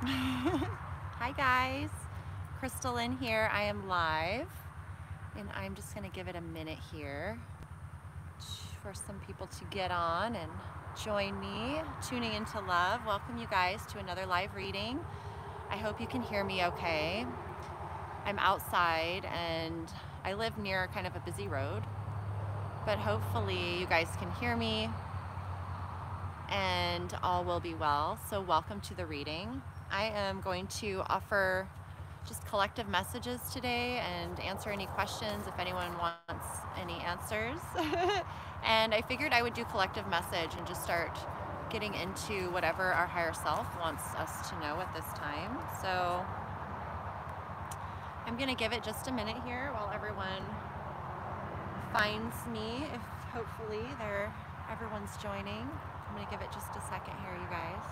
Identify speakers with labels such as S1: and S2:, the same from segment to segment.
S1: Hi guys, Crystal in here. I am live and I'm just gonna give it a minute here for some people to get on and join me. Tuning into love. Welcome you guys to another live reading. I hope you can hear me okay. I'm outside and I live near kind of a busy road, but hopefully you guys can hear me and all will be well. So welcome to the reading. I am going to offer just collective messages today and answer any questions if anyone wants any answers. And I figured I would do collective message and just start getting into whatever our higher self wants us to know at this time. So I'm gonna give it just a minute here while everyone finds me, if hopefully everyone's joining. I'm gonna give it just a second here, you guys.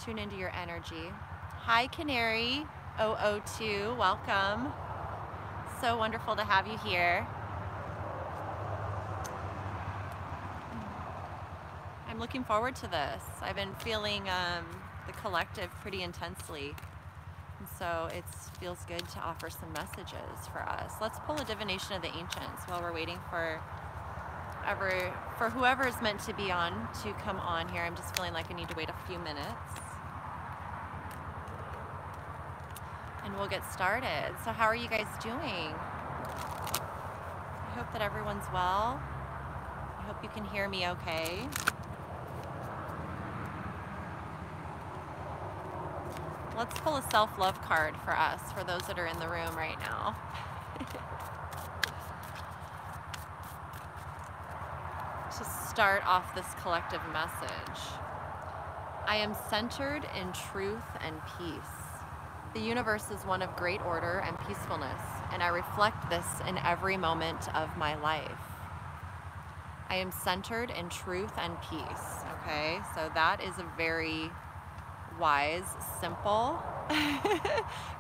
S1: Tune into your energy. Hi, Canary 002, welcome. So wonderful to have you here. I'm looking forward to this. I've been feeling the collective pretty intensely. And so it feels good to offer some messages for us. Let's pull a divination of the ancients while we're waiting for whoever is meant to be on to come on here. I'm just feeling like I need to wait a few minutes. And we'll get started. So how are you guys doing? I hope that everyone's well. I hope you can hear me okay. Let's pull a self-love card for us, for those that are in the room right now. To start off this collective message. I am centered in truth and peace. The universe is one of great order and peacefulness, and I reflect this in every moment of my life. I am centered in truth and peace, okay? So that is a very wise, simple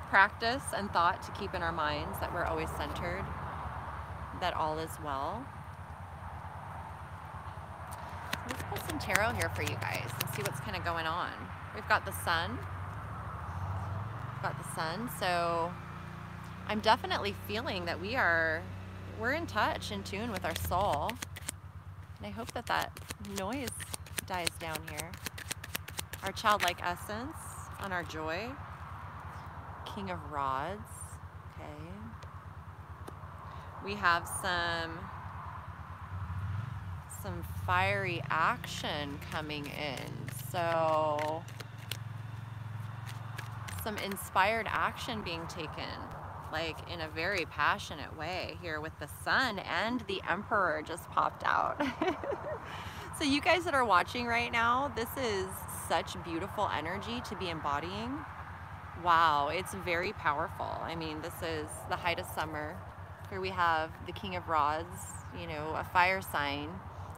S1: practice and thought to keep in our minds, that we're always centered, that all is well. Let's pull some tarot here for you guys and see what's kind of going on. We've got the sun. So I'm definitely feeling that we're in touch, in tune with our soul. And I hope that noise dies down here. Our childlike essence on our joy. King of Rods. Okay. We have some fiery action coming in. So some inspired action being taken, like in a very passionate way here with the sun, and the Emperor just popped out. So you guys that are watching right now, this is such beautiful energy to be embodying. Wow, it's very powerful. I mean, this is the height of summer. Here we have the King of Rods, you know, a fire sign,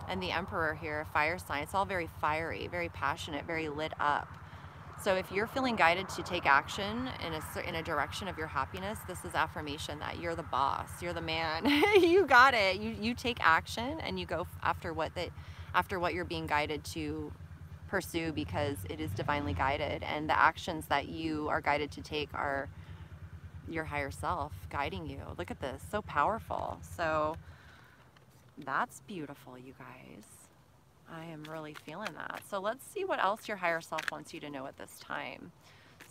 S1: and the Emperor here, a fire sign. It's all very fiery, very passionate, very lit up. So if you're feeling guided to take action in a direction of your happiness, this is affirmation that you're the boss, you're the man. You got it. You take action and you go after what you're being guided to pursue, because it is divinely guided, and the actions that you are guided to take are your higher self guiding you. Look at this, so powerful. So that's beautiful, you guys. I am really feeling that. So let's see what else your higher self wants you to know at this time.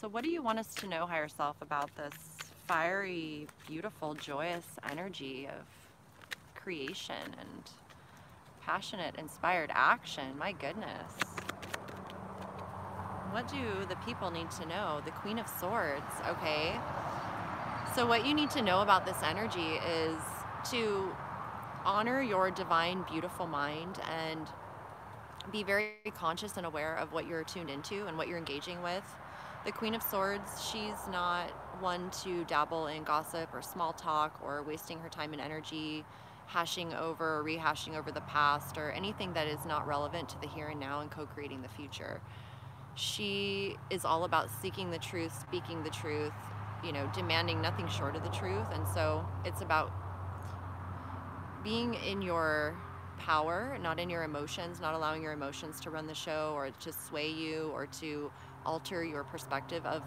S1: So what do you want us to know, higher self, about this fiery, beautiful, joyous energy of creation and passionate, inspired action? My goodness. What do the people need to know? The Queen of Swords, okay. So what you need to know about this energy is to honor your divine, beautiful mind and be very conscious and aware of what you're tuned into and what you're engaging with. The Queen of Swords, she's not one to dabble in gossip or small talk or wasting her time and energy hashing over or rehashing over the past or anything that is not relevant to the here and now and co-creating the future. She is all about seeking the truth, speaking the truth, you know, demanding nothing short of the truth. And so it's about being in your power, not in your emotions, not allowing your emotions to run the show or to sway you or to alter your perspective of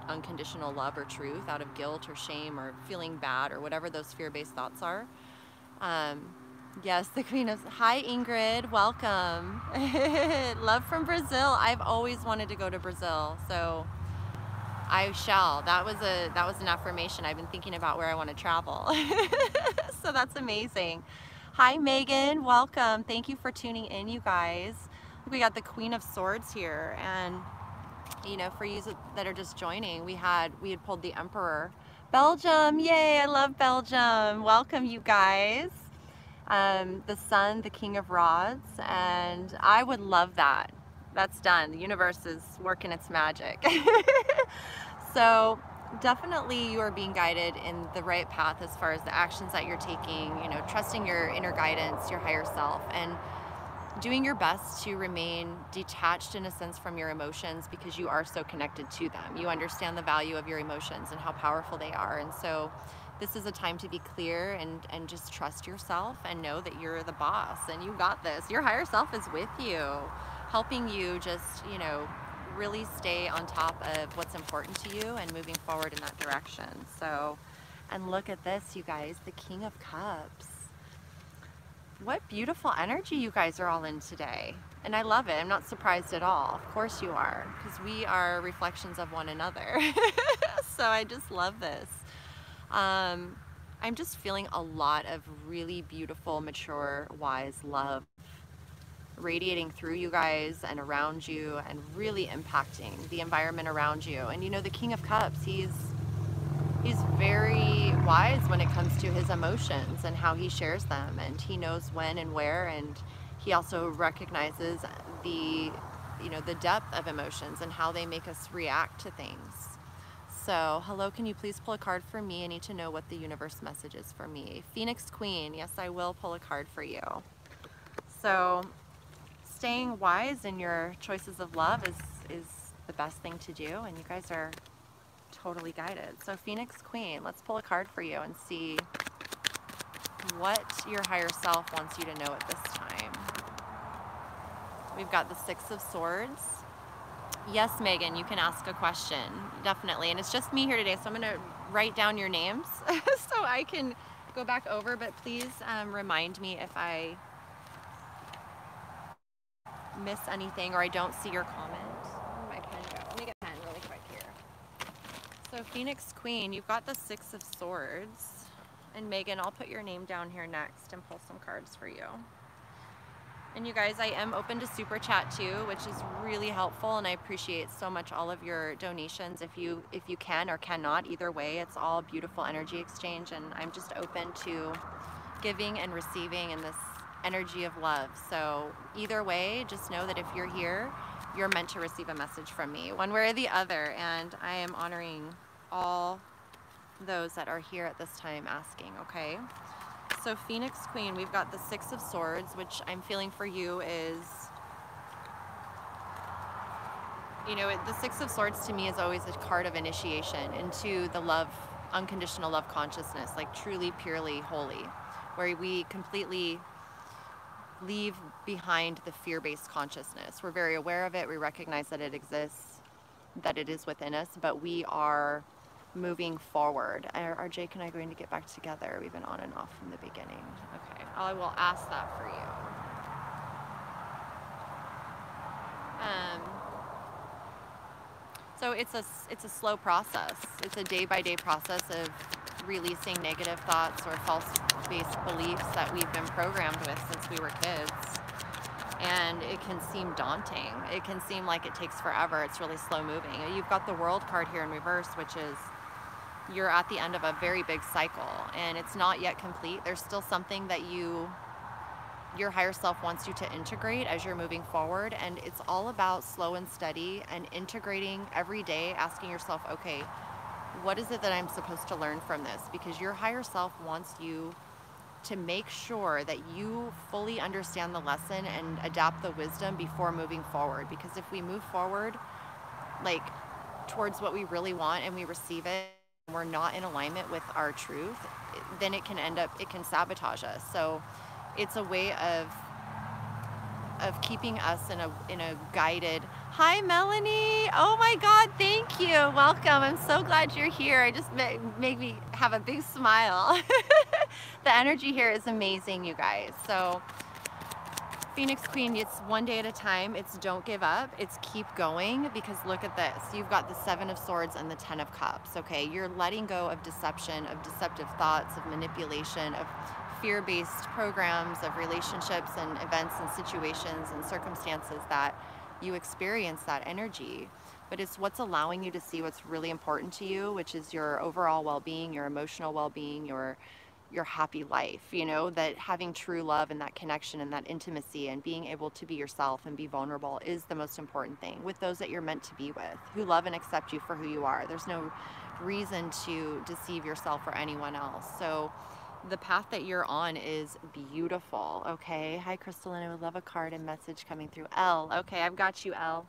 S1: unconditional love or truth out of guilt or shame or feeling bad or whatever those fear-based thoughts are. Yes, the Queen of... Hi, Ingrid. Welcome. Love from Brazil. I've always wanted to go to Brazil, so I shall. That was an affirmation. I've been thinking about where I want to travel. So that's amazing. Hi, Megan. Welcome. Thank you for tuning in, you guys. We got the Queen of Swords here, and you know, for you that are just joining, we had pulled the Emperor. Belgium, yay! I love Belgium. Welcome, you guys. The Sun, the King of Rods, and I would love that. That's done. The universe is working its magic. So definitely you are being guided in the right path as far as the actions that you're taking, you know, trusting your inner guidance, your higher self, and doing your best to remain detached in a sense from your emotions, because you are so connected to them. You understand the value of your emotions and how powerful they are. And so this is a time to be clear and just trust yourself and know that you're the boss and you got this. Your higher self is with you, helping you just, you know, really stay on top of what's important to you and moving forward in that direction. So, and look at this, you guys, the King of Cups. What beautiful energy you guys are all in today. And I love it. I'm not surprised at all. Of course you are, because we are reflections of one another. So I just love this. I'm just feeling a lot of really beautiful, mature, wise love radiating through you guys and around you and really impacting the environment around you. And you know, the King of Cups, he's very wise when it comes to his emotions and how he shares them, and he knows when and where, and he also recognizes the, you know, the depth of emotions and how they make us react to things. So, hello, can you please pull a card for me? I need to know what the universe message is for me. Phoenix Queen, yes, I will pull a card for you. So, staying wise in your choices of love is the best thing to do, and you guys are totally guided. So Phoenix Queen, let's pull a card for you and see what your higher self wants you to know at this time. We've got the Six of Swords. Yes, Megan, you can ask a question, definitely. And it's just me here today, so I'm going to write down your names so I can go back over, but please remind me if I miss anything or I don't see your comment. Where did my pen go? Let me get a pen really quick here. So Phoenix Queen, you've got the Six of Swords. And Megan, I'll put your name down here next and pull some cards for you. And you guys, I am open to super chat too, which is really helpful, and I appreciate so much all of your donations. If you can or cannot, either way, it's all beautiful energy exchange, and I'm just open to giving and receiving in this energy of love. So either way, just know that if you're here, you're meant to receive a message from me, one way or the other, and I am honoring all those that are here at this time asking, okay? So Phoenix Queen, we've got the Six of Swords, which I'm feeling for you is, you know, the Six of Swords to me is always a card of initiation into the love, unconditional love consciousness, like truly, purely, holy, where we completely leave behind the fear-based consciousness. We're very aware of it. We recognize that it exists, that it is within us, but we are moving forward. Are Jake and I going to get back together? We've been on and off from the beginning. Okay, I will ask that for you. So it's a slow process. It's a day-by-day process of releasing negative thoughts or false-based beliefs that we've been programmed with since we were kids. And it can seem daunting. It can seem like it takes forever. It's really slow moving. You've got the World card here in reverse, which is you're at the end of a very big cycle and it's not yet complete. There's still something that your higher self wants you to integrate as you're moving forward, and it's all about slow and steady and integrating every day, asking yourself, okay, what is it that I'm supposed to learn from this? Because your higher self wants you to make sure that you fully understand the lesson and adapt the wisdom before moving forward. Because if we move forward like towards what we really want and we receive it, we're not in alignment with our truth, then it can sabotage us. So it's a way of keeping us in a guided. Hi Melanie, oh my god, thank you, welcome. I'm so glad you're here. I just make me have a big smile. The energy here is amazing, you guys. So Phoenix Queen, it's one day at a time. It's don't give up. It's keep going, because look at this. You've got the 7 of Swords and the 10 of Cups, okay? You're letting go of deception, of deceptive thoughts, of manipulation, of fear-based programs, of relationships and events and situations and circumstances that you experience that energy. But it's what's allowing you to see what's really important to you, which is your overall well-being, your emotional well-being, your happy life, you know, that having true love and that connection and that intimacy and being able to be yourself and be vulnerable is the most important thing with those that you're meant to be with, who love and accept you for who you are. There's no reason to deceive yourself or anyone else. So the path that you're on is beautiful, okay? Hi, Crystalline, I would love a card and message coming through. L, okay, I've got you, L.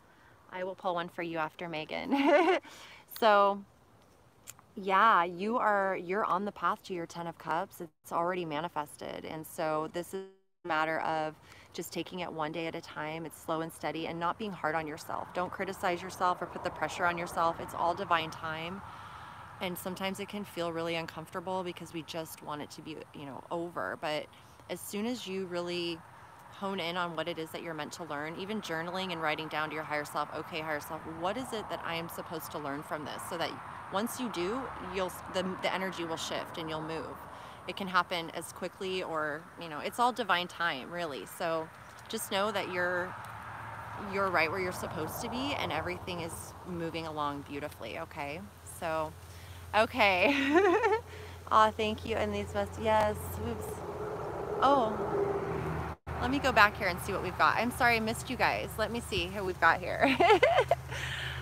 S1: I will pull one for you after Megan. So yeah, you're on the path to your 10 of Cups. It's already manifested. And so this is a matter of just taking it one day at a time. It's slow and steady, and not being hard on yourself. Don't criticize yourself or put the pressure on yourself. It's all divine time. And sometimes it can feel really uncomfortable because we just want it to be, you know, over. But as soon as you really hone in on what it is that you're meant to learn, even journaling and writing down to your higher self, okay, higher self, what is it that I am supposed to learn from this? So that once you do, the energy will shift and you'll move. It can happen as quickly, or, you know, it's all divine time, really. So just know that you're right where you're supposed to be, and everything is moving along beautifully, okay? So, okay. Aw, thank you. And these must, yes, oops. Oh, let me go back here and see what we've got. I'm sorry I missed you guys. Let me see who we've got here.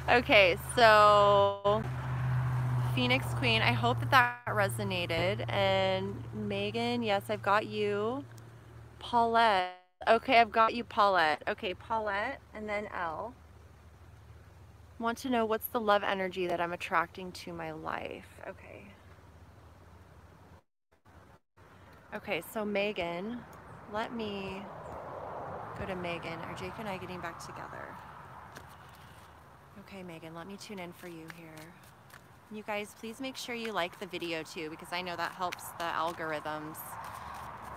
S1: Okay, so Phoenix Queen, I hope that resonated. And Megan, yes, I've got you. Paulette, okay, I've got you, Paulette. Okay, Paulette, and then L. Want to know what's the love energy that I'm attracting to my life. Okay. Okay, so Megan, let me go to Megan. Are Jake and I getting back together? Okay, Megan, let me tune in for you here. You guys, please make sure you like the video too, because I know that helps the algorithms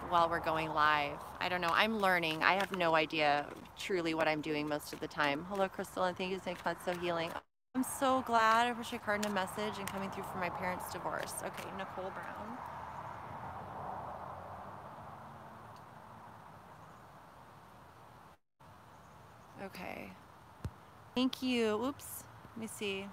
S1: while we're going live. I don't know, I'm learning. I have no idea truly what I'm doing most of the time. Hello, Crystal, and thank you so much. So healing. I'm so glad. I appreciate a card and a message and coming through for my parents' divorce. Okay, Nicole Brown. Okay. Thank you. Oops. Let me see.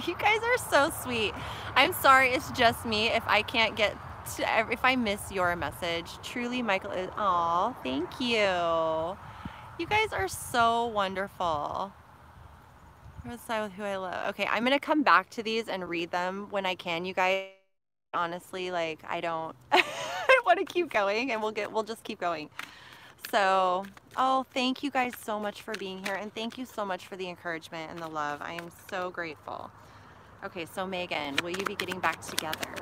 S1: You guys are so sweet. I'm sorry, it's just me if I can't get to, if I miss your message. Truly, Michael is, aw, thank you. You guys are so wonderful. What's that with who I love? Okay, I'm gonna come back to these and read them when I can, you guys. Honestly, like, I don't I want to keep going, and we'll just keep going. So, oh, thank you guys so much for being here, and thank you so much for the encouragement and the love. I am so grateful. Okay, so Megan, will you be getting back together?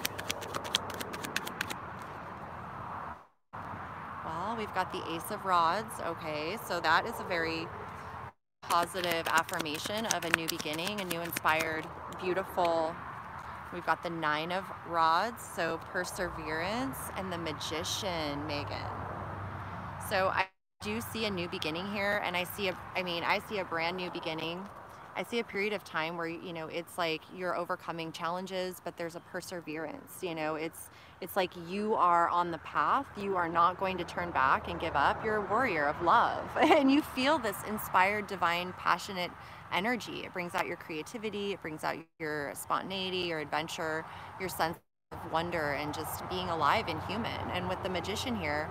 S1: Well, we've got the Ace of Rods. Okay, so that is a very positive affirmation of a new beginning, a new inspired, beautiful. We've got the 9 of Rods, so perseverance, and the Magician, Megan. So I do see a new beginning here, and I see a brand new beginning. I see a period of time where, you know, it's like you're overcoming challenges, but there's a perseverance, you know, it's like you are on the path. You are not going to turn back and give up. You're a warrior of love, and you feel this inspired, divine, passionate energy. It brings out your creativity. It brings out your spontaneity, your adventure, your sense of wonder, and just being alive and human. And with the Magician here,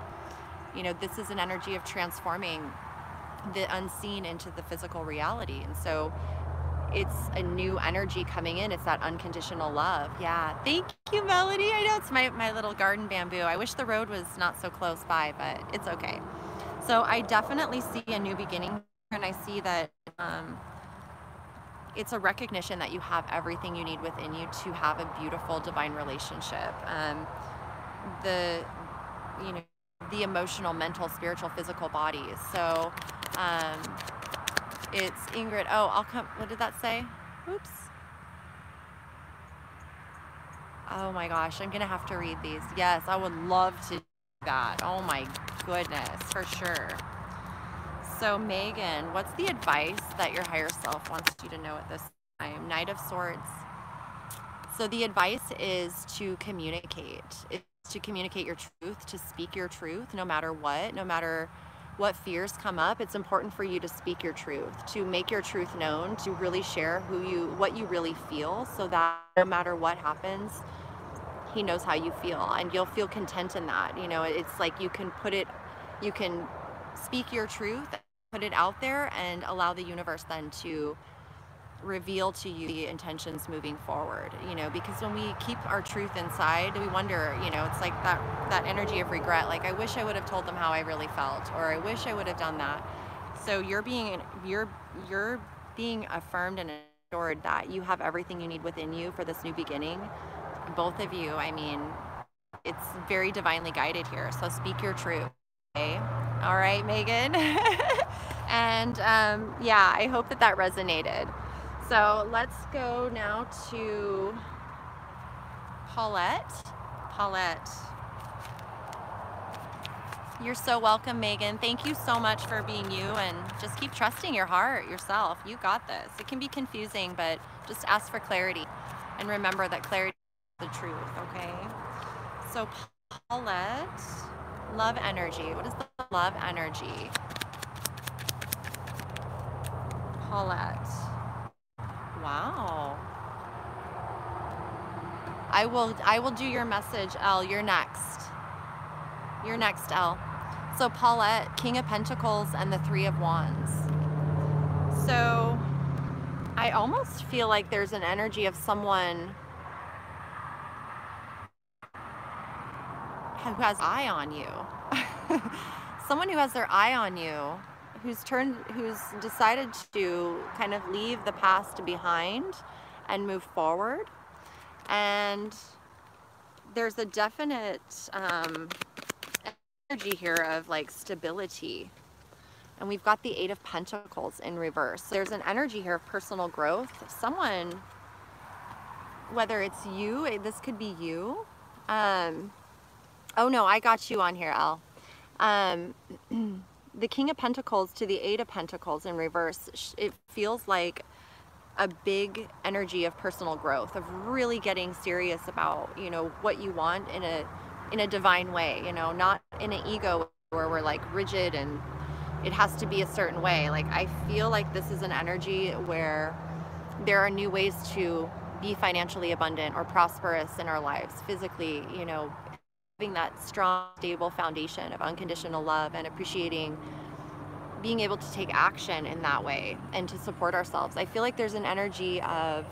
S1: you know, this is an energy of transforming the unseen into the physical reality. And so it's a new energy coming in. It's that unconditional love. Yeah. Thank you, Melody. I know it's my little garden bamboo. I wish the road was not so close by, but it's okay. So I definitely see a new beginning, and I see that it's a recognition that you have everything you need within you to have a beautiful divine relationship. The, you know, the emotional, mental, spiritual, physical bodies. So it's Ingrid. Oh, I'll come. What did that say? Oops. Oh my gosh, I'm gonna have to read these. Yes, I would love to do that. Oh my goodness, for sure. So Megan, what's the advice that your higher self wants you to know at this time? Knight of Swords. So the advice is to communicate. It's to communicate your truth, to speak your truth, no matter what fears come up. It's important for you to speak your truth, to make your truth known, to really share what you really feel, so that no matter what happens, he knows how you feel, and you'll feel content in that. You know, it's like you can speak your truth, put it out there, and allow the universe then to reveal to you the intentions moving forward. You know, because when we keep our truth inside, we wonder, you know, it's like that energy of regret, like I wish I would have told them how I really felt, or I wish I would have done that. So you're being affirmed and assured that you have everything you need within you for this new beginning. Both of you, I mean, it's very divinely guided here. So speak your truth. Okay? All right, Megan. And yeah, I hope that resonated. So let's go now to Paulette. Paulette. You're so welcome, Megan. Thank you so much for being you, and just keep trusting your heart, yourself. You got this. It can be confusing, but just ask for clarity. And remember that clarity is the truth, okay? So Paulette, love energy. What is the love energy? Paulette. Wow. I will do your message, Elle. You're next. You're next, Elle. So Paulette, King of Pentacles and the Three of Wands. So I almost feel like there's an energy of someone who has eye on you. Someone who has their eye on you, who's decided to kind of leave the past behind and move forward. And there's a definite energy here of like stability. And we've got the Eight of Pentacles in reverse. There's an energy here of personal growth. Someone, whether it's you, this could be you. Oh no, I got you on here, Elle. The King of Pentacles to the Eight of Pentacles in reverse, it feels like a big energy of personal growth, of really getting serious about, you know, what you want in a divine way, you know, not in an ego where we're like rigid and it has to be a certain way. Like, I feel like this is an energy where there are new ways to be financially abundant or prosperous in our lives, physically, you know, having that strong, stable foundation of unconditional love and appreciating being able to take action in that way and to support ourselves. I feel like there's an energy of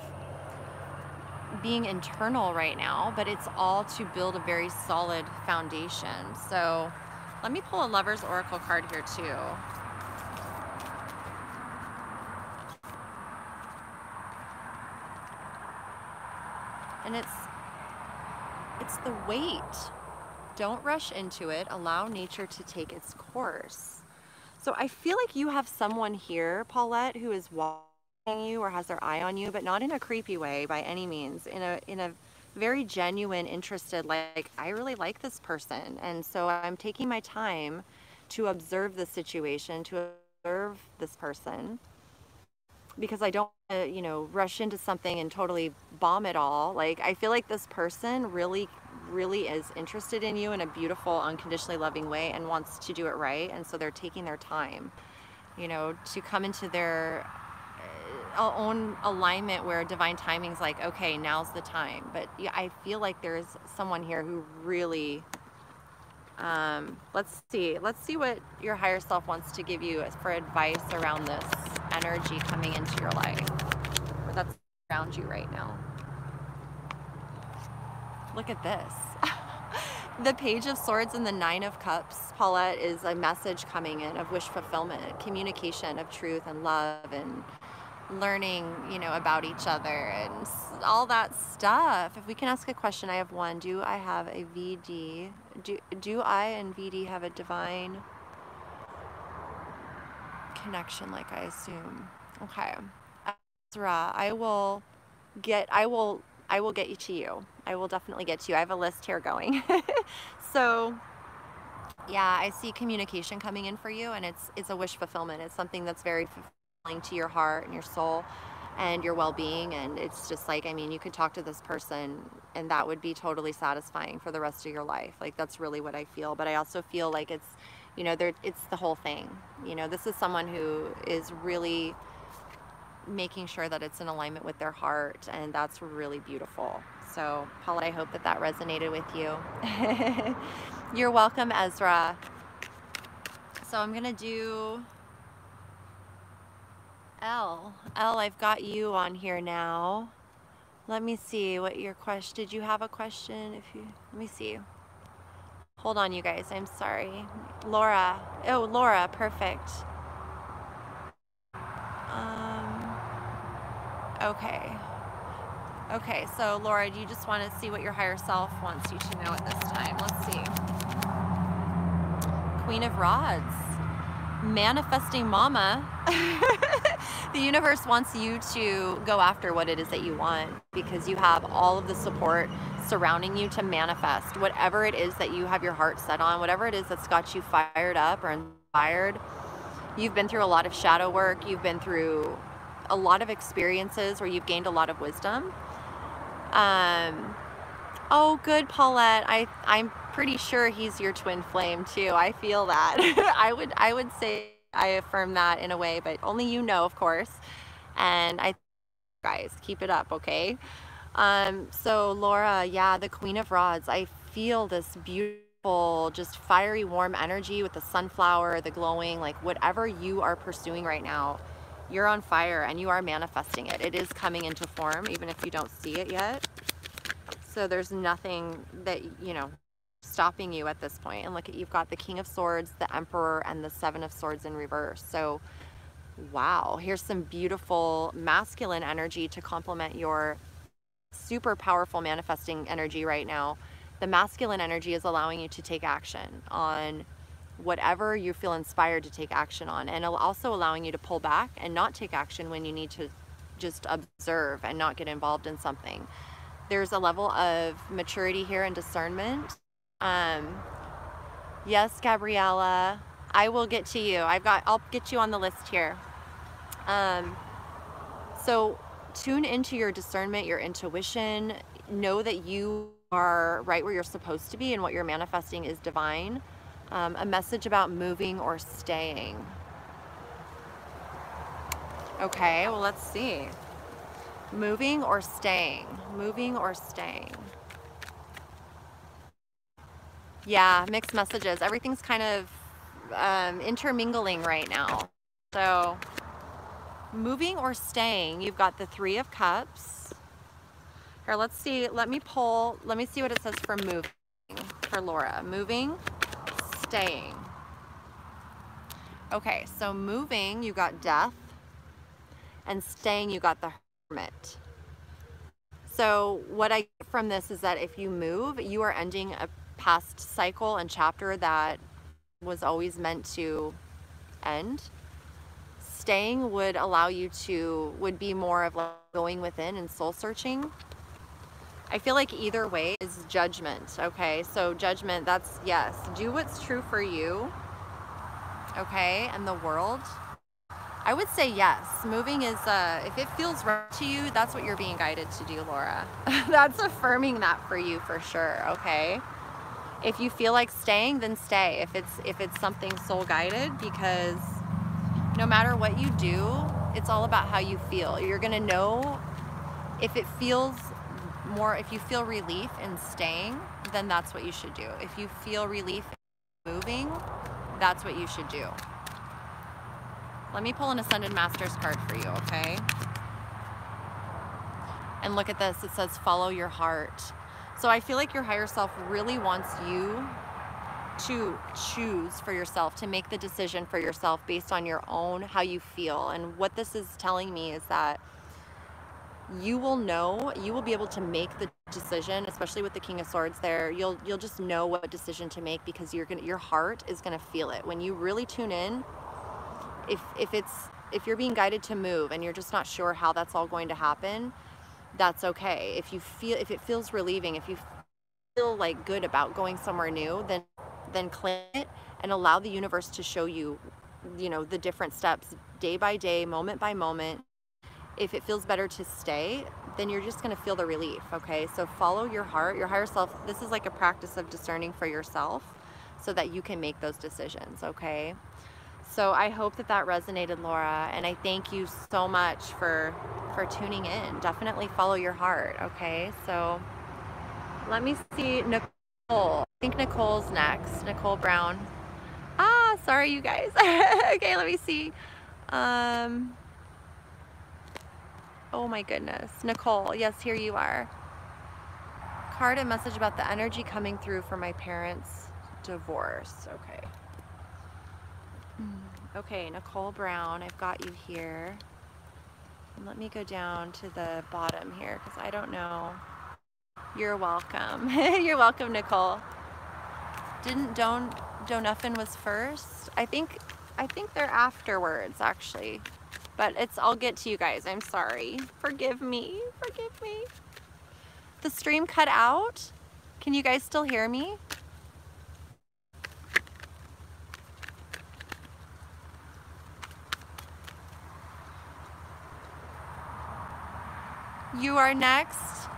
S1: being internal right now, but it's all to build a very solid foundation. So let me pull a Lover's Oracle card here too. And it's the wait. Don't rush into it. Allow nature to take its course. So I feel like you have someone here, Paulette, who is watching you or has their eye on you, but not in a creepy way by any means. In a very genuine, interested, like, I really like this person. And so I'm taking my time to observe the situation, to observe this person, because I don't want to, you know, rush into something and totally bomb it all. Like, I feel like this person really is interested in you in a beautiful, unconditionally loving way and wants to do it right. And so they're taking their time, you know, to come into their own alignment where divine timing's like, okay, now's the time. But yeah, I feel like there's someone here who really, let's see what your higher self wants to give you for advice around this energy coming into your life, or that's around you right now. Look at this. The Page of Swords and the Nine of Cups, Paulette, is a message coming in of wish fulfillment, communication of truth and love, and learning, you know, about each other and all that stuff. If we can ask a question, I have one. Do I have a VD? Do I and VD have a divine connection like I assume? Okay. Ezra, I will get you to you. I will definitely get to you. I have a list here going. So yeah, I see communication coming in for you, and it's a wish fulfillment. It's something that's very fulfilling to your heart and your soul and your well-being. And it's just like, I mean, you could talk to this person and that would be totally satisfying for the rest of your life. Like, that's really what I feel. But I also feel like it's, you know, it's the whole thing. You know, this is someone who is really making sure that it's in alignment with their heart, and that's really beautiful. So Paula, I hope that that resonated with you. You're welcome, Ezra. So I'm gonna do L. I've got you on here now. Let me see what your question, did you have a question? Let me see. Hold on, you guys, I'm sorry. Laura, oh, Laura, perfect. Okay, so Laura, do you just want to see what your higher self wants you to know at this time? Let's see. Queen of Rods. Manifesting mama. The universe wants you to go after what it is that you want, because you have all of the support surrounding you to manifest whatever it is that you have your heart set on, whatever it is that's got you fired up or inspired. You've been through a lot of shadow work. You've been through a lot of experiences where you've gained a lot of wisdom. Oh, good, Paulette. I'm pretty sure he's your twin flame too. I feel that. I would say I affirm that in a way, but only you know, of course. And guys, keep it up, okay? So Laura, yeah, the Queen of Rods. I feel this beautiful, just fiery, warm energy with the sunflower, the glowing, like whatever you are pursuing right now, you're on fire and you are manifesting it. It is coming into form, even if you don't see it yet. So there's nothing that, you know, stopping you at this point. And look at, you've got the King of Swords, the Emperor, and the Seven of Swords in reverse. So wow, here's some beautiful masculine energy to complement your super powerful manifesting energy right now. The masculine energy is allowing you to take action on whatever you feel inspired to take action on, and also allowing you to pull back and not take action when you need to just observe and not get involved in something. There's a level of maturity here and discernment. Yes, Gabriella, I will get to you. I'll get you on the list here. So tune into your discernment, your intuition. Know that you are right where you're supposed to be, and what you're manifesting is divine. A message about moving or staying. Okay, well, let's see. Moving or staying. Moving or staying. Yeah, mixed messages. Everything's kind of intermingling right now. So moving or staying, you've got the Three of Cups. Here, let's see. Let me see what it says for moving for Laura. Moving, staying. Okay, so moving, you got Death, and staying, you got the Hermit. So what I get from this is that if you move, you are ending a past cycle and chapter that was always meant to end. Staying would allow you to, would be more of like going within and soul searching. I feel like either way is judgment, okay? So judgment, that's yes. Do what's true for you, okay? And the world. I would say yes. Moving is, if it feels right to you, that's what you're being guided to do, Laura. That's affirming that for you for sure, okay? If you feel like staying, then stay. If it's something soul guided, because no matter what you do, it's all about how you feel. You're gonna know if it feels more, if you feel relief in staying, then that's what you should do. If you feel relief in moving, that's what you should do. Let me pull an Ascended Masters card for you, okay? And look at this, it says follow your heart. So I feel like your higher self really wants you to choose for yourself, to make the decision for yourself based on your own, how you feel. And what this is telling me is that you will know, you will be able to make the decision, especially with the King of Swords there. You'll just know what decision to make, because your heart is gonna feel it. When you really tune in, if you're being guided to move and you're just not sure how that's all going to happen, that's okay. If it feels relieving, if you feel like good about going somewhere new, then claim it and allow the universe to show you, the different steps day by day, moment by moment. If it feels better to stay, then you're just going to feel the relief. Okay, so follow your heart, your higher self. This is like a practice of discerning for yourself so that you can make those decisions. Okay, so I hope that resonated, Laura, and I thank you so much for tuning in. Definitely follow your heart. Okay, so let me see. Nicole, I think Nicole's next. Nicole Brown. Sorry, you guys. Okay, let me see. Oh my goodness. Nicole, yes, here you are. Card and message about the energy coming through for my parents' divorce. Okay. Okay, Nicole Brown, I've got you here. And let me go down to the bottom here because I don't know. You're welcome. You're welcome, Nicole. Donuffin was first? I think they're afterwards, actually. But I'll get to you guys. I'm sorry. Forgive me. Forgive me. The stream cut out. Can you guys still hear me? You are next.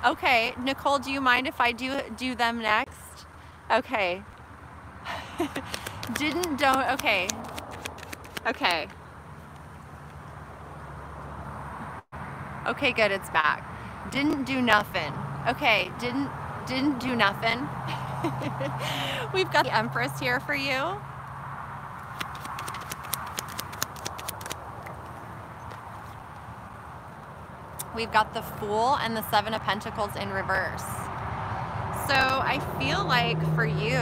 S1: Okay, Nicole, do you mind if I do them next? Okay. Okay. Okay. Okay, good, it's back. Didn't do nothing. Okay, didn't do nothing. We've got the Empress here for you. We've got the Fool and the Seven of Pentacles in reverse. So I feel like for you,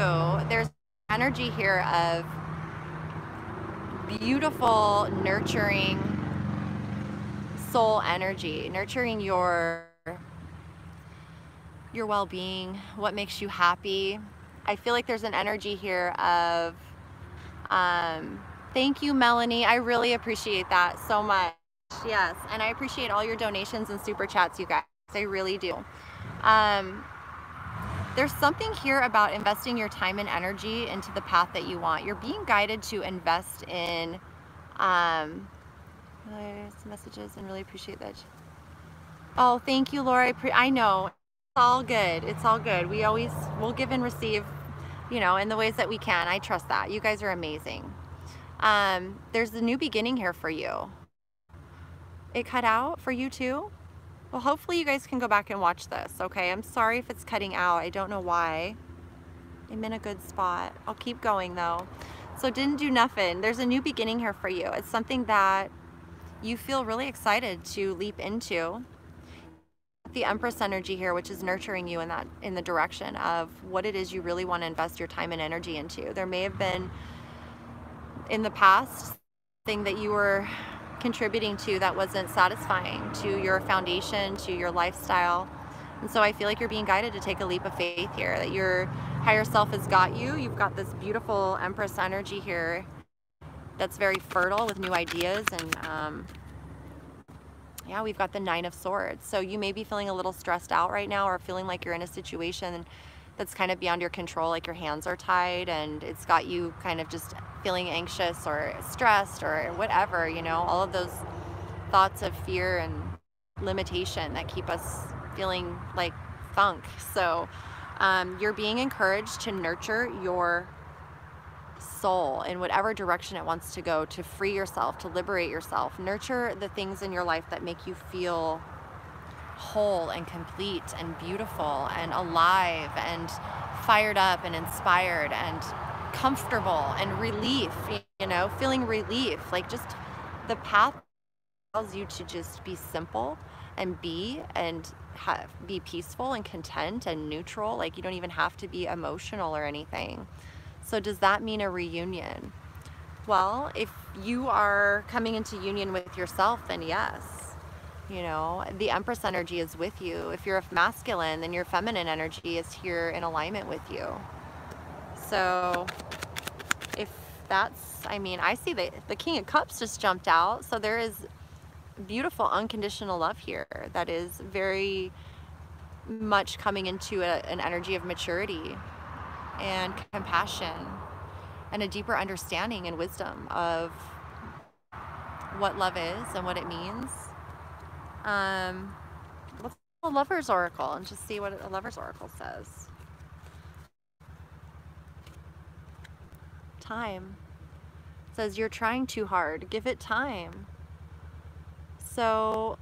S1: there's energy here of beautiful, nurturing soul energy, nurturing your well-being, what makes you happy. I feel like there's an energy here of, thank you, Melanie. I really appreciate that so much. Yes, and I appreciate all your donations and super chats, you guys. I really do. There's something here about investing your time and energy into the path that you want. You're being guided to invest in messages, and really appreciate that. Oh, thank you, Laura. I know. It's all good. It's all good. We'll give and receive, in the ways that we can. I trust that. You guys are amazing. There's a new beginning here for you. It cut out for you too? Well, hopefully you guys can go back and watch this, okay? I'm sorry if it's cutting out. I don't know why. I'm in a good spot. I'll keep going though. So didn't do nothing. There's a new beginning here for you. It's something that you feel really excited to leap into. The Empress energy here, which is nurturing you in the direction of what it is you really want to invest your time and energy into. There may have been in the past thing that you were contributing to that wasn't satisfying to your foundation, to your lifestyle. And so I feel like you're being guided to take a leap of faith here, that your higher self has got you. You've got this beautiful Empress energy here that's very fertile with new ideas. And yeah, we've got the Nine of Swords. So you may be feeling a little stressed out right now, or feeling like you're in a situation that's kind of beyond your control, like your hands are tied and it's got you kind of just feeling anxious or stressed or whatever, all of those thoughts of fear and limitation that keep us feeling like funk. So you're being encouraged to nurture your soul in whatever direction it wants to go, to free yourself, to liberate yourself. Nurture the things in your life that make you feel whole and complete and beautiful and alive and fired up and inspired and comfortable and relief, feeling relief. Like just the path allows you to just be simple and be peaceful and content and neutral. Like, you don't even have to be emotional or anything. So does that mean a reunion? Well, if you are coming into union with yourself, then yes. You know, the Empress energy is with you. If you're masculine, then your feminine energy is here in alignment with you. So if that's, I mean, I see the King of Cups just jumped out. So there is beautiful unconditional love here that is very much coming into an energy of maturity and compassion and a deeper understanding and wisdom of what love is and what it means. Let's do a Lover's Oracle and just see what a Lover's Oracle says. Time. It says, you're trying too hard. Give it time. So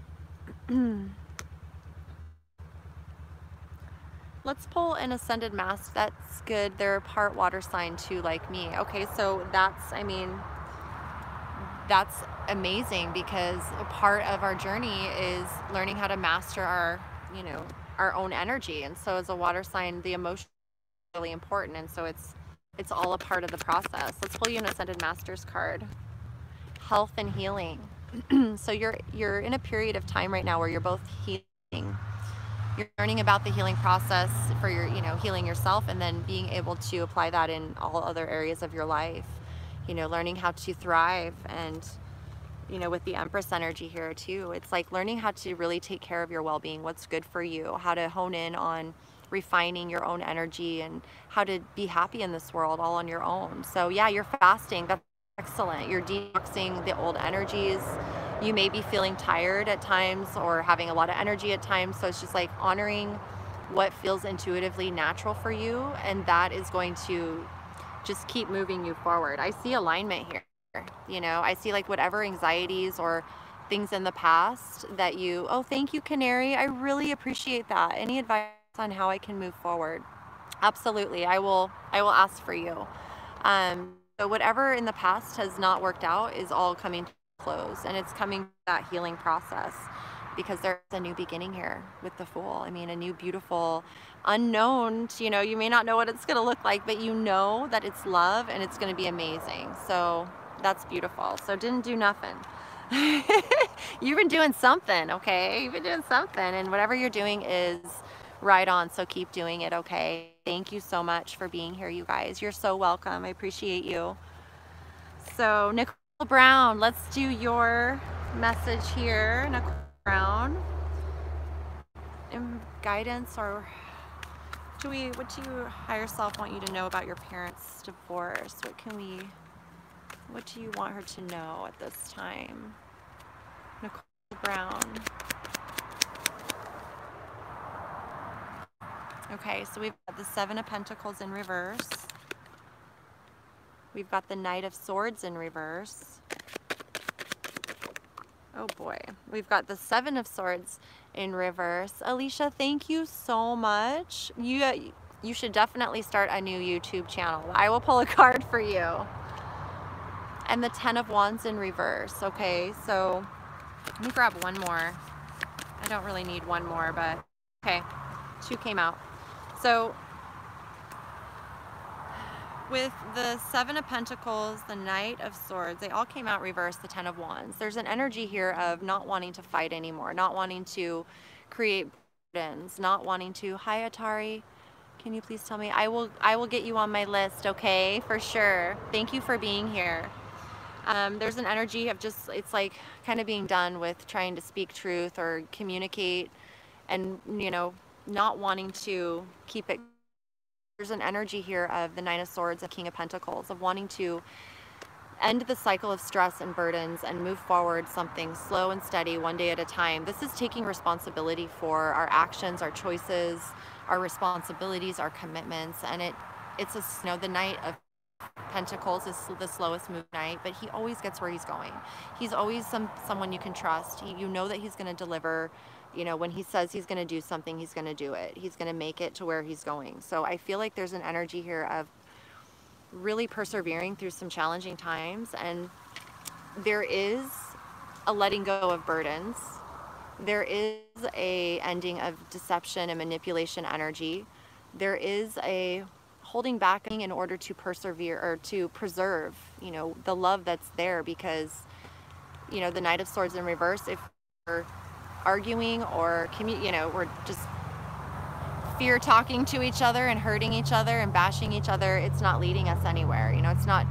S1: let's pull an Ascended Mask. That's good. They're part water sign too, like me. Okay, so that's, I mean, that's amazing, because a part of our journey is learning how to master our, you know, our own energy. And so as a water sign, the emotion is really important. And so it's all a part of the process. Let's pull you an Ascended Masters card. Health and healing. So you're in a period of time right now where you're both healing. You're learning about the healing process for your, you know, healing yourself, and then being able to apply that in all other areas of your life. You know, learning how to thrive. And, you know, with the Empress energy here too, it's like learning how to really take care of your well-being, what's good for you, how to hone in on refining your own energy and how to be happy in this world all on your own. So yeah, you're fasting. That's excellent. You're detoxing the old energies. You may be feeling tired at times or having a lot of energy at times. So it's just like honoring what feels intuitively natural for you. And that is going to just keep moving you forward. I see alignment here. You know, I see like whatever anxieties or things in the past that you, oh, thank you, Canary. I really appreciate that. Any advice on how I can move forward? Absolutely. I will ask for you. So whatever in the past has not worked out is all coming to a close, and it's coming to that healing process, because there's a new beginning here with the Fool. I mean, a new beautiful unknown, you know, you may not know what it's going to look like, but you know that it's love and it's going to be amazing. So that's beautiful. So didn't do nothing. You've been doing something, okay? You've been doing something, and whatever you're doing is right on. So keep doing it, okay? Thank you so much for being here, you guys. You're so welcome. I appreciate you. So Nicole Brown, let's do your message here. Nicole Brown. Guidance, or what do your higher self want you to know about your parents' divorce? What do you want her to know at this time? Nicole Brown. Okay, so we've got the Seven of Pentacles in reverse. We've got the Knight of Swords in reverse. Oh boy. We've got the Seven of Swords in reverse. Alicia, thank you so much. You should definitely start a new YouTube channel. I will pull a card for you. And the Ten of Wands in reverse. Okay, so let me grab one more. I don't really need one more, but okay, two came out. So with the Seven of Pentacles, the Knight of Swords, they all came out reverse, the Ten of Wands. There's an energy here of not wanting to fight anymore, not wanting to create burdens, not wanting to, hi Atari, can you please tell me? I will get you on my list, okay, for sure. Thank you for being here. There's an energy of just, it's like kind of being done with trying to speak truth or communicate, and, you know, not wanting to keep it. There's an energy here of the Nine of Swords and King of Pentacles, of wanting to end the cycle of stress and burdens and move forward something slow and steady, one day at a time. This is taking responsibility for our actions, our choices, our responsibilities, our commitments. And it's a, you know, the Knight of Pentacles is the slowest move knight, but he always gets where he's going. He's always someone you can trust. You know that he's going to deliver. You know, when he says he's going to do something, he's going to do it. He's going to make it to where he's going. So I feel like there's an energy here of really persevering through some challenging times, and there is a letting go of burdens. There is a ending of deception and manipulation energy. There is a holding back in order to persevere or to preserve, you know, the love that's there, because, you know, the Knight of Swords in reverse, if we're arguing or you know, we're just fear talking to each other and hurting each other and bashing each other, it's not leading us anywhere. You know, it's not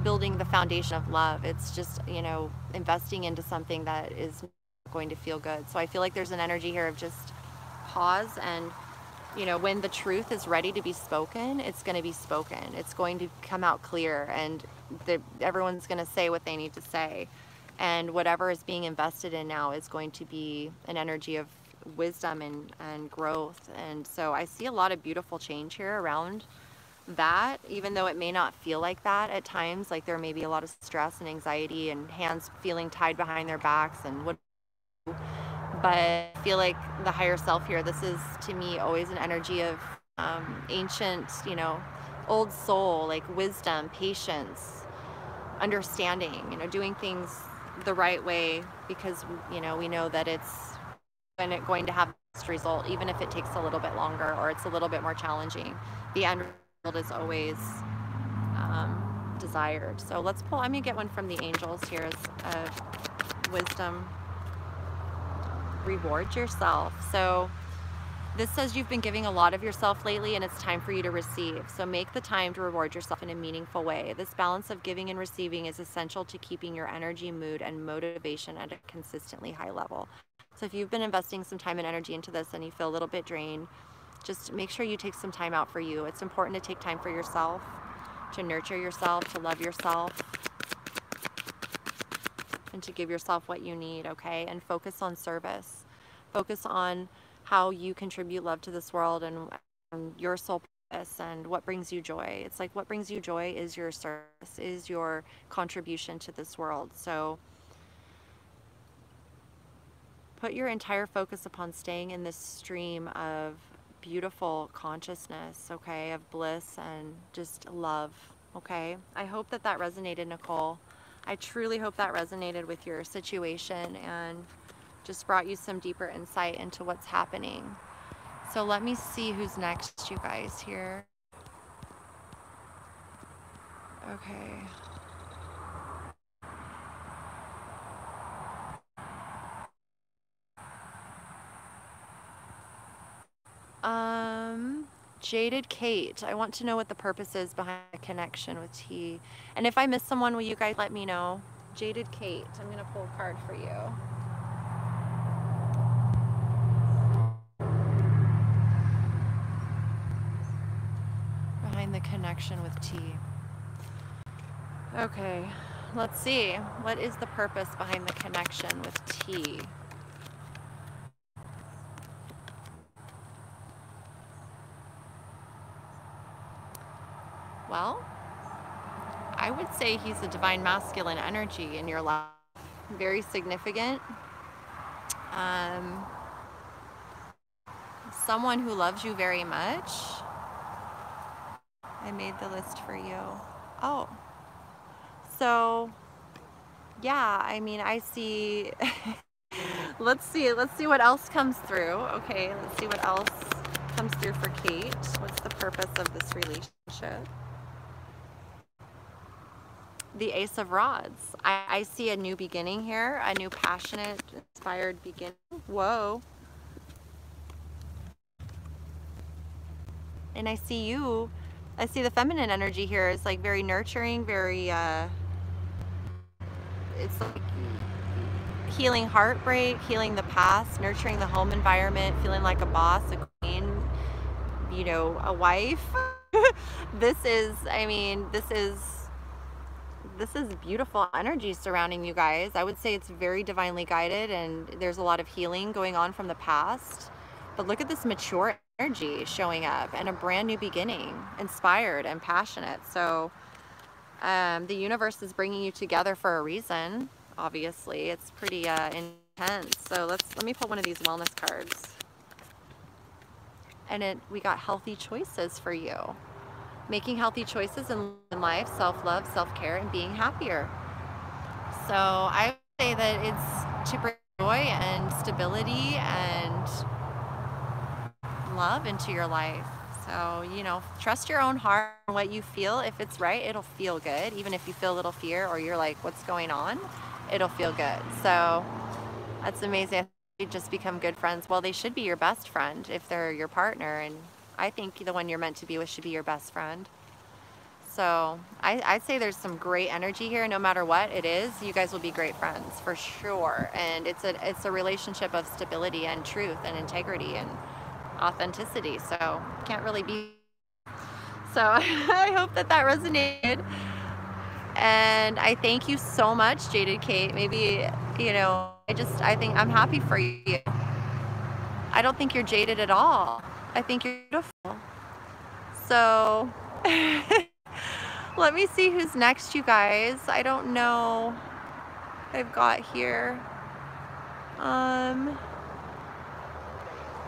S1: building the foundation of love. It's just, you know, investing into something that is going to feel good. So I feel like there's an energy here of just pause, and, you know, when the truth is ready to be spoken, it's going to be spoken. It's going to come out clear, and everyone's going to say what they need to say. And whatever is being invested in now is going to be an energy of wisdom and growth. And so I see a lot of beautiful change here around that, even though it may not feel like that at times. Like there may be a lot of stress and anxiety and hands feeling tied behind their backs and what. But I feel like the higher self here, this is to me always an energy of ancient, you know, old soul, like wisdom, patience, understanding, you know, doing things the right way, because, you know, we know that it's going to have the best result, even if it takes a little bit longer or it's a little bit more challenging. The end result is always desired. So let's pull, I'm gonna get one from the angels here as wisdom. Reward yourself. So this says you've been giving a lot of yourself lately, and it's time for you to receive. So make the time to reward yourself in a meaningful way. This balance of giving and receiving is essential to keeping your energy, mood, and motivation at a consistently high level. So if you've been investing some time and energy into this and you feel a little bit drained, just make sure you take some time out for you. It's important to take time for yourself, to nurture yourself, to love yourself, and to give yourself what you need, okay? And focus on service. Focus on how you contribute love to this world and your soul purpose and what brings you joy. It's like what brings you joy is your service, is your contribution to this world. So put your entire focus upon staying in this stream of beautiful consciousness, okay, of bliss and just love, okay? I hope that that resonated, Nicole. I truly hope that resonated with your situation and just brought you some deeper insight into what's happening. So let me see who's next, you guys, here. Okay. Jaded Kate, I want to know what the purpose is behind the connection with T. And if I miss someone, will you guys let me know? Jaded Kate, I'm going to pull a card for you. Behind the connection with T. Okay, let's see. What is the purpose behind the connection with T? Well, I would say he's a divine masculine energy in your life. Very significant. Someone who loves you very much. I made the list for you. Oh. So, yeah, I mean, I see... let's see what else comes through. Okay, let's see what else comes through for Kate. What's the purpose of this relationship? The Ace of Rods. I see a new beginning here, a new passionate, inspired beginning. Whoa. And I see you, I see the feminine energy here is like very nurturing, very, it's like healing heartbreak, healing the past, nurturing the home environment, feeling like a boss, a queen, you know, a wife. This is, I mean, this is beautiful energy surrounding you guys. I would say it's very divinely guided, and there's a lot of healing going on from the past. But look at this mature energy showing up and a brand new beginning, inspired and passionate. So the universe is bringing you together for a reason. Obviously, it's pretty intense. So let me pull one of these wellness cards. And we got healthy choices for you. Making healthy choices in life, self-love, self-care, and being happier. So I would say that it's to bring joy and stability and love into your life. So, you know, trust your own heart and what you feel. If it's right, it'll feel good. Even if you feel a little fear or you're like, what's going on? It'll feel good. So that's amazing. You just become good friends. Well, they should be your best friend if they're your partner. And I think the one you're meant to be with should be your best friend. So I'd say there's some great energy here. No matter what it is, you guys will be great friends for sure. And it's a relationship of stability and truth and integrity and authenticity. So can't really be. So I hope that resonated. And I thank you so much, Jaded Kate. Maybe, you know, I think I'm happy for you. I don't think you're jaded at all. I think you're beautiful. So let me see who's next, you guys. I don't know. I've got here.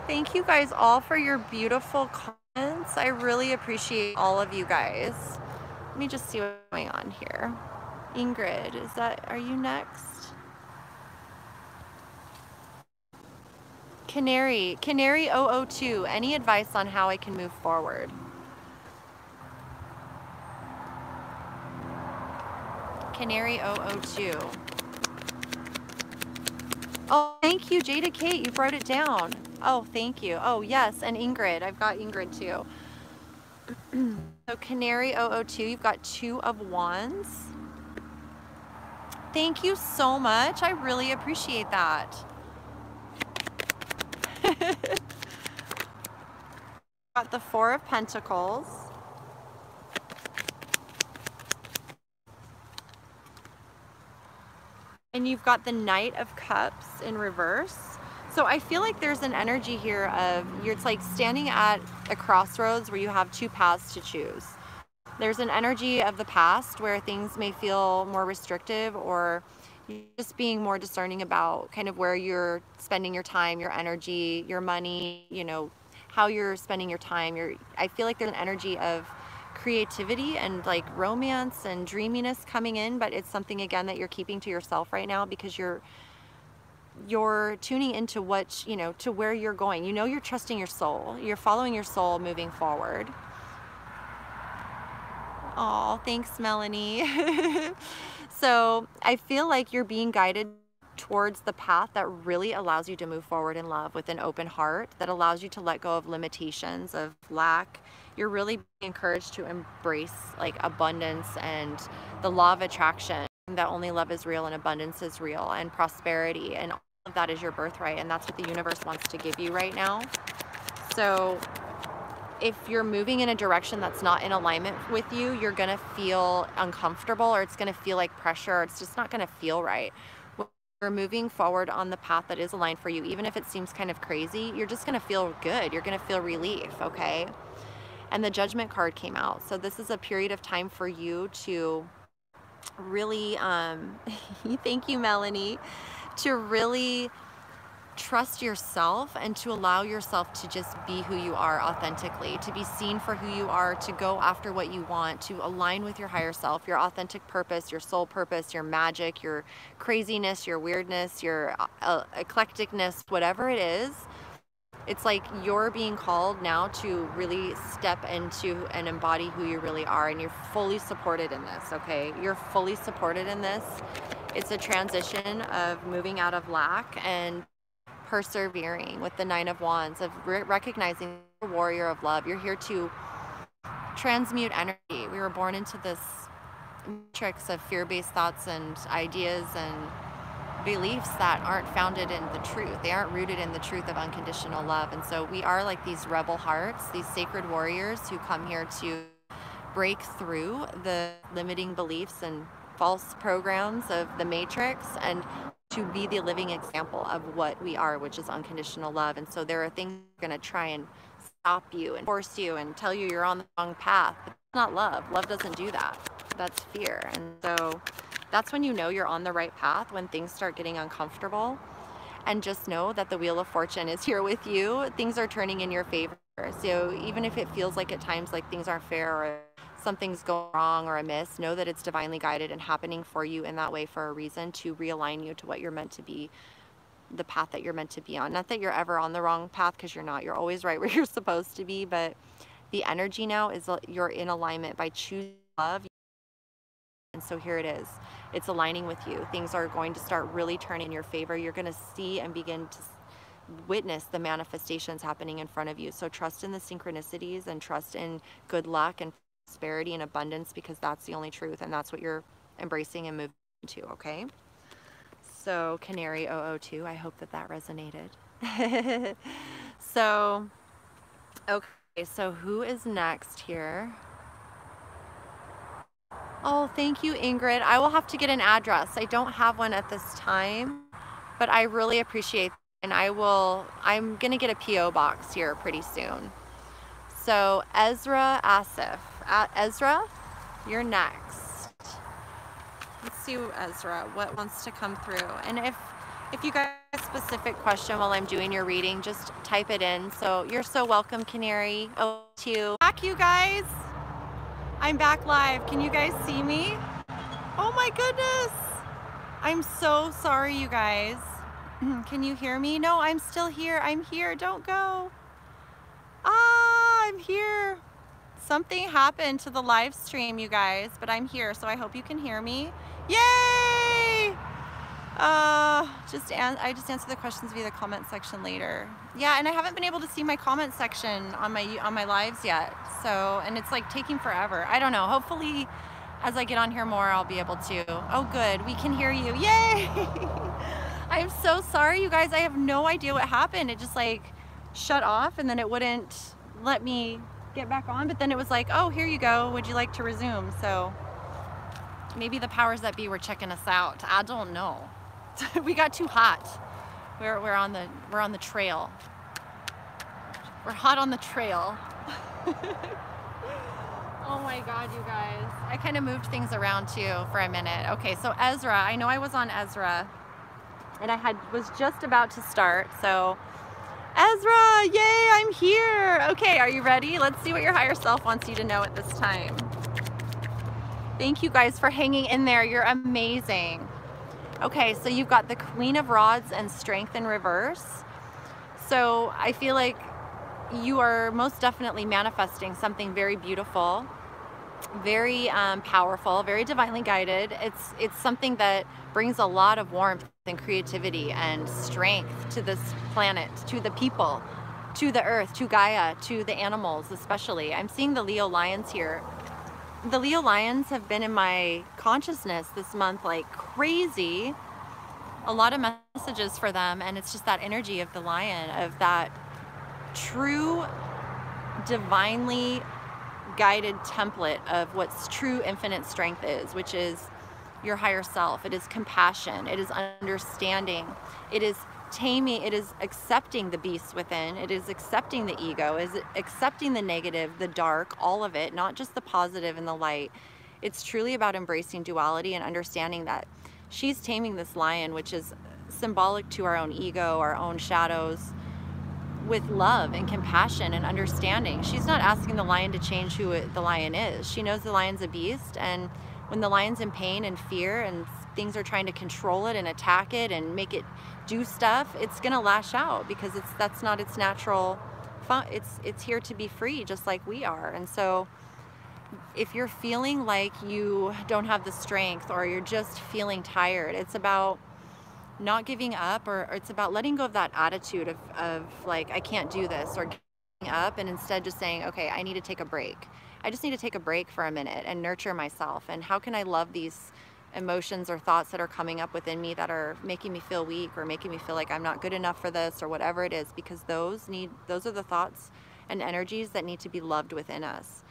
S1: Thank you guys all for your beautiful comments. I really appreciate all of you guys. Let me just see what's going on here. Ingrid, are you next? Canary 002, any advice on how I can move forward? Canary 002. Oh, thank you, Jada Kate, you wrote it down. Oh, thank you. Oh, yes, and Ingrid, I've got Ingrid too. So Canary 002, you've got 2 of Wands. Thank you so much. I really appreciate that. Got the 4 of Pentacles. And you've got the Knight of Cups in reverse. So I feel like there's an energy here of it's like standing at a crossroads where you have 2 paths to choose. There's an energy of the past where things may feel more restrictive, or just being more discerning about kind of where you're spending your time, your energy, your money, you know, how you're spending your time. I feel like there's an energy of creativity and like romance and dreaminess coming in, but it's something again that you're keeping to yourself right now because you're tuning into what, you know, to where you're going. You know, you're trusting your soul. You're following your soul moving forward. Oh, thanks, Melanie. So I feel like you're being guided towards the path that really allows you to move forward in love with an open heart, that allows you to let go of limitations, of lack. You're really being encouraged to embrace like abundance and the law of attraction, that only love is real and abundance is real, and prosperity, and all of that is your birthright, and that's what the universe wants to give you right now. So if you're moving in a direction that's not in alignment with you, you're gonna feel uncomfortable, or it's gonna feel like pressure, or it's just not gonna feel right. When you're moving forward on the path that is aligned for you, even if it seems kind of crazy, you're just gonna feel good. You're gonna feel relief, okay? And the Judgment card came out. So this is a period of time for you to really, thank you, Melanie, to really trust yourself and to allow yourself to just be who you are authentically, to be seen for who you are, to go after what you want, to align with your higher self, your authentic purpose, your soul purpose, your magic, your craziness, your weirdness, your eclecticness, whatever it is. It's like you're being called now to really step into and embody who you really are, and you're fully supported in this, okay? You're fully supported in this. It's a transition of moving out of lack and persevering with the 9 of Wands, of recognizing the warrior of love. You're here to transmute energy. We were born into this matrix of fear-based thoughts and ideas and beliefs that aren't founded in the truth. They aren't rooted in the truth of unconditional love. And so we are like these rebel hearts, these sacred warriors who come here to break through the limiting beliefs and false programs of the matrix, and to be the living example of what we are, which is unconditional love. And so there are things that are going to try and stop you and force you and tell you you're on the wrong path. But it's not love. Love doesn't do that. That's fear. And so that's when you know you're on the right path, when things start getting uncomfortable. And just know that the Wheel of Fortune is here with you. Things are turning in your favor. So even if it feels like at times like things aren't fair or something's going wrong or amiss, know that it's divinely guided and happening for you in that way for a reason, to realign you to what you're meant to be the path that you're meant to be on. Not that you're ever on the wrong path, because you're not. You're always right where you're supposed to be, but the energy now is you're in alignment by choosing love. And so here it is. It's aligning with you. Things are going to start really turning in your favor. You're going to see and begin to witness the manifestations happening in front of you. So trust in the synchronicities and trust in good luck and prosperity and abundance, because that's the only truth, and that's what you're embracing and moving to, okay? So Canary 002, I hope that that resonated. So, okay, so who is next here? Oh, thank you, Ingrid. I will have to get an address. I don't have one at this time, but I really appreciate it. And I'm going to get a P.O. box here pretty soon. So Ezra Asif. Ezra, you're next. Let's see, Ezra, what wants to come through. And if you guys have a specific question while I'm doing your reading, just type it in. So you're so welcome, Canary. Oh, to back, you guys. I'm back live. Can you guys see me? Oh my goodness. I'm so sorry, you guys. Can you hear me? No, I'm still here. I'm here. Don't go. Ah, I'm here. Something happened to the live stream, you guys, but I'm here, so I hope you can hear me. Yay! I just answer the questions via the comment section later. Yeah, and I haven't been able to see my comment section on my lives yet. So, and it's like taking forever. I don't know. Hopefully, as I get on here more, I'll be able to. Oh, good. We can hear you. Yay! I'm so sorry, you guys. I have no idea what happened. It just like shut off, and then it wouldn't let me get back on. But then it was like, oh, here you go. Would you like to resume? So maybe the powers that be were checking us out. I don't know. We got too hot. We're on the trail. We're hot on the trail. Oh my God, you guys. I kind of moved things around too for a minute. Okay, so Ezra, I know I was on Ezra, and was just about to start. So Ezra, yay, I'm here. Okay, are you ready? Let's see what your higher self wants you to know at this time. Thank you guys for hanging in there. You're amazing. Okay, so you've got the Queen of Rods and Strength in reverse. So I feel like you are most definitely manifesting something very beautiful, very powerful, very divinely guided. It's something that brings a lot of warmth and creativity and strength to this planet, to the people, to the earth, to Gaia, to the animals especially. I'm seeing the Leo lions here. The Leo lions have been in my consciousness this month like crazy. A lot of messages for them, and it's just that energy of the lion, of that true divinely guided template of what's true infinite strength is, which is your higher self. It is compassion, it is understanding, it is taming, it is accepting the beast within, it is accepting the ego, it is accepting the negative, the dark, all of it, not just the positive and the light. It's truly about embracing duality and understanding that she's taming this lion, which is symbolic to our own ego, our own shadows, with love and compassion and understanding. She's not asking the lion to change who the lion is. She knows the lion's a beast, and when the lion's in pain and fear and things are trying to control it and attack it and make it do stuff, it's gonna lash out, because that's not its natural fun. It's here to be free, just like we are. And so if you're feeling like you don't have the strength, or you're just feeling tired, it's about not giving up, or it's about letting go of that attitude of like, I can't do this, or giving up, and instead just saying, okay, I need to take a break. I just need to take a break for a minute and nurture myself. And how can I love these emotions or thoughts that are coming up within me that are making me feel weak, or making me feel like I'm not good enough for this, or whatever it is, because those are the thoughts and energies that need to be loved within us.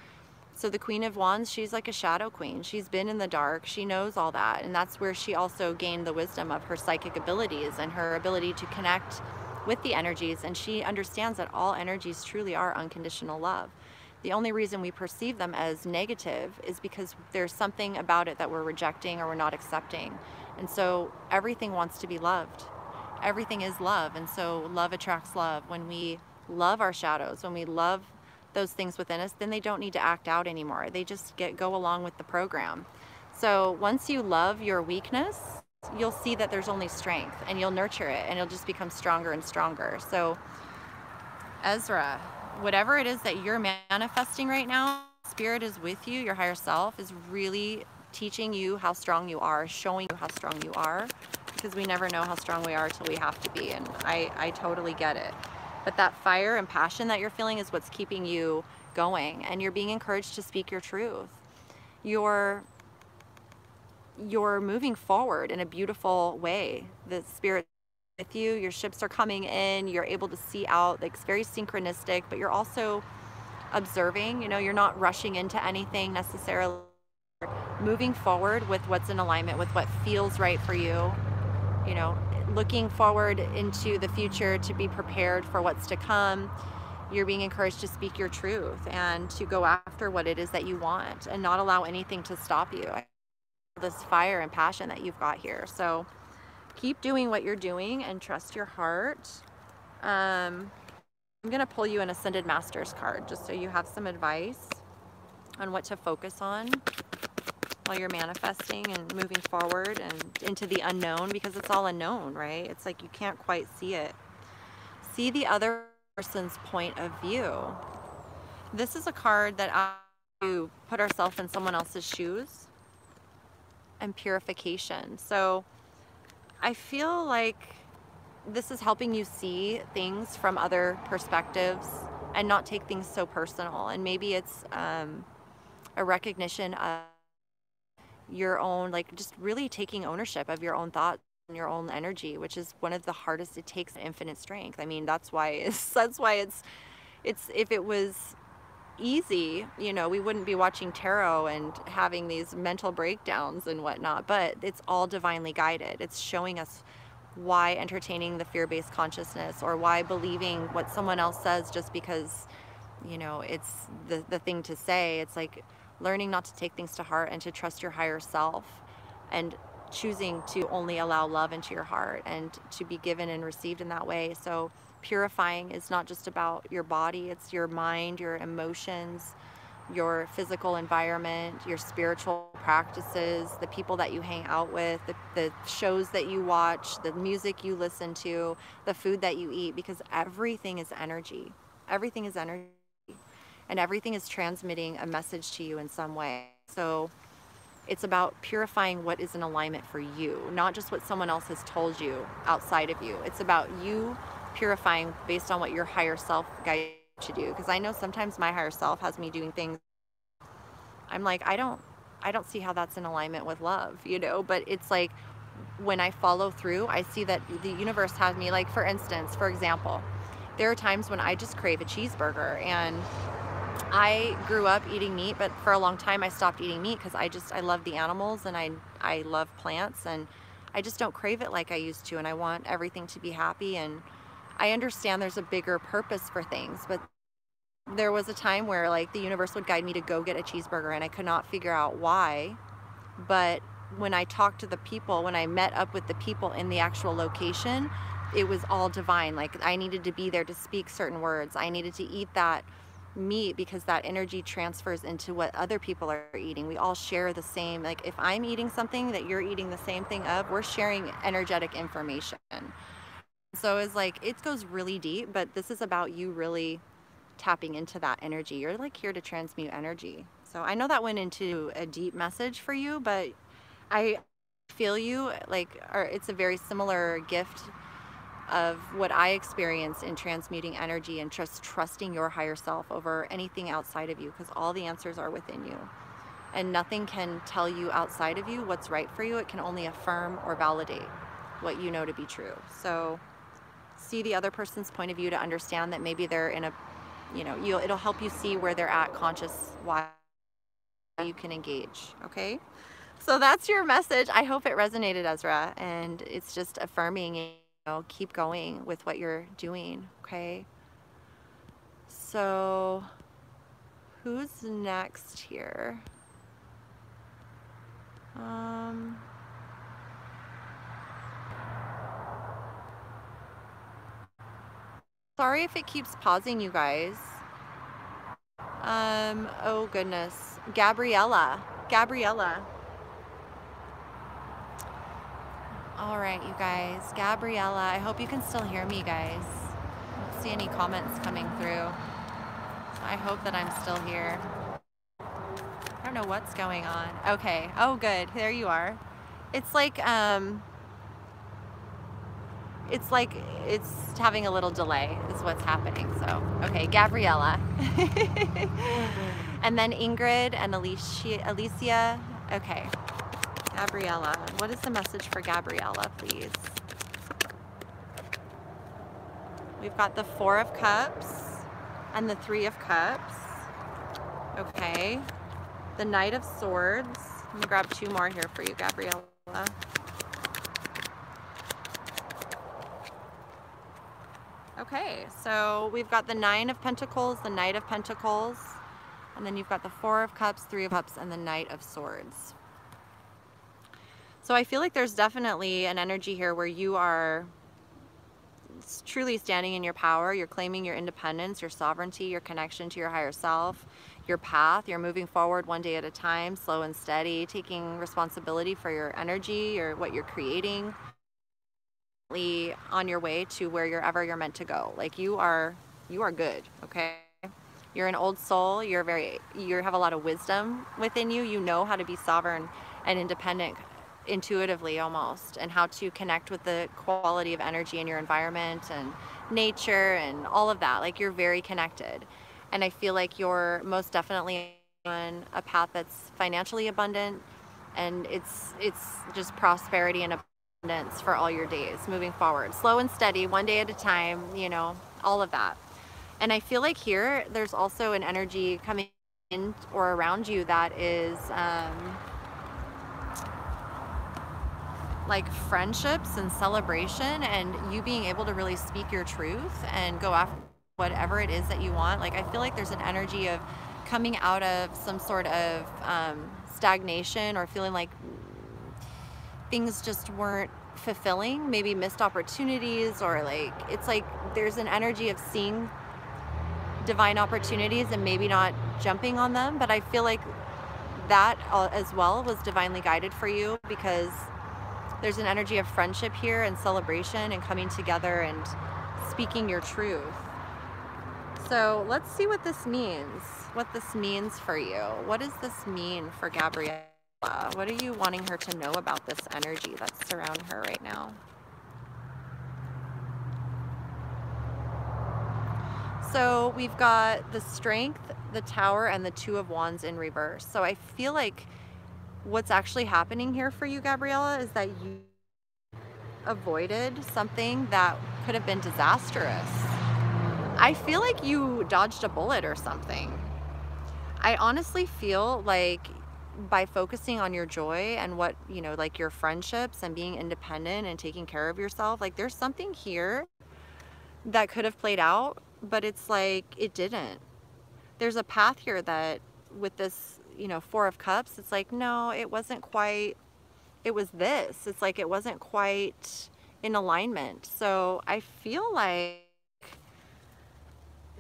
S1: So the Queen of Wands, she's like a shadow queen. She's been in the dark. She knows all that. And that's where she also gained the wisdom of her psychic abilities and her ability to connect with the energies. And she understands that all energies truly are unconditional love. The only reason we perceive them as negative is because there's something about it that we're rejecting or we're not accepting. And so everything wants to be loved. Everything is love. And so love attracts love. When we love our shadows, when we love those things within us, then they don't need to act out anymore. They just go along with the program. So once you love your weakness, you'll see that there's only strength, and you'll nurture it, and it'll just become stronger and stronger. So Ezra, whatever it is that you're manifesting right now, Spirit is with you. Your higher self is really teaching you how strong you are, showing you how strong you are, because we never know how strong we are till we have to be. And I totally get it. But that fire and passion that you're feeling is what's keeping you going, and you're being encouraged to speak your truth. You're moving forward in a beautiful way. The Spirit with you, your ships are coming in, you're able to see out, like it's very synchronistic, but you're also observing, you know, you're not rushing into anything necessarily. Moving forward with what's in alignment with what feels right for you, you know, looking forward into the future to be prepared for what's to come. You're being encouraged to speak your truth and to go after what it is that you want and not allow anything to stop you. This fire and passion that you've got here. So keep doing what you're doing and trust your heart. I'm going to pull you an Ascended Masters card just so you have some advice on what to focus on while you're manifesting and moving forward and into the unknown, because it's all unknown, right? It's like you can't quite see it. See the other person's point of view. This is a card that I to put ourselves in someone else's shoes and purification. So I feel like this is helping you see things from other perspectives and not take things so personal. And maybe it's a recognition of your own, like just really taking ownership of your own thoughts and your own energy, which is one of the hardest. It takes infinite strength. I mean, that's why it's if it was easy, you know, we wouldn't be watching tarot and having these mental breakdowns and whatnot, but it's all divinely guided. It's showing us why entertaining the fear-based consciousness, or why believing what someone else says just because, you know, it's the thing to say. It's like learning not to take things to heart and to trust your higher self, and choosing to only allow love into your heart and to be given and received in that way. So purifying is not just about your body, it's your mind, your emotions, your physical environment, your spiritual practices, the people that you hang out with, the shows that you watch, the music you listen to, the food that you eat, because everything is energy. Everything is energy, and everything is transmitting a message to you in some way. So it's about purifying what is in alignment for you, not just what someone else has told you outside of you. It's about you purifying based on what your higher self guides you to do. Because I know sometimes my higher self has me doing things I'm like, I don't see how that's in alignment with love, you know. But it's like when I follow through, I see that the universe has me, like, for instance, for example, there are times when I just crave a cheeseburger, and I grew up eating meat, but for a long time I stopped eating meat because I love the animals, and I love plants, and I just don't crave it like I used to, and I want everything to be happy. And I understand there's a bigger purpose for things, but there was a time where, like, the universe would guide me to go get a cheeseburger, and I could not figure out why. But when I talked to the people, when I met up with the people in the actual location, it was all divine. Like, I needed to be there to speak certain words. I needed to eat that meat because that energy transfers into what other people are eating. We all share the same, like, if I'm eating something that you're eating the same thing of, we're sharing energetic information. So it's like, it goes really deep, but this is about you really tapping into that energy. You're like here to transmute energy. So I know that went into a deep message for you, but I feel you, like, or it's a very similar gift of what I experience in transmuting energy and just trusting your higher self over anything outside of you, because all the answers are within you, and nothing can tell you outside of you what's right for you. It can only affirm or validate what you know to be true. So see the other person's point of view to understand that maybe they're in a, you know, it'll help you see where they're at conscious, why you can engage. Okay, so that's your message. I hope it resonated, Ezra, and it's just affirming, you know, keep going with what you're doing. Okay, so who's next here? Sorry if it keeps pausing, you guys. Oh goodness. Gabriella. All right, you guys. Gabriella, I hope you can still hear me, guys. I don't see any comments coming through. So I hope that I'm still here. I don't know what's going on. Okay. Oh, good. There you are. It's like it's having a little delay is what's happening. So, okay, Gabriella. And then Ingrid and Alicia. Okay. Gabriella. What is the message for Gabriella, please? We've got the 4 of Cups and the 3 of Cups. Okay. The Knight of Swords. I'm gonna grab 2 more here for you, Gabriella. Okay, so we've got the 9 of Pentacles, the Knight of Pentacles, and then you've got the 4 of Cups, 3 of Cups, and the Knight of Swords. So I feel like there's definitely an energy here where you are truly standing in your power. You're claiming your independence, your sovereignty, your connection to your higher self, your path. You're moving forward one day at a time, slow and steady, taking responsibility for your energy or what you're creating. On your way to wherever you're meant to go. Like you are good, okay? You're an old soul. You have a lot of wisdom within you. You know how to be sovereign and independent intuitively almost, and how to connect with the quality of energy in your environment and nature and all of that. Like you're very connected. And I feel like you're most definitely on a path that's financially abundant, and it's just prosperity and abundance for all your days moving forward. Slow and steady, one day at a time, you know, all of that. And I feel like here, there's also an energy coming in or around you that is like friendships and celebration, and you being able to really speak your truth and go after whatever it is that you want. Like I feel like there's an energy of coming out of some sort of stagnation, or feeling like things just weren't fulfilling, maybe missed opportunities, or like it's like there's an energy of seeing divine opportunities and maybe not jumping on them. But I feel like that as well was divinely guided for you, because there's an energy of friendship here and celebration and coming together and speaking your truth. So let's see what this means for you. What does this mean for Gabriella? What are you wanting her to know about this energy that's surrounding her right now? So we've got the Strength, the Tower, and the 2 of Wands in reverse. So I feel like what's actually happening here for you, Gabriella, is that you avoided something that could have been disastrous. I feel like you dodged a bullet or something. I honestly feel like by focusing on your joy and what, you know, like your friendships and being independent and taking care of yourself, like there's something here that could have played out, but it's like it didn't. There's a path here that with this, you know, 4 of Cups, it's like, no, it wasn't quite, it was this. It's like it wasn't quite in alignment. So I feel like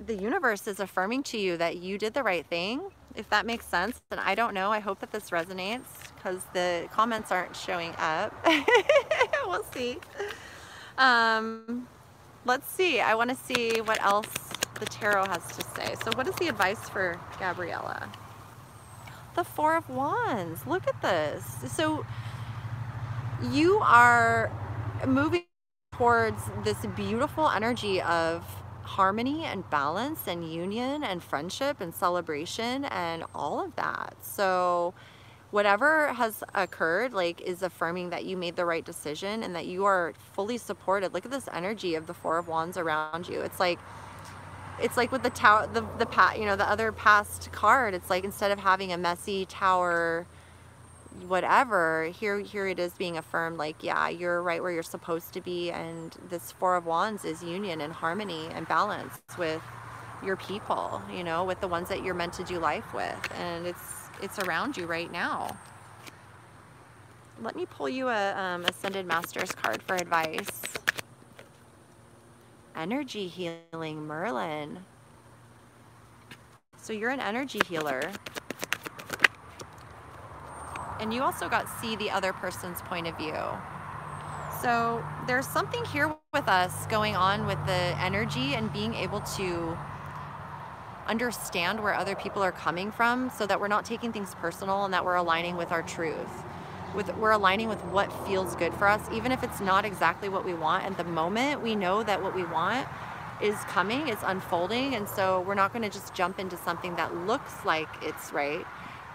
S1: the universe is affirming to you that you did the right thing, if that makes sense. And I don't know, I hope that this resonates, because the comments aren't showing up. We'll see. Let's see. I want to see what else the tarot has to say. So what is the advice for Gabriella? The 4 of Wands. Look at this. So you are moving towards this beautiful energy of harmony and balance and union and friendship and celebration and all of that. So whatever has occurred, like, is affirming that you made the right decision and that you are fully supported. Look at this energy of the 4 of Wands around you. It's like with the tower, you know, the other past card. It's like, instead of having a messy tower, whatever, here it is being affirmed, like, yeah, you're right where you're supposed to be. And this 4 of Wands is union and harmony and balance with your people, you know, with the ones that you're meant to do life with. And it's around you right now. Let me pull you a Ascended Masters card for advice. Energy healing, Merlin. So you're an energy healer. And you also got see the other person's point of view. So there's something here with us going on with the energy and being able to understand where other people are coming from so that we're not taking things personal and that we're aligning with our truth. We're aligning with what feels good for us, even if it's not exactly what we want. At the moment, we know that what we want is coming, it's unfolding, and so we're not going to just jump into something that looks like it's right.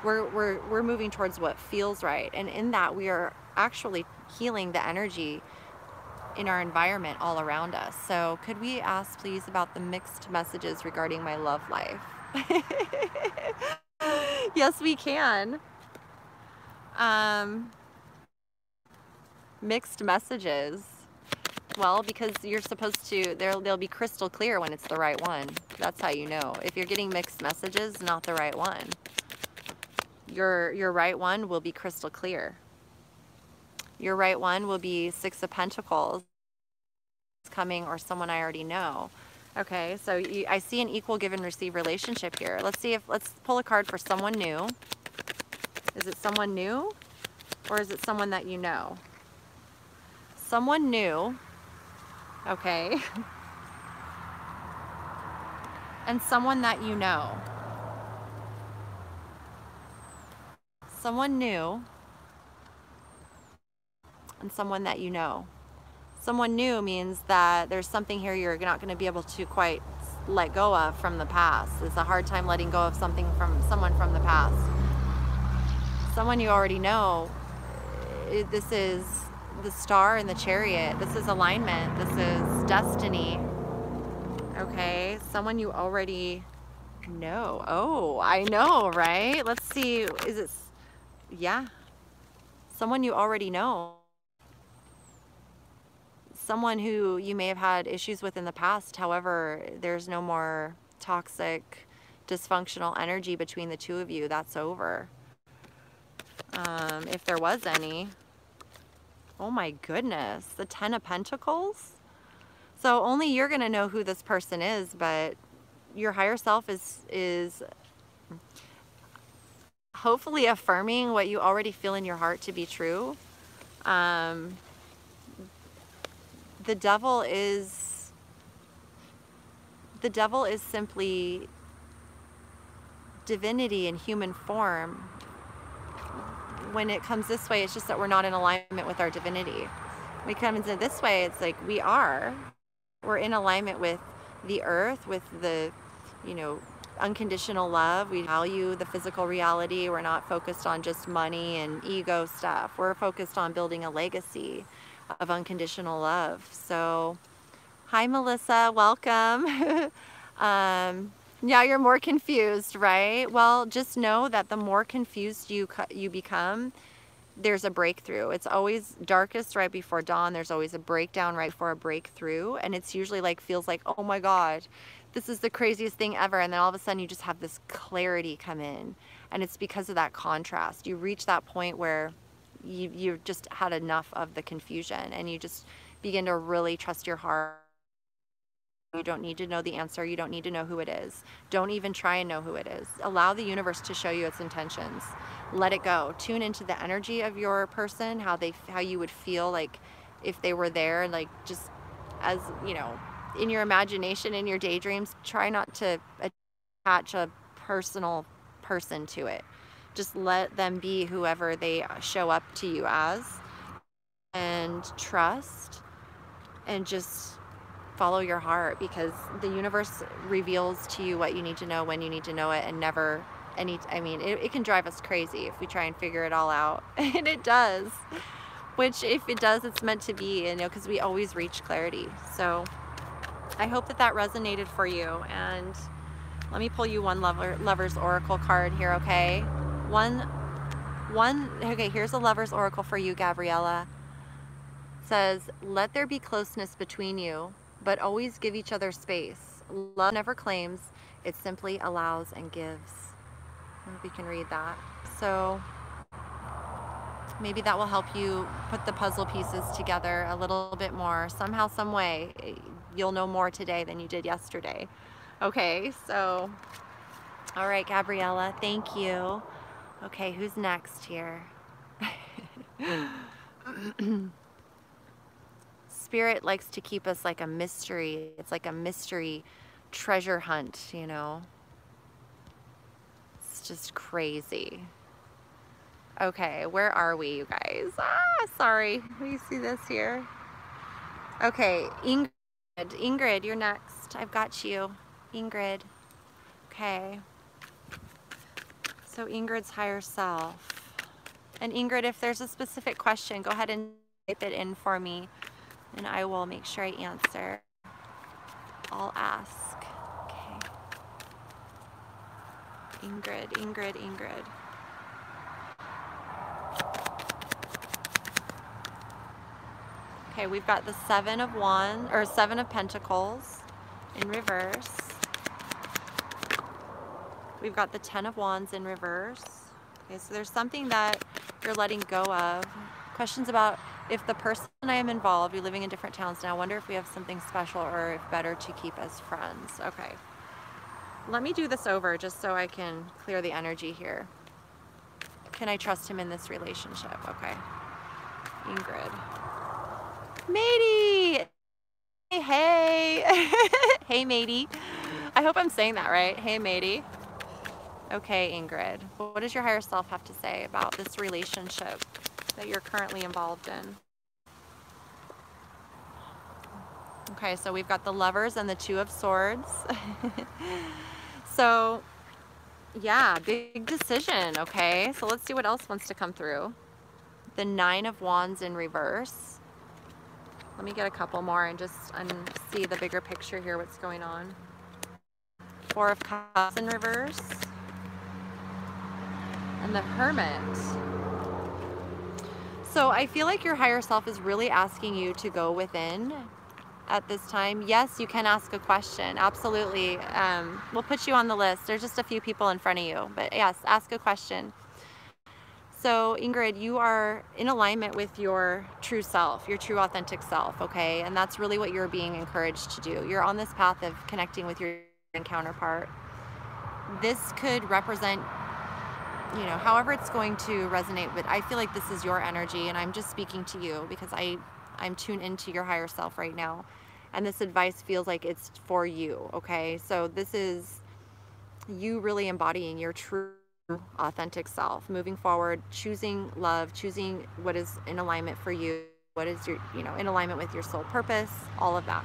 S1: We're moving towards what feels right, and in that we are actually healing the energy in our environment all around us. So could we ask please about the mixed messages regarding my love life? Yes, we can. Mixed messages. Well, because you're supposed to, they'll be crystal clear when it's the right one. That's how you know. If you're getting mixed messages, not the right one. Your right one will be crystal clear. Your right one will be Six of Pentacles coming, or someone I already know. Okay, so I see an equal give and receive relationship here. Let's pull a card for someone new. Is it someone new, or is it someone that you know? Someone new, okay, and someone that you know. Someone new and someone that you know. Someone new means that there's something here you're not going to be able to quite let go of from the past. It's a hard time letting go of someone from the past. Someone you already know, this is the star and the chariot. This is alignment. This is destiny. Okay, someone you already know. Oh, I know, right? Let's see. Is it, yeah, someone you already know. Someone who you may have had issues with in the past. However, there's no more toxic, dysfunctional energy between the two of you. That's over. If there was any. Oh my goodness, the Ten of Pentacles. So only you're going to know who this person is, but your higher self is hopefully affirming what you already feel in your heart to be true. The devil is simply divinity in human form. When it comes this way, it's just that we're not in alignment with our divinity. When it comes in this way, it's like we're in alignment with the earth, with the, unconditional love. We value the physical reality. We're not focused on just money and ego stuff. We're focused on building a legacy of unconditional love. So, hi Melissa, welcome. Yeah, you're more confused, right? Well, just know that the more confused you become, there's a breakthrough. It's always darkest right before dawn. There's always a breakdown right before a breakthrough. And it's usually feels like, oh my God, this is the craziest thing ever. And then all of a sudden you just have this clarity come in. And it's because of that contrast. You reach that point where you've just had enough of the confusion and you just begin to really trust your heart. You don't need to know the answer. You don't need to know who it is. Don't even try and know who it is. Allow the universe to show you its intentions. Let it go. Tune into the energy of your person, how you would feel if they were there, just as, in your imagination, in your daydreams. Try not to attach a personal person to it. Just let them be whoever they show up to you as, and trust, and just follow your heart, because the universe reveals to you what you need to know when you need to know it, and never it can drive us crazy if we try and figure it all out. And it does, which if it does, it's meant to be, because we always reach clarity. So I hope that resonated for you. And let me pull you one lover's oracle card here. Okay, okay, here's a lover's oracle for you, Gabriella. It says, let there be closeness between you, but always give each other space. Love never claims, it simply allows and gives. I hope you can read that. So maybe that will help you put the puzzle pieces together a little bit more. Somehow, some way, you'll know more today than you did yesterday. Okay, so, all right, Gabriella, thank you. Okay, who's next here? Spirit likes to keep us like a mystery. It's like a mystery treasure hunt, you know? It's just crazy. Okay, where are we, you guys? Sorry. We see this here. Okay, Ingrid. Ingrid, you're next. I've got you. Ingrid. Okay. So Ingrid's higher self. And Ingrid, if there's a specific question, go ahead and type it in for me, and I will make sure I answer. I'll ask. Okay. Ingrid, Ingrid, Ingrid. Okay, we've got the Seven of Wands, or Seven of Pentacles in reverse. We've got the Ten of Wands in reverse. Okay, so there's something that you're letting go of. Questions about if the person I am involved, you're living in different towns now, I wonder if we have something special or if better to keep as friends. Okay. Let me do this over just so I can clear the energy here. Can I trust him in this relationship? Okay. Ingrid. Matey! Hey! Hey, Matey. I hope I'm saying that right. Hey, Matey. Okay, Ingrid. What does your higher self have to say about this relationship that you're currently involved in? Okay, so we've got the Lovers and the Two of Swords. So, yeah, big decision, okay? So let's see what else wants to come through. The Nine of Wands in reverse. Let me get a couple more and just see the bigger picture here, what's going on. Four of Cups in reverse. And the Hermit. So I feel like your higher self is really asking you to go within at this time. Yes, you can ask a question. Absolutely. We'll put you on the list. There's just a few people in front of you. But yes, ask a question. So Ingrid, you are in alignment with your true self, your true authentic self, okay? And that's really what you're being encouraged to do. You're on this path of connecting with your counterpart. This could represent, you know, however it's going to resonate, but I feel like this is your energy, and I'm just speaking to you because I'm tuned into your higher self right now. And this advice feels like it's for you, okay? So this is you really embodying your true authentic self, moving forward, choosing love, choosing what is in alignment for you, what is your, you know, in alignment with your soul purpose, all of that.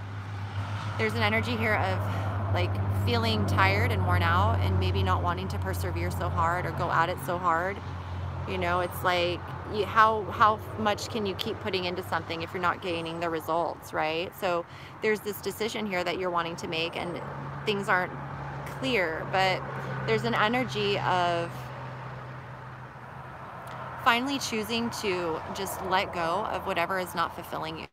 S1: There's an energy here of like feeling tired and worn out and maybe not wanting to persevere so hard or go at it so hard. You know, it's like how much can you keep putting into something if you're not gaining the results, right? So there's this decision here that you're wanting to make and things aren't clear, but there's an energy of finally choosing to just let go of whatever is not fulfilling you.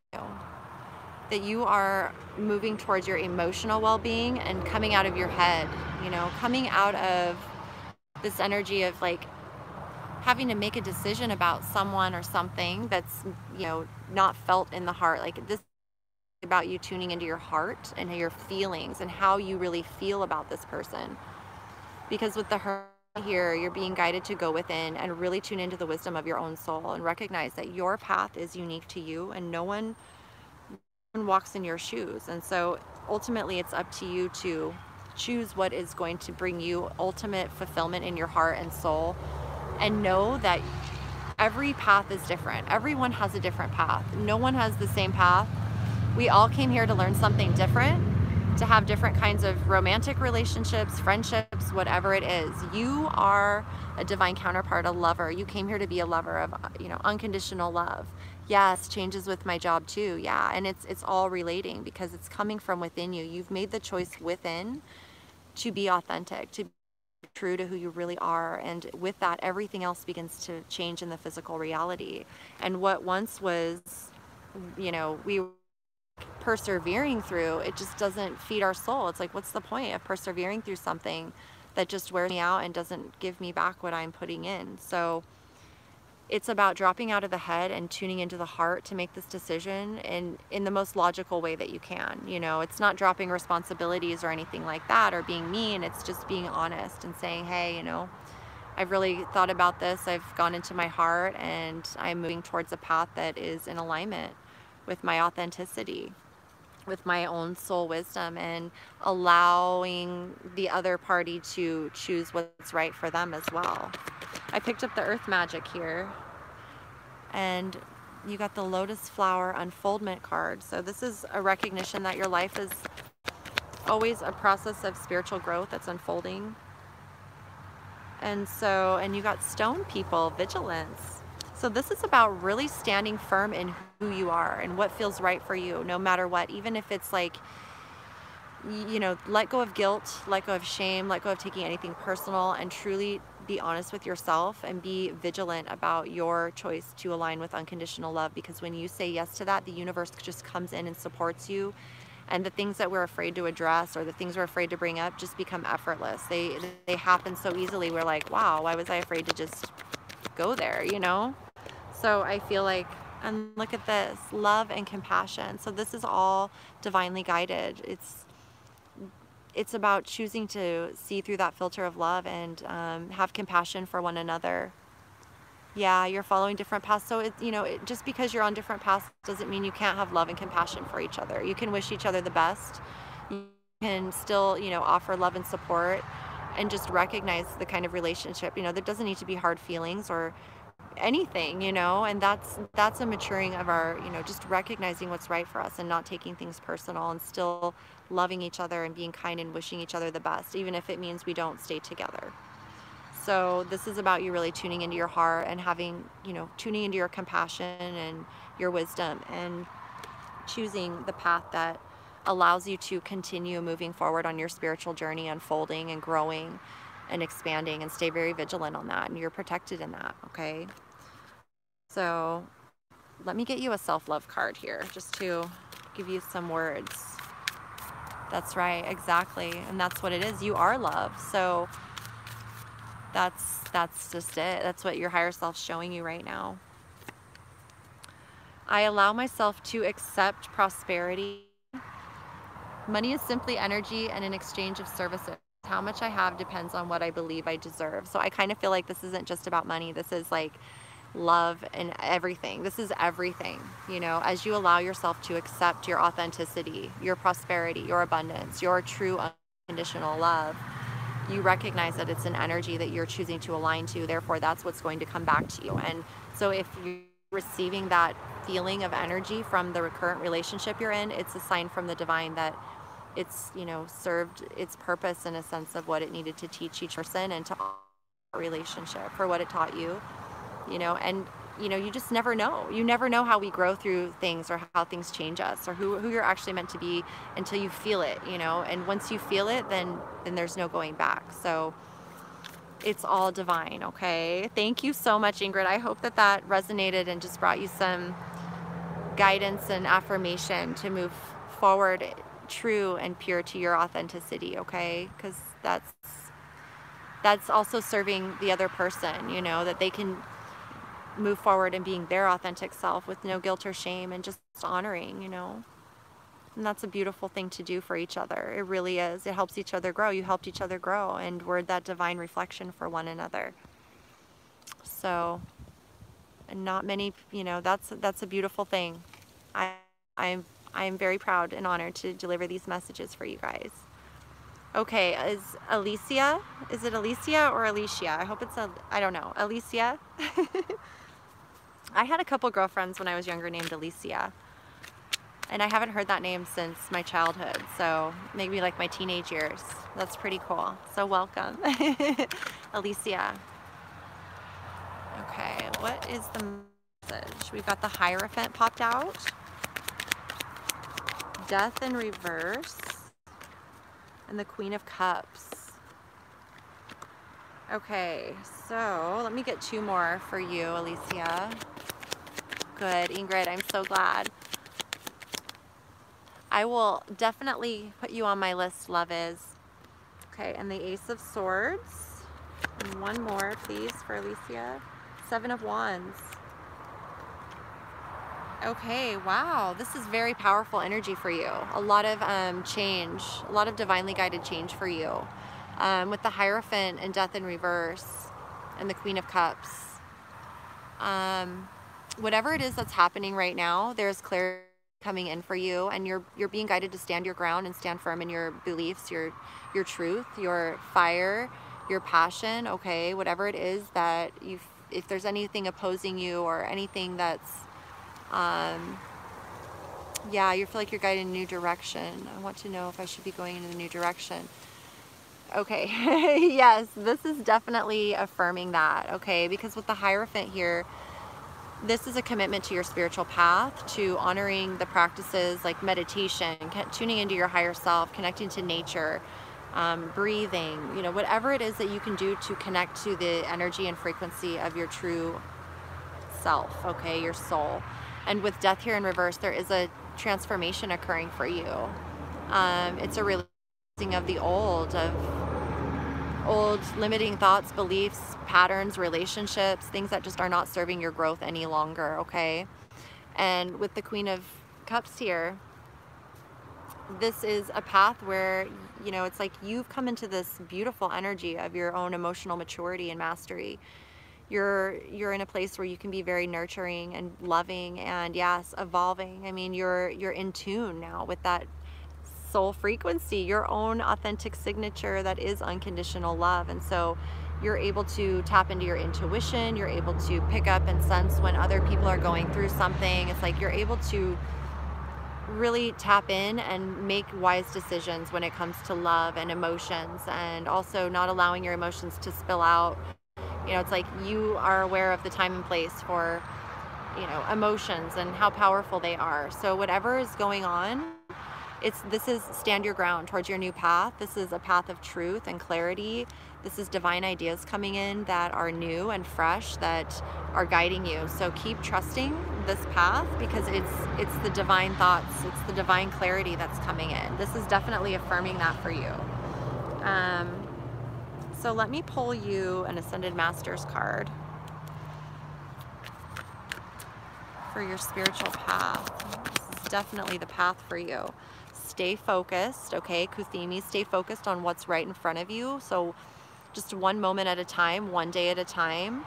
S1: That you are moving towards your emotional well-being and coming out of your head, you know, coming out of this energy of like having to make a decision about someone or something that's, you know, not felt in the heart. Like this is about you tuning into your heart and your feelings and how you really feel about this person. Because with the Hermit here, you're being guided to go within and really tune into the wisdom of your own soul and recognize that your path is unique to you and no one walks in your shoes. And so ultimately it's up to you to choose what is going to bring you ultimate fulfillment in your heart and soul, and know that every path is different. Everyone has a different path. No one has the same path. We all came here to learn something different, to have different kinds of romantic relationships, friendships, whatever it is. You are a divine counterpart, a lover. You came here to be a lover of, you know, unconditional love. Yes, changes with my job too. Yeah, and it's all relating because it's coming from within you. You've made the choice within to be authentic, to be true to who you really are, and with that everything else begins to change in the physical reality. And what once was, you know, we were persevering through, it just doesn't feed our soul. It's like, what's the point of persevering through something that just wears me out and doesn't give me back what I'm putting in? So it's about dropping out of the head and tuning into the heart to make this decision in the most logical way that you can. You know, it's not dropping responsibilities or anything like that or being mean. It's just being honest and saying, hey, you know, I've really thought about this. I've gone into my heart and I'm moving towards a path that is in alignment with my authenticity, with my own soul wisdom, and allowing the other party to choose what's right for them as well. I picked up the earth magic here, and you got the lotus flower unfoldment card. So this is a recognition that your life is always a process of spiritual growth that's unfolding. And you got stone people, vigilance. So this is about really standing firm in who you are and what feels right for you, no matter what, even if it's like, you know, let go of guilt, let go of shame, let go of taking anything personal, and truly be honest with yourself and be vigilant about your choice to align with unconditional love. Because when you say yes to that, the universe just comes in and supports you. And the things that we're afraid to address, or the things we're afraid to bring up, just become effortless. They happen so easily. We're like, wow, why was I afraid to just go there, you know? So I feel like, and look at this, love and compassion. So this is all divinely guided. It's about choosing to see through that filter of love and have compassion for one another. Yeah, you're following different paths. So just because you're on different paths doesn't mean you can't have love and compassion for each other. You can wish each other the best. You can still, offer love and support, and just recognize the kind of relationship. There doesn't need to be hard feelings or anything, and that's a maturing of our, just recognizing what's right for us and not taking things personal, and still loving each other and being kind and wishing each other the best, even if it means we don't stay together. So this is about you really tuning into your heart and having, tuning into your compassion and your wisdom, and choosing the path that allows you to continue moving forward on your spiritual journey, unfolding and growing and expanding, and stay very vigilant on that. And you're protected in that, okay? So let me get you a self-love card here, just to give you some words. That's right, exactly. And that's what it is. You are love. So that's just it. That's what your higher self's showing you right now. I allow myself to accept prosperity. Money is simply energy and an exchange of services. How much I have depends on what I believe I deserve. So I kind of feel like this isn't just about money. This is like love and everything. This is everything, as you allow yourself to accept your authenticity, your prosperity, your abundance, your true unconditional love. You recognize that it's an energy that you're choosing to align to. Therefore, that's what's going to come back to you. And so if you're receiving that feeling of energy from the current relationship you're in, it's a sign from the divine that it's, served its purpose in a sense of what it needed to teach each person, and to relationship for what it taught you, and you just never know. You never know how we grow through things, or how things change us, or who you're actually meant to be, until you feel it, and once you feel it, then there's no going back. So it's all divine. Okay, thank you so much, Ingrid. I hope that resonated and just brought you some guidance and affirmation to move forward true and pure to your authenticity. Okay, because that's also serving the other person, that they can move forward and being their authentic self with no guilt or shame, and just honoring, and that's a beautiful thing to do for each other. It really is. It helps each other grow. You helped each other grow, and we're that divine reflection for one another. So, and not many, that's a beautiful thing. I'm very proud and honored to deliver these messages for you guys. Okay, is it Alicia or Alicia? I hope it's I don't know, Alicia? I had a couple girlfriends when I was younger named Alicia, and I haven't heard that name since my childhood, so maybe like my teenage years. That's pretty cool. So welcome, Alicia. Okay, what is the message? We've got the Hierophant popped out, Death in reverse, and the Queen of Cups. Okay, so let me get two more for you, Alicia. Good, Ingrid, I'm so glad. I will definitely put you on my list, love is. Okay, and the Ace of Swords. And one more, please, for Alicia. Seven of Wands. Okay, wow, this is very powerful energy for you. A lot of change, a lot of divinely guided change for you. With the Hierophant and Death in reverse and the Queen of Cups. Whatever it is that's happening right now, there's clarity coming in for you, and you're being guided to stand your ground and stand firm in your beliefs, your truth, your fire, your passion, okay? Whatever it is that if there's anything opposing you or anything that's yeah, you feel like you're guided in a new direction. I want to know if I should be going in a new direction. Okay. Yes, this is definitely affirming that, okay? Because with the Hierophant here, this is a commitment to your spiritual path, to honoring the practices like meditation, tuning into your higher self, connecting to nature, breathing, you know, whatever it is that you can do to connect to the energy and frequency of your true self, okay, your soul. And with Death here in reverse, there is a transformation occurring for you. It's a releasing of the old limiting thoughts, beliefs, patterns, relationships, things that just are not serving your growth any longer, okay? And with the Queen of Cups here, this is a path where, you know, it's like you've come into this beautiful energy of your own emotional maturity and mastery. You're in a place where you can be very nurturing and loving and, yes, evolving. I mean, you're in tune now with that soul frequency, your own authentic signature that is unconditional love. And so you're able to tap into your intuition, you're able to pick up and sense when other people are going through something. It's like you're able to really tap in and make wise decisions when it comes to love and emotions, and also not allowing your emotions to spill out. You know, it's like you are aware of the time and place for, you know, emotions and how powerful they are. So whatever is going on, this is stand your ground towards your new path. This is a path of truth and clarity. This is divine ideas coming in that are new and fresh, that are guiding you. So keep trusting this path, because it's the divine thoughts, it's the divine clarity that's coming in. This is definitely affirming that for you. So let me pull you an Ascended Masters card for your spiritual path. This is definitely the path for you. Stay focused, okay, Kuthimi, stay focused on what's right in front of you. So just one moment at a time, one day at a time.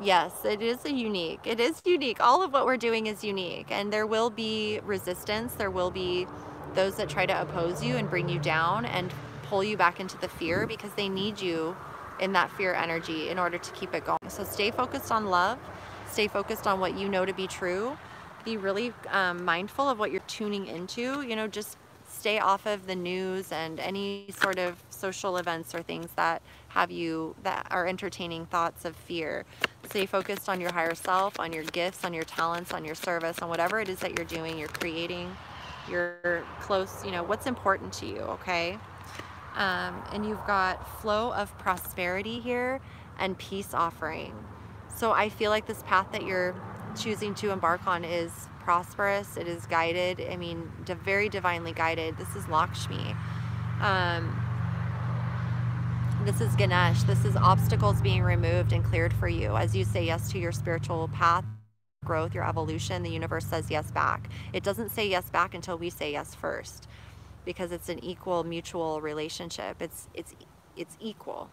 S1: Yes, it is unique. It is unique. All of what we're doing is unique, and there will be resistance. There will be those that try to oppose you and bring you down and pull you back into the fear, because they need you in that fear energy in order to keep it going. So stay focused on love. Stay focused on what you know to be true. Be really mindful of what you're tuning into. You know, just stay off of the news and any sort of social events or things that that are entertaining thoughts of fear. Stay focused on your higher self, on your gifts, on your talents, on your service, on whatever it is that you're doing, you're creating, you're close, you know, what's important to you, okay? And you've got flow of prosperity here and peace offering. So I feel like this path that you're choosing to embark on is prosperous. It is guided. I mean, very divinely guided. This is Lakshmi. This is Ganesh. This is obstacles being removed and cleared for you as you say yes to your spiritual path, growth, your evolution. The universe says yes back. It doesn't say yes back until we say yes first, because it's an equal mutual relationship. It's equal.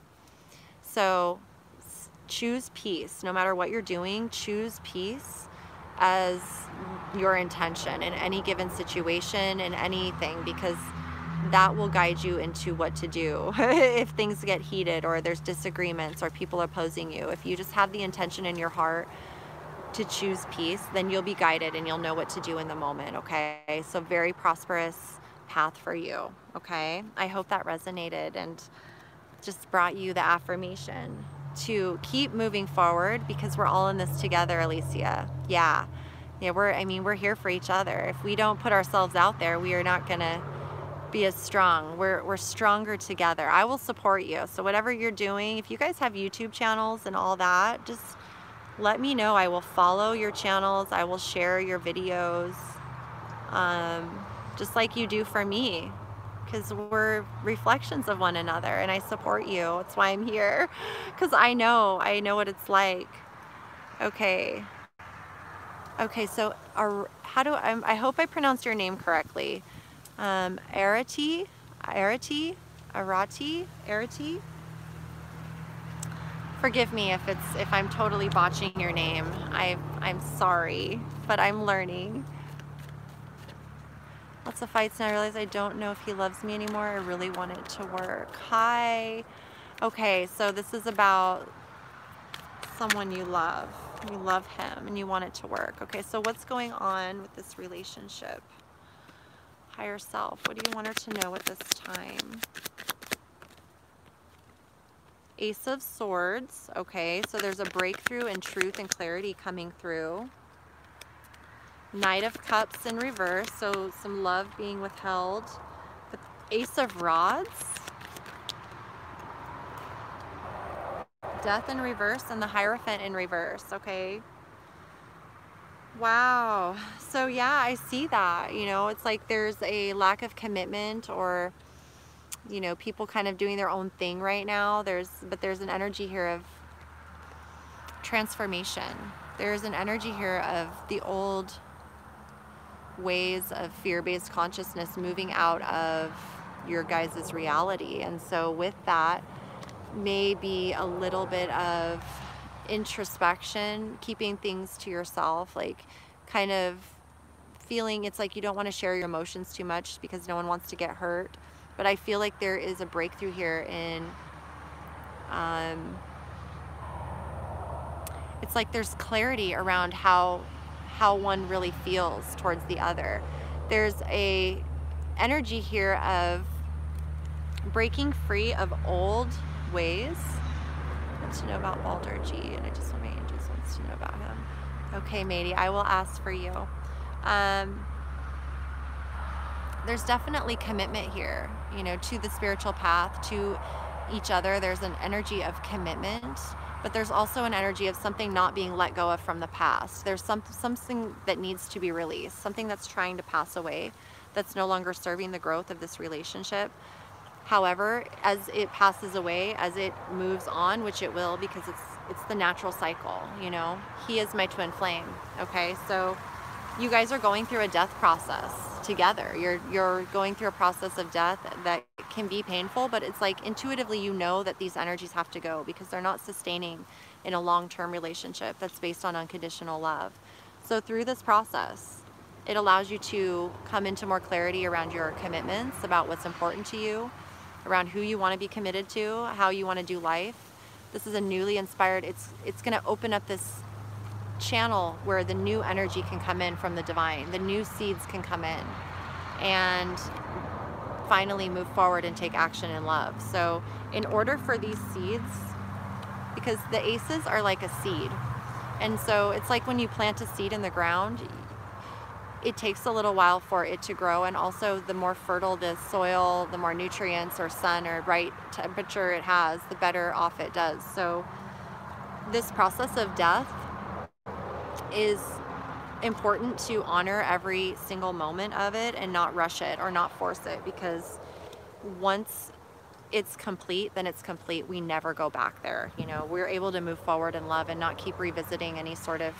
S1: So choose peace. No matter what you're doing, choose peace as your intention in any given situation, in anything, because that will guide you into what to do if things get heated or there's disagreements or people opposing you. If you just have the intention in your heart to choose peace, then you'll be guided and you'll know what to do in the moment, okay? So very prosperous path for you, okay? I hope that resonated and just brought you the affirmation to keep moving forward, because we're all in this together, Alicia. Yeah, we're here for each other. If we don't put ourselves out there, we are not gonna be as strong. We're stronger together. I will support you. So whatever you're doing, if you guys have YouTube channels and all that, just let me know. I will follow your channels. I will share your videos, just like you do for me, because we're reflections of one another, and I support you. That's why I'm here, because I know what it's like. Okay, so I hope I pronounced your name correctly. Arati. Forgive me if I'm totally botching your name. I'm sorry, but I'm learning. Lots of fights, and I realize I don't know if he loves me anymore. I really want it to work. Hi. Okay, so this is about someone you love. You love him and you want it to work. Okay, so what's going on with this relationship? Higher self, what do you want her to know at this time? Ace of Swords. Okay, so there's a breakthrough in truth and clarity coming through. Knight of Cups in reverse, so some love being withheld. The Ace of Rods. Death in reverse and the Hierophant in reverse, okay? Wow. So yeah, I see that, you know, it's like there's a lack of commitment, or, you know, people kind of doing their own thing right now. But there's an energy here of transformation. There's an energy here of the old ways of fear-based consciousness moving out of your guys' reality. And so with that, maybe a little bit of introspection, keeping things to yourself, like kind of feeling it's like you don't want to share your emotions too much because no one wants to get hurt. But I feel like there is a breakthrough here in it's like there's clarity around how one really feels towards the other. There's a energy here of breaking free of old ways. To know about Baldur G, and I just want my angels wants to know about him. Okay, matey, I will ask for you. There's definitely commitment here, you know, to the spiritual path, to each other. There's an energy of commitment, but there's also an energy of something not being let go of from the past. There's something that needs to be released, something that's trying to pass away, that's no longer serving the growth of this relationship. However, as it passes away, as it moves on, which it will, because it's the natural cycle, you know. He is my twin flame, okay? So you guys are going through a death process together. You're going through a process of death that can be painful, but it's like intuitively you know that these energies have to go because they're not sustaining in a long-term relationship that's based on unconditional love. So through this process, it allows you to come into more clarity around your commitments, about what's important to you, around who you want to be committed to, how you want to do life. This is a newly inspired, it's going to open up this channel where the new energy can come in from the divine, the new seeds can come in and finally move forward and take action in love. So in order for these seeds, because the aces are like a seed, and so it's like when you plant a seed in the ground, it takes a little while for it to grow, and also the more fertile the soil, the more nutrients or sun or right temperature it has, the better off it does. So this process of death is important to honor every single moment of it and not rush it or not force it, because once it's complete, then it's complete. We never go back there. You know, we're able to move forward in love and not keep revisiting any sort of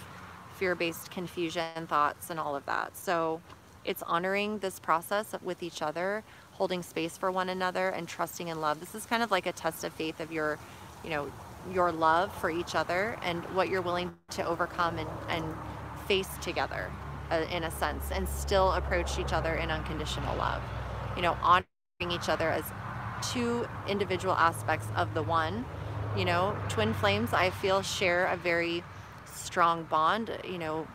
S1: fear-based confusion thoughts and all of that. So it's honoring this process with each other, holding space for one another, and trusting in love. This is kind of like a test of faith of your, you know, your love for each other and what you're willing to overcome and face together in a sense, and still approach each other in unconditional love. You know, honoring each other as two individual aspects of the one. You know, twin flames, I feel, share a very strong bond, you know,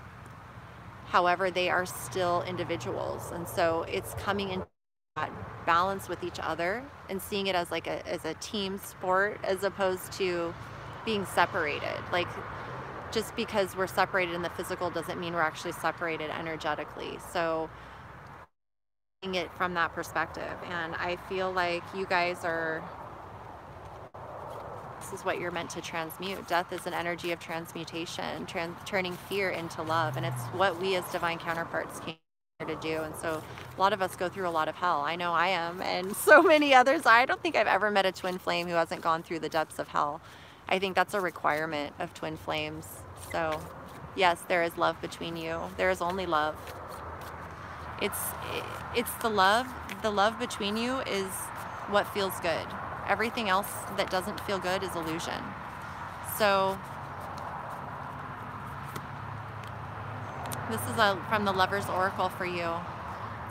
S1: however, they are still individuals. And so it's coming into that balance with each other and seeing it as like as a team sport, as opposed to being separated. Like, just because we're separated in the physical doesn't mean we're actually separated energetically. So seeing it from that perspective. And I feel like you guys are, this is what you're meant to transmute. Death is an energy of transmutation, turning fear into love. And it's what we as divine counterparts came here to do. And so a lot of us go through a lot of hell. I know I am, and so many others. I don't think I've ever met a twin flame who hasn't gone through the depths of hell. I think that's a requirement of twin flames. So yes, there is love between you. There is only love. It's the love between you is what feels good. Everything else that doesn't feel good is illusion. So this is from the Lover's Oracle for you.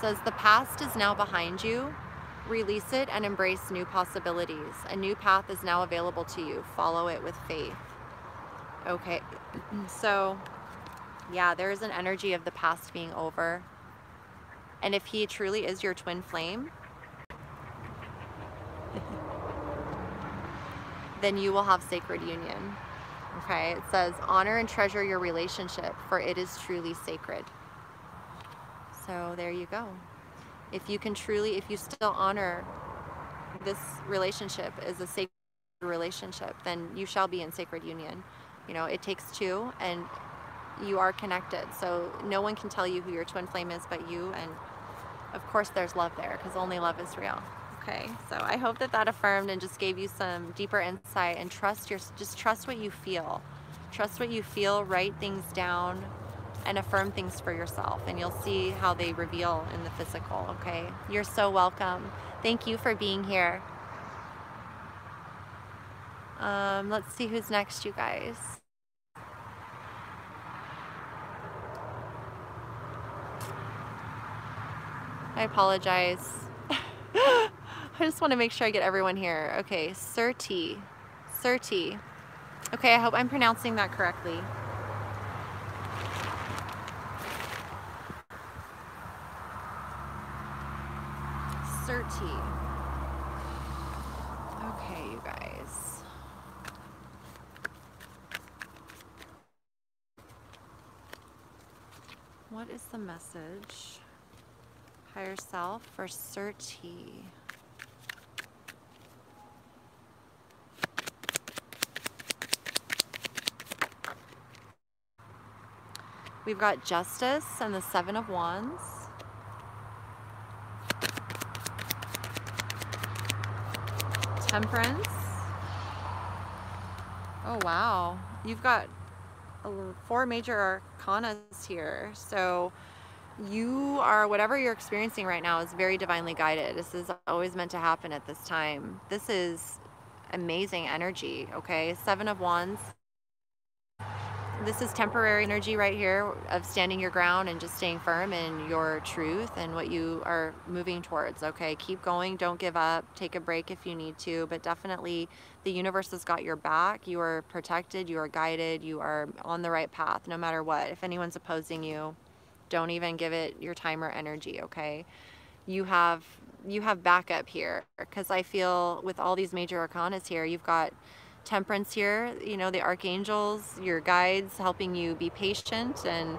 S1: says, the past is now behind you. Release it and embrace new possibilities. A new path is now available to you. Follow it with faith. Okay, so yeah, there is an energy of the past being over. And if he truly is your twin flame, then you will have sacred union. Okay, it says, honor and treasure your relationship, for it is truly sacred. So there you go. If you can truly, if you still honor this relationship as a sacred relationship, then you shall be in sacred union. You know, it takes two, and you are connected. So no one can tell you who your twin flame is but you, and of course there's love there, because only love is real. Okay, so I hope that that affirmed and just gave you some deeper insight, and just trust what you feel. Trust what you feel, write things down, and affirm things for yourself, and you'll see how they reveal in the physical, okay? You're so welcome. Thank you for being here. Let's see who's next, you guys. I apologize. I just want to make sure I get everyone here. Okay, Surti. Surti. Okay, I hope I'm pronouncing that correctly. Surti. Okay, you guys. What is the message? Higher self for Surti. We've got Justice and the Seven of Wands. Temperance. Oh wow, you've got 4 major arcanas here. So you are, whatever you're experiencing right now is very divinely guided. This is always meant to happen at this time. This is amazing energy, okay? 7 of Wands. This is temporary energy right here of standing your ground and just staying firm in your truth and what you are moving towards, okay? Keep going, don't give up, take a break if you need to, but definitely the universe has got your back. You are protected, you are guided, you are on the right path no matter what. If anyone's opposing you, don't even give it your time or energy, okay? You have backup here, because I feel with all these major arcanas here, you've got Temperance here, you know, the archangels, your guides helping you be patient and,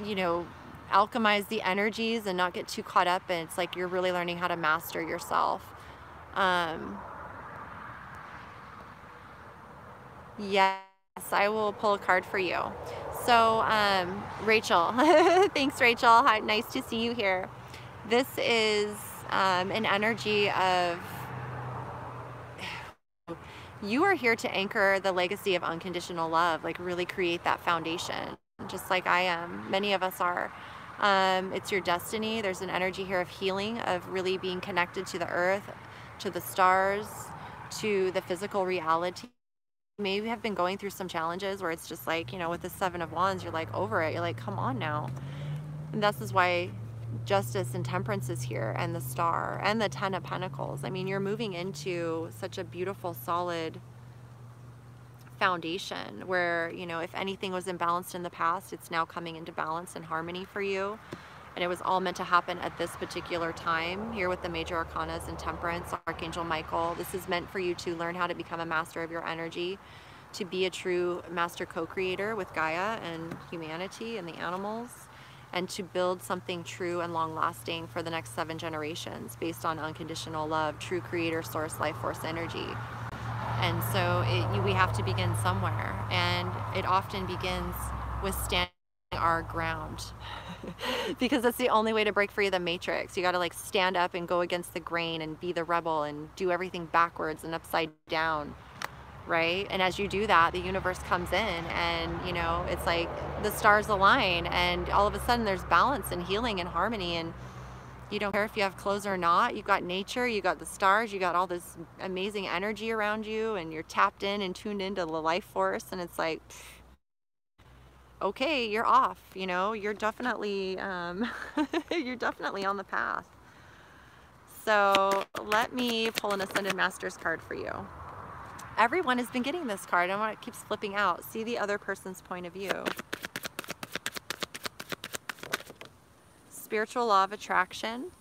S1: you know, alchemize the energies and not get too caught up. And it's like you're really learning how to master yourself. Yes, I will pull a card for you. So, Rachel, thanks, Rachel. Hi, nice to see you here. This is an energy of, you are here to anchor the legacy of unconditional love, like really create that foundation, just like I am. Many of us are. It's your destiny. There's an energy here of healing, of really being connected to the earth, to the stars, to the physical reality. Maybe have been going through some challenges where it's just like, you know, with the 7 of Wands, you're like over it. You're like, come on now. And this is why Justice and Temperance is here, and the Star and the 10 of Pentacles. I mean, you're moving into such a beautiful, solid foundation where, you know, if anything was imbalanced in the past, it's now coming into balance and harmony for you. And it was all meant to happen at this particular time here with the major arcanas and Temperance, Archangel Michael. This is meant for you to learn how to become a master of your energy, to be a true master co-creator with Gaia and humanity and the animals, and to build something true and long-lasting for the next 7 generations based on unconditional love, true creator, source, life force energy. And so we have to begin somewhere, and it often begins with standing our ground because that's the only way to break free of the matrix. You got to like stand up and go against the grain and be the rebel and do everything backwards and upside down, right? And as you do that, the universe comes in, and you know, it's like the stars align, and all of a sudden there's balance and healing and harmony, and you don't care if you have clothes or not. You've got nature, you got the stars, you got all this amazing energy around you, and you're tapped in and tuned into the life force, and it's like, okay, you're off, you know, you're definitely, you're definitely on the path. So let me pull an Ascended Masters card for you. Everyone has been getting this card, and it keeps flipping out. See the other person's point of view. Spiritual Law of Attraction,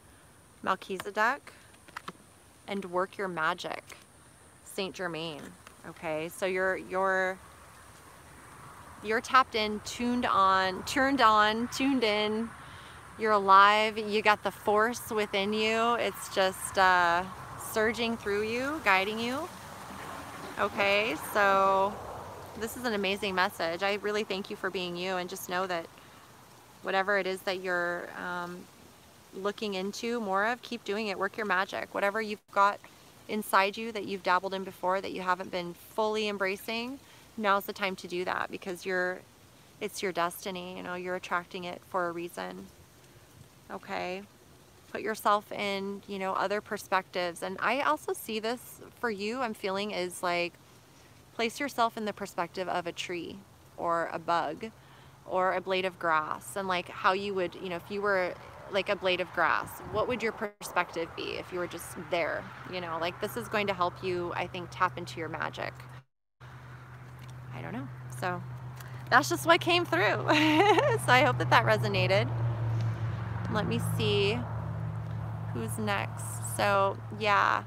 S1: Melchizedek, and Work Your Magic, Saint Germain. Okay, so you're tapped in, tuned in. You're alive. You got the force within you. It's just surging through you, guiding you. Okay, so this is an amazing message. I really thank you for being you, and just know that whatever it is that you're looking into more of, keep doing it. Work your magic. Whatever you've got inside you that you've dabbled in before that you haven't been fully embracing, now's the time to do that, because it's your destiny. You know, you're attracting it for a reason. Okay, put yourself in, you know, other perspectives. And I also see this for you, I'm feeling, is like, place yourself in the perspective of a tree or a bug or a blade of grass, and like how you would, you know, if you were like a blade of grass, what would your perspective be if you were just there? You know, like, this is going to help you, I think, tap into your magic. I don't know. So that's just what came through. So I hope that resonated. Let me see who's next. So yeah,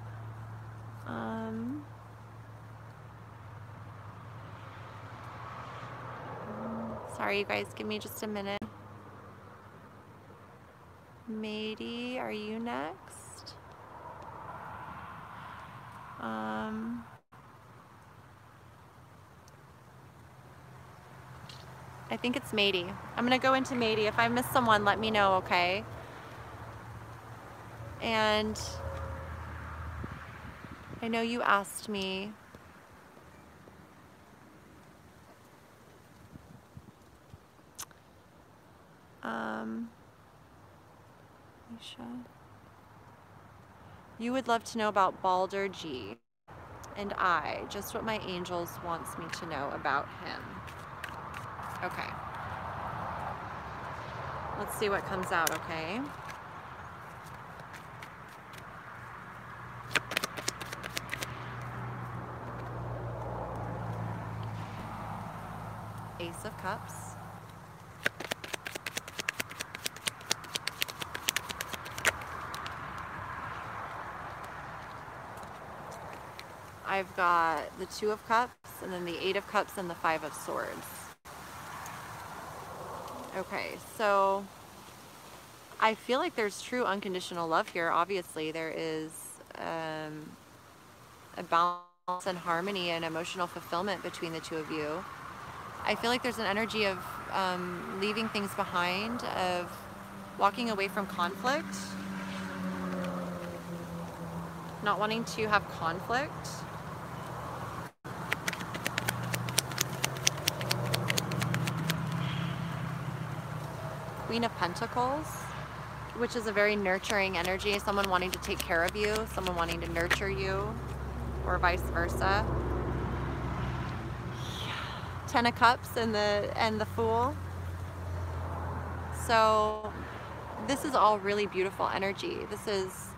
S1: sorry you guys, give me just a minute. Mady, are you next? I think it's Mady. I'm gonna go into Mady. If I miss someone, let me know, okay? And I know you asked me, you would love to know about Balder G. And just what my angels wants me to know about him. Okay. Let's see what comes out, okay? Ace of Cups. I've got the Two of Cups, and then the Eight of Cups, and the Five of Swords. Okay, so I feel like there's true unconditional love here. Obviously, there is a balance and harmony and emotional fulfillment between the two of you. I feel like there's an energy of leaving things behind, of walking away from conflict, not wanting to have conflict. Queen of Pentacles, which is a very nurturing energy, someone wanting to take care of you, someone wanting to nurture you, or vice versa. Ten of Cups and the Fool. So this is all really beautiful energy. This is,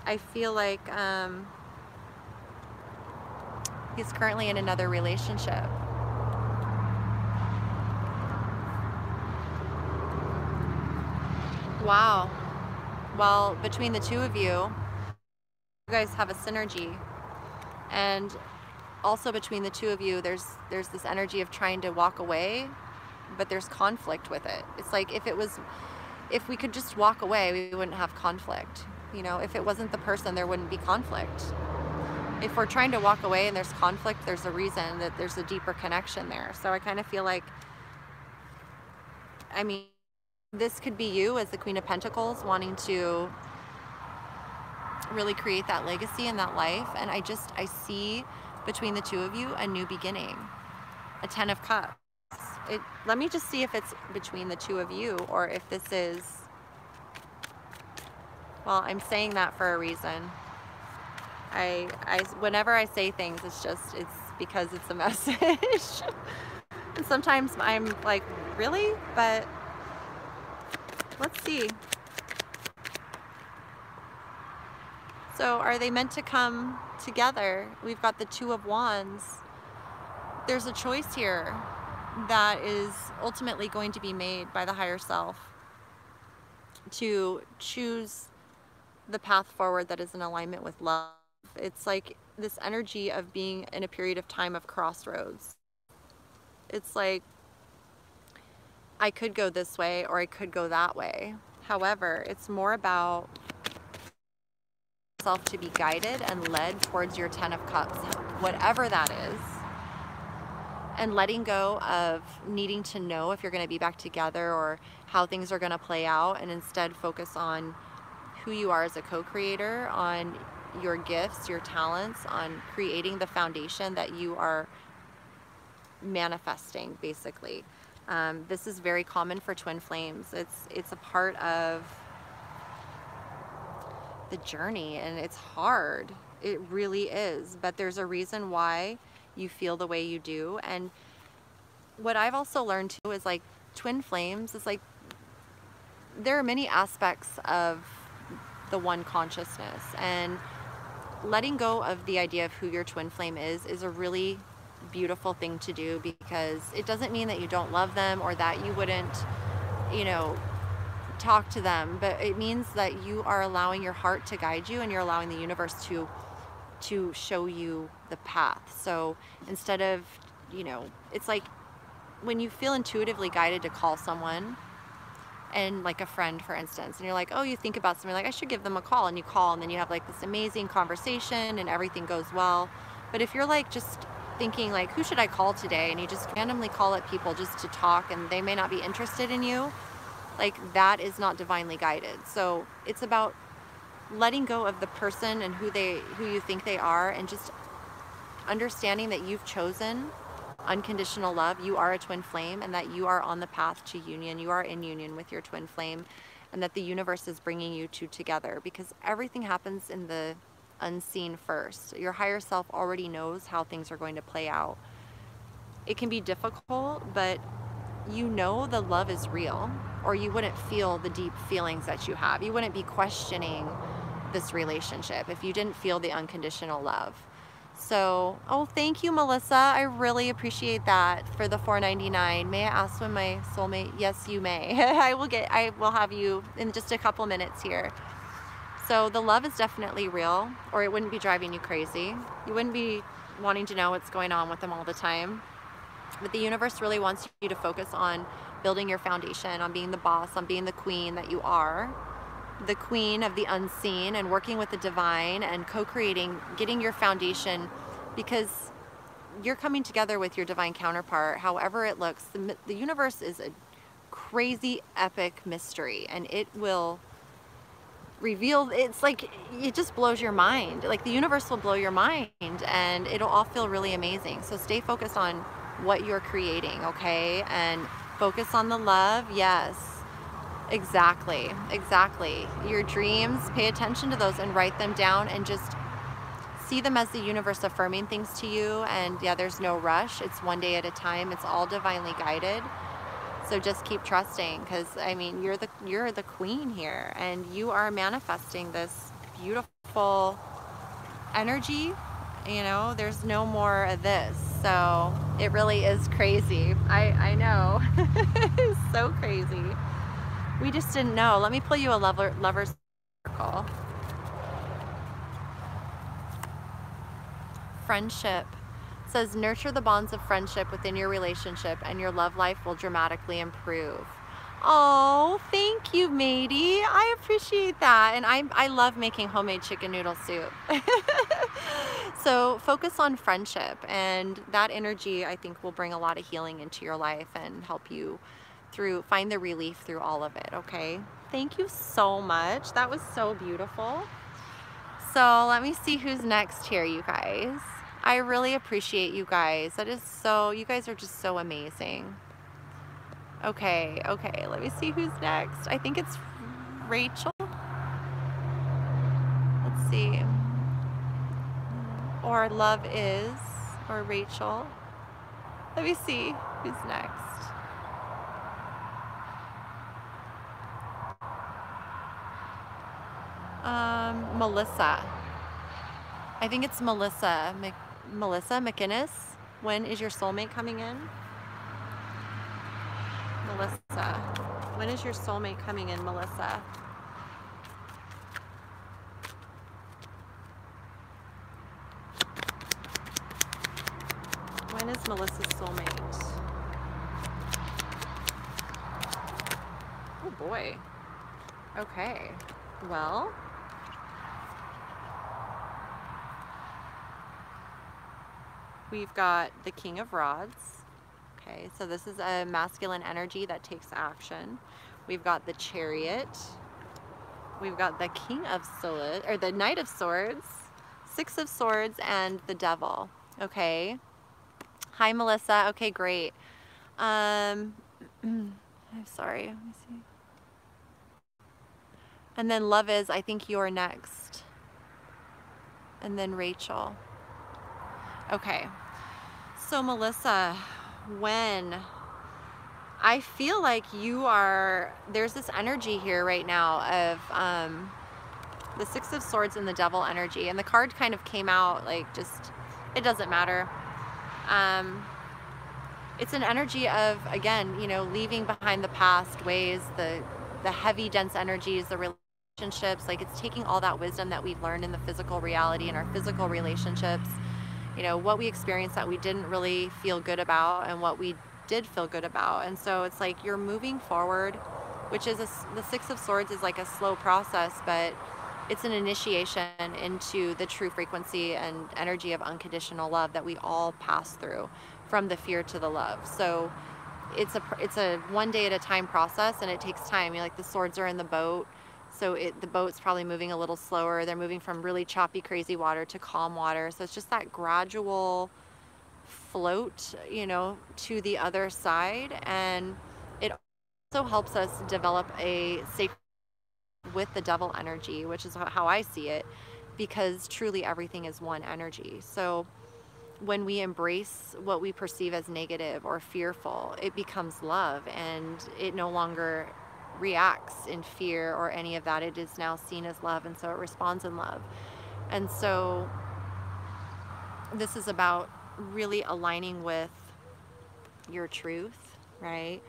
S1: I feel like he's currently in another relationship. Wow. Well, between the two of you guys have a synergy. And also between the two of you, there's this energy of trying to walk away, but there's conflict with it. It's like, if we could just walk away, we wouldn't have conflict. You know, if it wasn't the person, there wouldn't be conflict. If we're trying to walk away and there's conflict, there's a reason, that there's a deeper connection there. So I kind of feel like, I mean, this could be you as the Queen of Pentacles, wanting to really create that legacy in that life. And I see between the two of you a new beginning. A Ten of Cups. Let me just see if it's between the two of you, or if this is, well, I'm saying that for a reason. Whenever I say things, it's because it's a message. And sometimes I'm like really? But let's see. So are they meant to come together? We've got the Two of Wands. There's a choice here that is ultimately going to be made by the higher self to choose the path forward that is in alignment with love. It's like this energy of being in a period of time of crossroads. It's like, I could go this way or I could go that way. However, it's more about yourself to be guided and led towards your 10 of Cups, whatever that is, and letting go of needing to know if you're going to be back together or how things are going to play out, and instead focus on who you are as a co-creator, on your gifts, your talents, on creating the foundation that you are manifesting, basically. This is very common for twin flames. It's a part of the journey, and it's hard. It really is, but there's a reason why you feel the way you do. And what I've also learned too is, like, twin flames is like, there are many aspects of the one consciousness, and letting go of the idea of who your twin flame is a really beautiful thing to do, because it doesn't mean that you don't love them or that you wouldn't, you know, talk to them, but it means that you are allowing your heart to guide you, and you're allowing the universe to show you the path. So instead of, you know, it's like when you feel intuitively guided to call someone, and like a friend, for instance, and you're like, oh, you think about something, like, I should give them a call, and you call, and then you have like this amazing conversation and everything goes well. But if you're like just thinking like, who should I call today, and you just randomly call at people just to talk, and they may not be interested in you, like, that is not divinely guided. So it's about letting go of the person and who you think they are, and just understanding that you've chosen unconditional love. You are a twin flame, and that you are on the path to union. You are in union with your twin flame, and that the universe is bringing you two together, because everything happens in the unseen first. Your higher self already knows how things are going to play out. It can be difficult, but you know the love is real, or you wouldn't feel the deep feelings that you have. You wouldn't be questioning this relationship if you didn't feel the unconditional love. So, oh, thank you, Melissa. I really appreciate that for the $4.99. May I ask when my soulmate? Yes, you may. I will have you in just a couple minutes here. So the love is definitely real, or it wouldn't be driving you crazy. You wouldn't be wanting to know what's going on with them all the time. But the universe really wants you to focus on building your foundation, on being the boss, on being the queen that you are, the queen of the unseen, and working with the divine and co-creating, getting your foundation, because you're coming together with your divine counterpart, however it looks. The universe is a crazy, epic mystery, and it will reveal, it's like, it just blows your mind. Like, the universe will blow your mind, and it'll all feel really amazing. So stay focused on what you're creating, okay? And focus on the love. Yes, exactly. Your dreams, pay attention to those and write them down, and just see them as the universe affirming things to you. And yeah, there's no rush. It's one day at a time. It's all divinely guided. So just keep trusting, because I mean, you're the queen here, and you are manifesting this beautiful energy. You know, there's no more of this. So it really is crazy. I know. It's so crazy. We just didn't know. Let me pull you a lover's circle. Friendship. It says, nurture the bonds of friendship within your relationship, and your love life will dramatically improve. Oh, thank you, matey. I appreciate that. And I love making homemade chicken noodle soup. So focus on friendship, and that energy, I think, will bring a lot of healing into your life and help you find the relief through all of it, okay? Thank you so much. That was so beautiful. So let me see who's next here, you guys. I really appreciate you guys. You guys are just so amazing. Okay, let me see who's next. I think it's Rachel. Let's see. Or Love Is, or Rachel. Let me see who's next. Melissa. I think it's Melissa. Melissa McInnes. When is your soulmate coming in? Melissa. When is your soulmate coming in, Melissa? When is Melissa's soulmate? Oh boy. Okay. Well, we've got the King of Rods. Okay, so this is a masculine energy that takes action. We've got the Chariot. We've got the King of Swords, or the Knight of Swords, Six of Swords, and the Devil. Okay. Hi, Melissa. Okay, great. I'm sorry. Let me see. And then Love is, I think you're next. And then Rachel. Okay. So Melissa, when I feel like you are, there's this energy here right now of the Six of Swords and the Devil energy. And the card kind of came out like just, it doesn't matter. It's an energy of, again, you know, leaving behind the past ways, the heavy, dense energies, the relationships. Like, it's taking all that wisdom that we've learned in the physical reality and our physical relationships, you know, what we experienced that we didn't really feel good about and what we did feel good about. And so it's like you're moving forward, which is the Six of Swords is like a slow process, but it's an initiation into the true frequency and energy of unconditional love that we all pass through, from the fear to the love. So it's a one day at a time process, and it takes time. You know, like the swords are in the boat, so the boat's probably moving a little slower. They're moving from really choppy, crazy water to calm water. So it's just that gradual float, you know, to the other side. And it also helps us develop a safe with the Devil energy, which is how I see it, because truly everything is one energy. So when we embrace what we perceive as negative or fearful, it becomes love, and it no longer reacts in fear or any of that. It is now seen as love, and so it responds in love. And so this is about really aligning with your truth, right?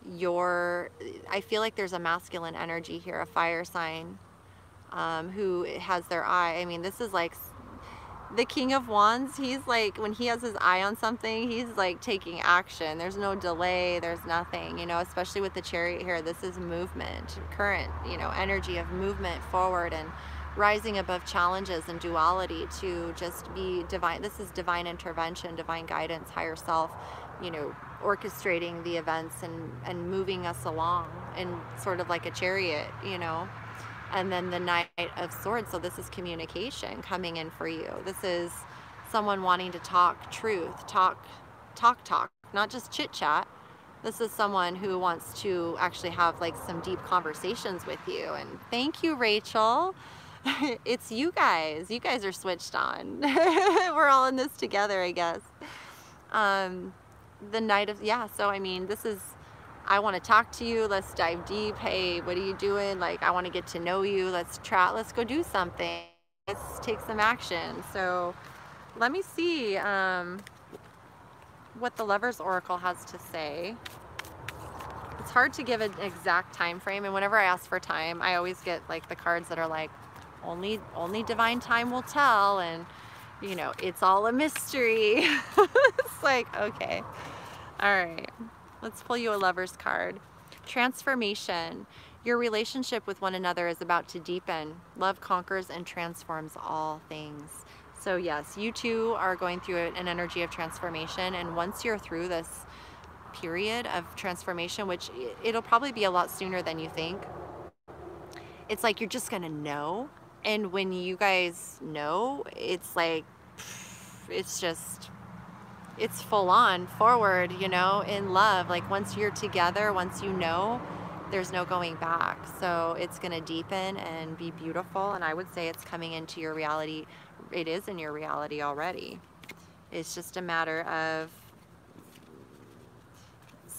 S1: I feel like there's a masculine energy here, a fire sign, who has their eye. I mean, this is like the King of Wands. He's like, when he has his eye on something, he's like taking action. There's no delay, there's nothing, you know, especially with the Chariot here. This is movement, current, you know, energy of movement forward and rising above challenges and duality to just be divine. This is divine intervention, divine guidance, higher self, you know, orchestrating the events and moving us along in sort of like a chariot, you know. And then the Knight of Swords, so this is communication coming in for you. This is someone wanting to talk truth, talk, not just chit chat. This is someone who wants to actually have like some deep conversations with you. And thank you, Rachel. It's you guys. You guys are switched on. We're all in this together, I guess. The Knight of, yeah, so I mean, this is, I want to talk to you. Let's dive deep. Hey, what are you doing? Like, I want to get to know you. Let's chat. Let's go do something. Let's take some action. So let me see what the Lover's Oracle has to say. It's hard to give an exact time frame, and whenever I ask for time, I always get like the cards that are like, only divine time will tell, and you know, it's all a mystery. It's like, okay, all right. Let's pull you a Lover's card. Transformation. Your relationship with one another is about to deepen. Love conquers and transforms all things. So yes, you two are going through an energy of transformation, and once you're through this period of transformation, which it'll probably be a lot sooner than you think, it's like you're just gonna know. And when you guys know, it's like, it's just, it's full on forward, you know, in love. Like once you're together, once you know, there's no going back. So it's going to deepen and be beautiful. And I would say it's coming into your reality. It is in your reality already. It's just a matter of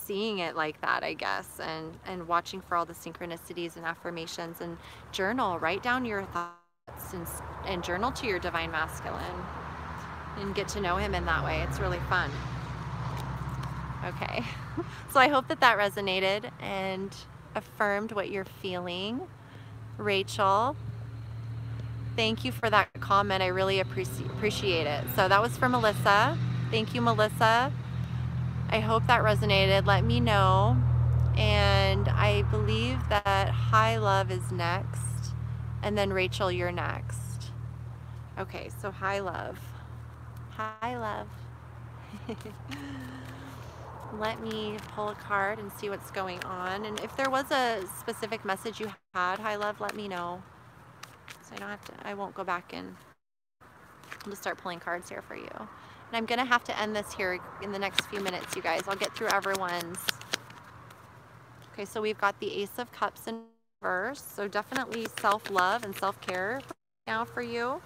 S1: seeing it like that, I guess, and watching for all the synchronicities and affirmations, and journal, write down your thoughts, and journal to your divine masculine and get to know him in that way. It's really fun. Okay, so I hope that that resonated and affirmed what you're feeling. Rachel, thank you for that comment. I really appreciate it. So that was from Melissa. Thank you, Melissa. I hope that resonated. Let me know. And I believe that Hi Love is next. And then Rachel, you're next. Okay, so Hi Love. Hi Love. Let me pull a card and see what's going on. And if there was a specific message you had, Hi Love, let me know. So I don't have to, I won't go back in. I'll just start pulling cards here for you. And I'm gonna have to end this here in the next few minutes, you guys. I'll get through everyone's. Okay, so we've got the Ace of Cups in reverse. So definitely self-love and self-care now for you.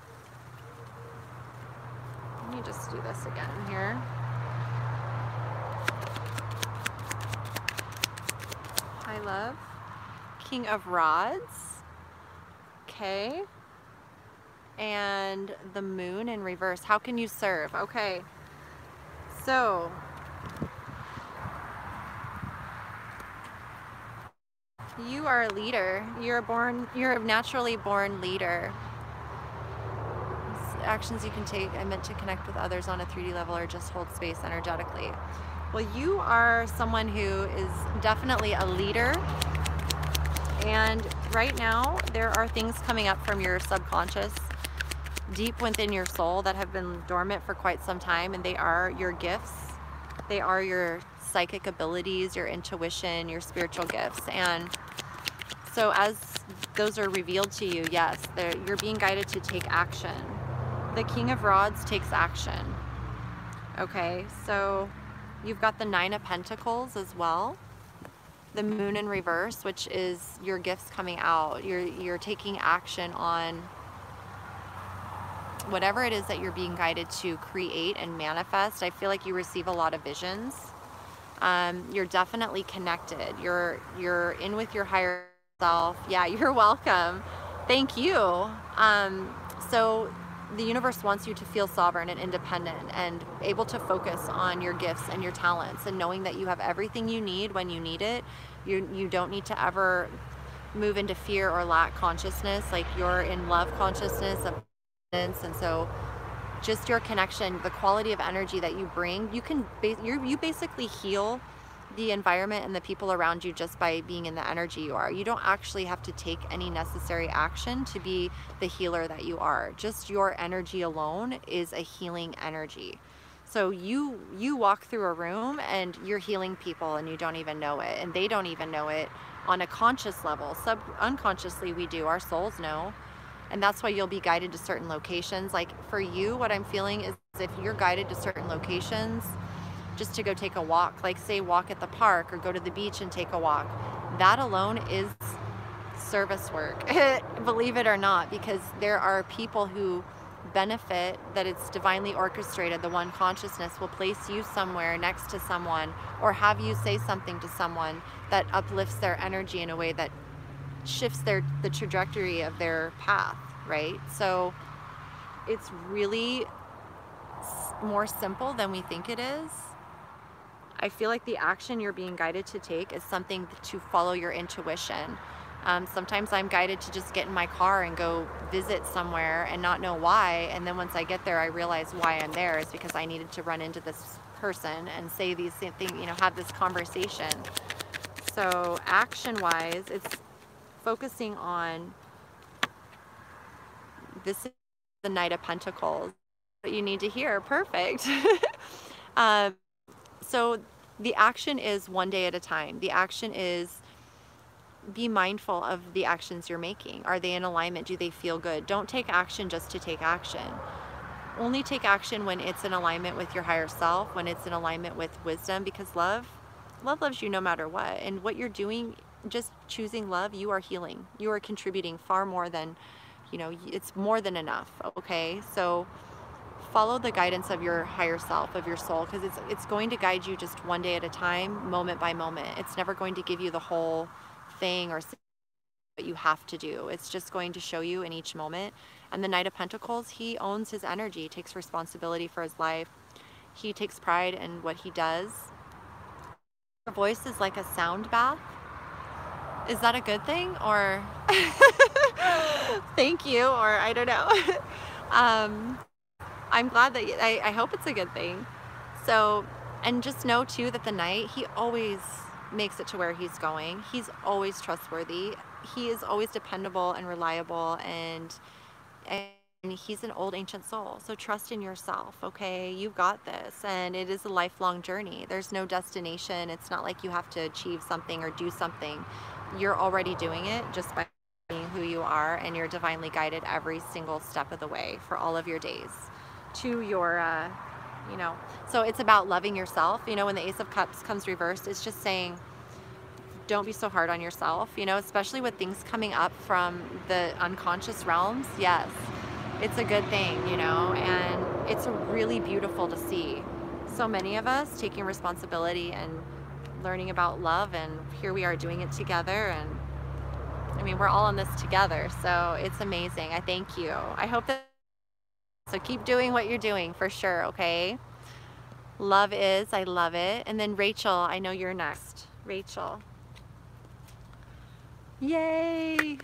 S1: Let me just do this again here. Hi Love. King of Rods. Okay. And the Moon in reverse. How can you serve? Okay. So you are a leader. You're a naturally born leader. Actions you can take are meant to connect with others on a 3D level or just hold space energetically. Well, you are someone who is definitely a leader, and right now there are things coming up from your subconscious deep within your soul that have been dormant for quite some time, and they are your gifts. They are your psychic abilities, your intuition, your spiritual gifts. And so as those are revealed to you, yes, you're being guided to take action. The King of Rods takes action. Okay, so you've got the Nine of Pentacles as well. The Moon in reverse, which is your gifts coming out. You're taking action on whatever it is that you're being guided to create and manifest. I feel like you receive a lot of visions. You're definitely connected. You're in with your higher self. Yeah, you're welcome. Thank you. So the universe wants you to feel sovereign and independent and able to focus on your gifts and your talents, and knowing that you have everything you need when you need it. You don't need to ever move into fear or lack consciousness. Like, you're in love consciousness of abundance. And so just your connection, the quality of energy that you bring, you basically heal the environment and the people around you just by being in the energy you are. You don't actually have to take any necessary action to be the healer that you are. Just your energy alone is a healing energy. So you walk through a room and you're healing people and you don't even know it, and they don't even know it on a conscious level. Unconsciously we do, our souls know. And that's why you'll be guided to certain locations. Like for you, what I'm feeling is if you're guided to certain locations just to go take a walk, like say walk at the park or go to the beach and take a walk, that alone is service work, believe it or not, because there are people who benefit that it's divinely orchestrated. The One Consciousness will place you somewhere next to someone or have you say something to someone that uplifts their energy in a way that shifts the trajectory of their path, right? So it's really more simple than we think it is. I feel like the action you're being guided to take is something to follow your intuition. Sometimes I'm guided to just get in my car and go visit somewhere and not know why. And then once I get there, I realize why I'm there is because I needed to run into this person and say these things, have this conversation. So action-wise, it's focusing on this is the Knight of Pentacles. What you need to hear, perfect. So the action is one day at a time. The action is be mindful of the actions you're making. Are they in alignment? Do they feel good? Don't take action just to take action. Only take action when it's in alignment with your higher self, when it's in alignment with wisdom, because love loves you no matter what. And what you're doing, just choosing love, you are healing. You are contributing far more than, it's more than enough, okay? So follow the guidance of your higher self, of your soul, because it's going to guide you just one day at a time, moment by moment. It's never going to give you the whole thing or what you have to do. It's just going to show you in each moment. And the Knight of Pentacles, he owns his energy, takes responsibility for his life. He takes pride in what he does. Your voice is like a sound bath. Is that a good thing, or thank you, or I don't know. I'm glad that I hope it's a good thing. So, and just know too that the Knight, he always makes it to where he's going. He's always trustworthy. He is always dependable and reliable, and he's an old ancient soul. So trust in yourself, okay? You've got this, and it is a lifelong journey. There's no destination. It's not like you have to achieve something or do something. You're already doing it just by being who you are, and you're divinely guided every single step of the way for all of your days to your, you know. So it's about loving yourself. You know, when the Ace of Cups comes reversed, it's just saying, don't be so hard on yourself, you know, especially with things coming up from the unconscious realms. Yes, it's a good thing, you know, and it's really beautiful to see so many of us taking responsibility and learning about love, and here we are doing it together. And I mean, we're all in this together, so it's amazing. I thank you. I hope that, so keep doing what you're doing for sure, okay? Love is, I love it. And then Rachel, I know you're next. Rachel. Yay!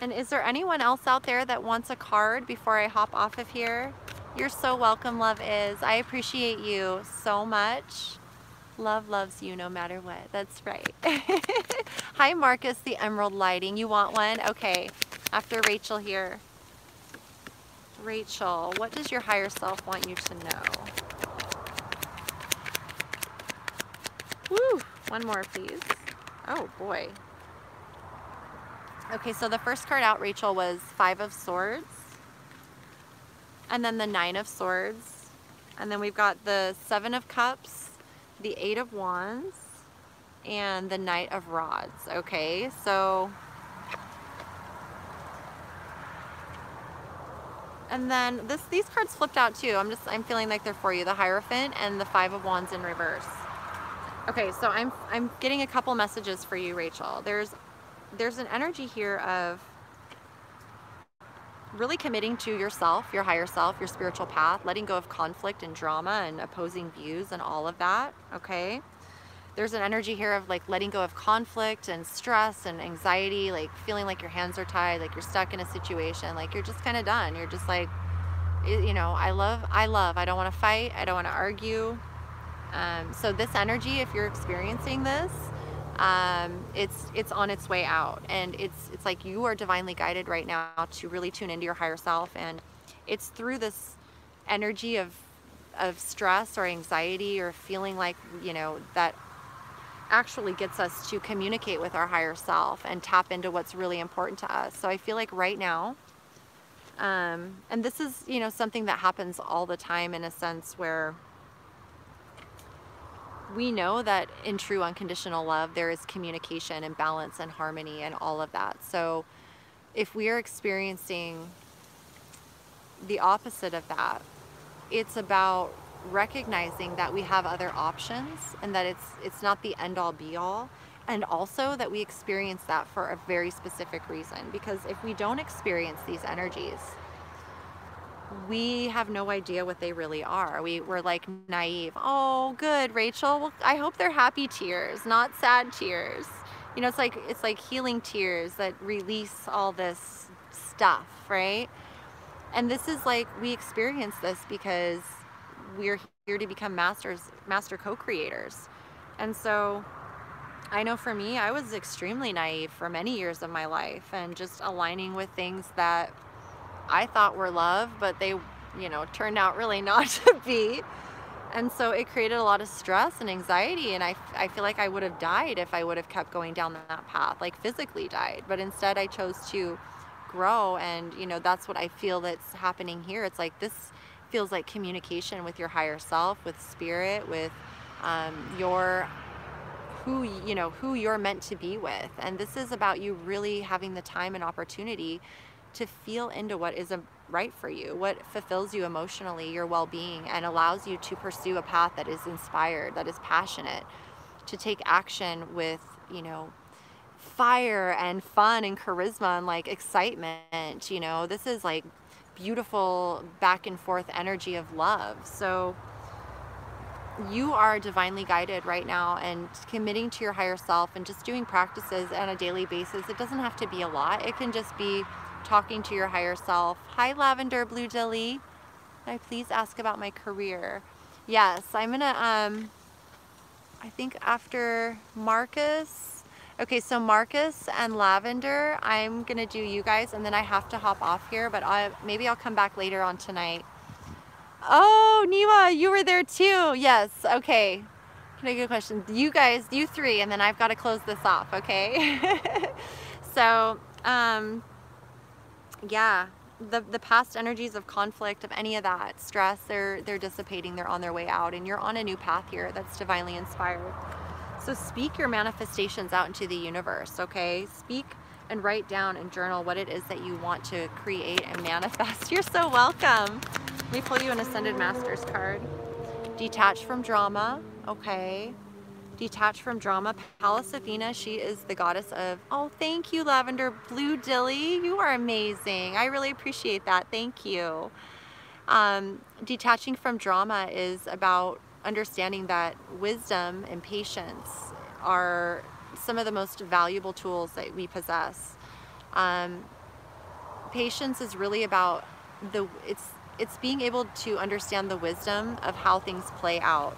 S1: And is there anyone else out there that wants a card before I hop off of here? You're so welcome, Love is. I appreciate you so much. Love loves you no matter what. That's right. Hi, Marcus, the Emerald Lighting. You want one? Okay. After Rachel here. Rachel, what does your higher self want you to know? Woo! One more, please. Oh, boy. Okay, so the first card out, Rachel, was Five of Swords. And then the Nine of Swords. And then we've got the Seven of Cups, the Eight of Wands, and the Knight of Rods. Okay, so... And then these cards flipped out too. I'm feeling like they're for you. The Hierophant and the Five of Wands in reverse. Okay, so I'm getting a couple messages for you, Rachel. There's an energy here of really committing to yourself, your higher self, your spiritual path, letting go of conflict and drama and opposing views and all of that, okay? There's an energy here of like letting go of conflict and stress and anxiety, like feeling like your hands are tied, like you're stuck in a situation, like you're just kind of done. You're just like, you know, I love, I don't want to fight, I don't want to argue. So this energy, if you're experiencing this, it's on its way out, and it's like you are divinely guided right now to really tune into your higher self, and it's through this energy of stress or anxiety or feeling like, you know, that actually gets us to communicate with our higher self and tap into what's really important to us. So I feel like right now, and this is, you know, something that happens all the time in a sense where we know that in true unconditional love, there is communication and balance and harmony and all of that. So if we are experiencing the opposite of that, it's about recognizing that we have other options and that it's not the end all be all, and also that we experience that for a very specific reason. Because if we don't experience these energies, we have no idea what they really are. We're like naive. Oh, good, Rachel. Well, I hope they're happy tears, not sad tears. You know, it's like healing tears that release all this stuff, right? And this is like, we experience this because we're here to become master co-creators. And so I know for me, I was extremely naive for many years of my life, and just aligning with things that I thought were love, but they, you know, turned out really not to be. And so it created a lot of stress and anxiety, and I feel like I would have died if I would have kept going down that path, like physically died. But instead I chose to grow, and, you know, that's what I feel that's happening here. It's like this feels like communication with your higher self, with spirit, with who you're meant to be with. And this is about you really having the time and opportunity to feel into what is right for you, what fulfills you emotionally, your well-being, and allows you to pursue a path that is inspired, that is passionate, to take action with, you know, fire and fun and charisma and like excitement. You know, this is like beautiful back and forth energy of love. So you are divinely guided right now, and committing to your higher self and just doing practices on a daily basis. It doesn't have to be a lot. It can just be talking to your higher self. Hi, Lavender Blue Dilly. Can I please ask about my career? Yes, I'm gonna, I think after Marcus. Okay, so Marcus and Lavender, I'm gonna do you guys, and then I have to hop off here, but maybe I'll come back later on tonight. Oh, Niwa, you were there too. Yes, okay. Can I get a question? You guys, you three, and then I've got to close this off, okay? So, yeah, the past energies of conflict, of any of that stress, they're dissipating, they're on their way out, and you're on a new path here that's divinely inspired. So speak your manifestations out into the universe, okay? Speak and write down and journal what it is that you want to create and manifest. You're so welcome. Let me pull you an Ascended Masters card. Detach from drama, okay? Detach from drama. Pallas Athena, she is the goddess of, oh, thank you, Lavender Blue Dilly. You are amazing. I really appreciate that. Thank you. Detaching from drama is about understanding that wisdom and patience are some of the most valuable tools that we possess. Patience is really about it's being able to understand the wisdom of how things play out.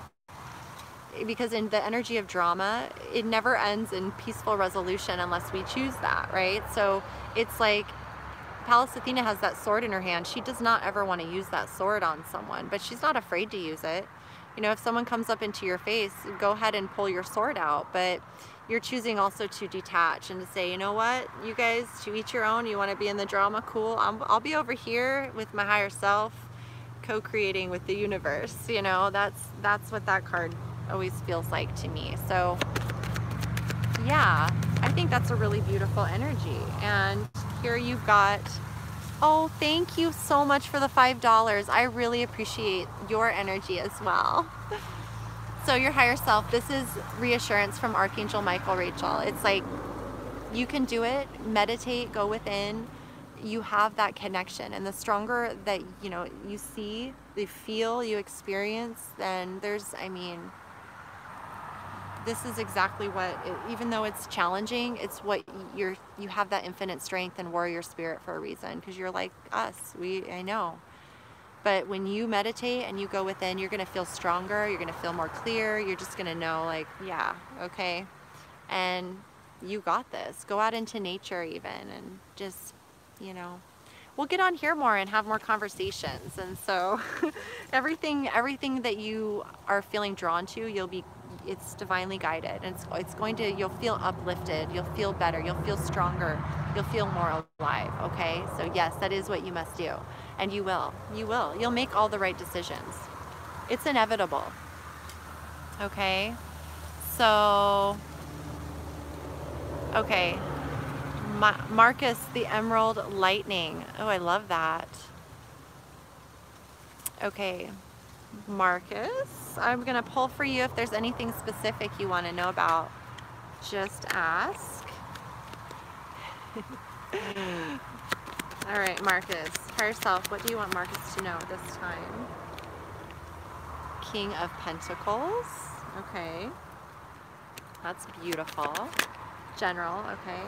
S1: Because in the energy of drama, it never ends in peaceful resolution unless we choose that, right? So it's like Pallas Athena has that sword in her hand. She does not ever want to use that sword on someone, but she's not afraid to use it. You know, if someone comes up into your face, go ahead and pull your sword out, but you're choosing also to detach and to say, you know what, you guys, to each your own. You want to be in the drama, cool. I'll be over here with my higher self, co-creating with the universe. You know, that's what that card always feels like to me. So yeah, I think that's a really beautiful energy. And here you've got, oh, thank you so much for the $5. I really appreciate your energy as well. So your higher self, this is reassurance from Archangel Michael, Rachel. It's like, you can do it, meditate, go within. You have that connection, and the stronger that, you know, you see, you feel, you experience, then there's, I mean, this is exactly what, even though it's challenging, it's what you have that infinite strength and warrior spirit for a reason, because you're like us, I know. But when you meditate and you go within, you're going to feel stronger, you're going to feel more clear, you're just going to know, like, yeah, okay, and you got this. Go out into nature even, and just, you know, we'll get on here more and have more conversations. And so everything that you are feeling drawn to, it's divinely guided, and it's going to, you'll feel uplifted, you'll feel better, you'll feel stronger, you'll feel more alive, okay? So yes, that is what you must do, and you'll make all the right decisions. It's inevitable, okay? So, okay, Marcus, the Emerald Lightning. Oh, I love that. Okay, Marcus, I'm gonna pull for you. If there's anything specific you want to know about, just ask. All right, Marcus, higher self, what do you want Marcus to know this time? King of Pentacles. Okay, that's beautiful. General. Okay,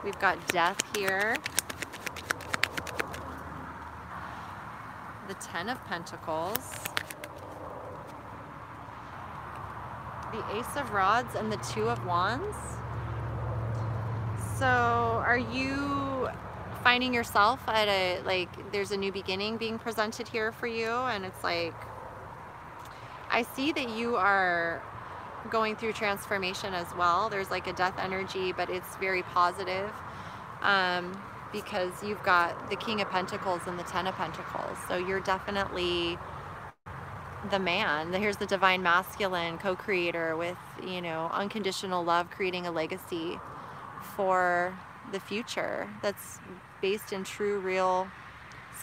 S1: we've got Death here. The Ten of Pentacles. The Ace of Rods and the Two of Wands. So are you finding yourself at a, like, there's a new beginning being presented here for you, and it's like, I see that you are going through transformation as well. There's like a death energy, but it's very positive, because you've got the King of Pentacles and the Ten of Pentacles. So you're definitely the man. Here's the divine masculine co-creator with, you know, unconditional love, creating a legacy for the future that's based in true, real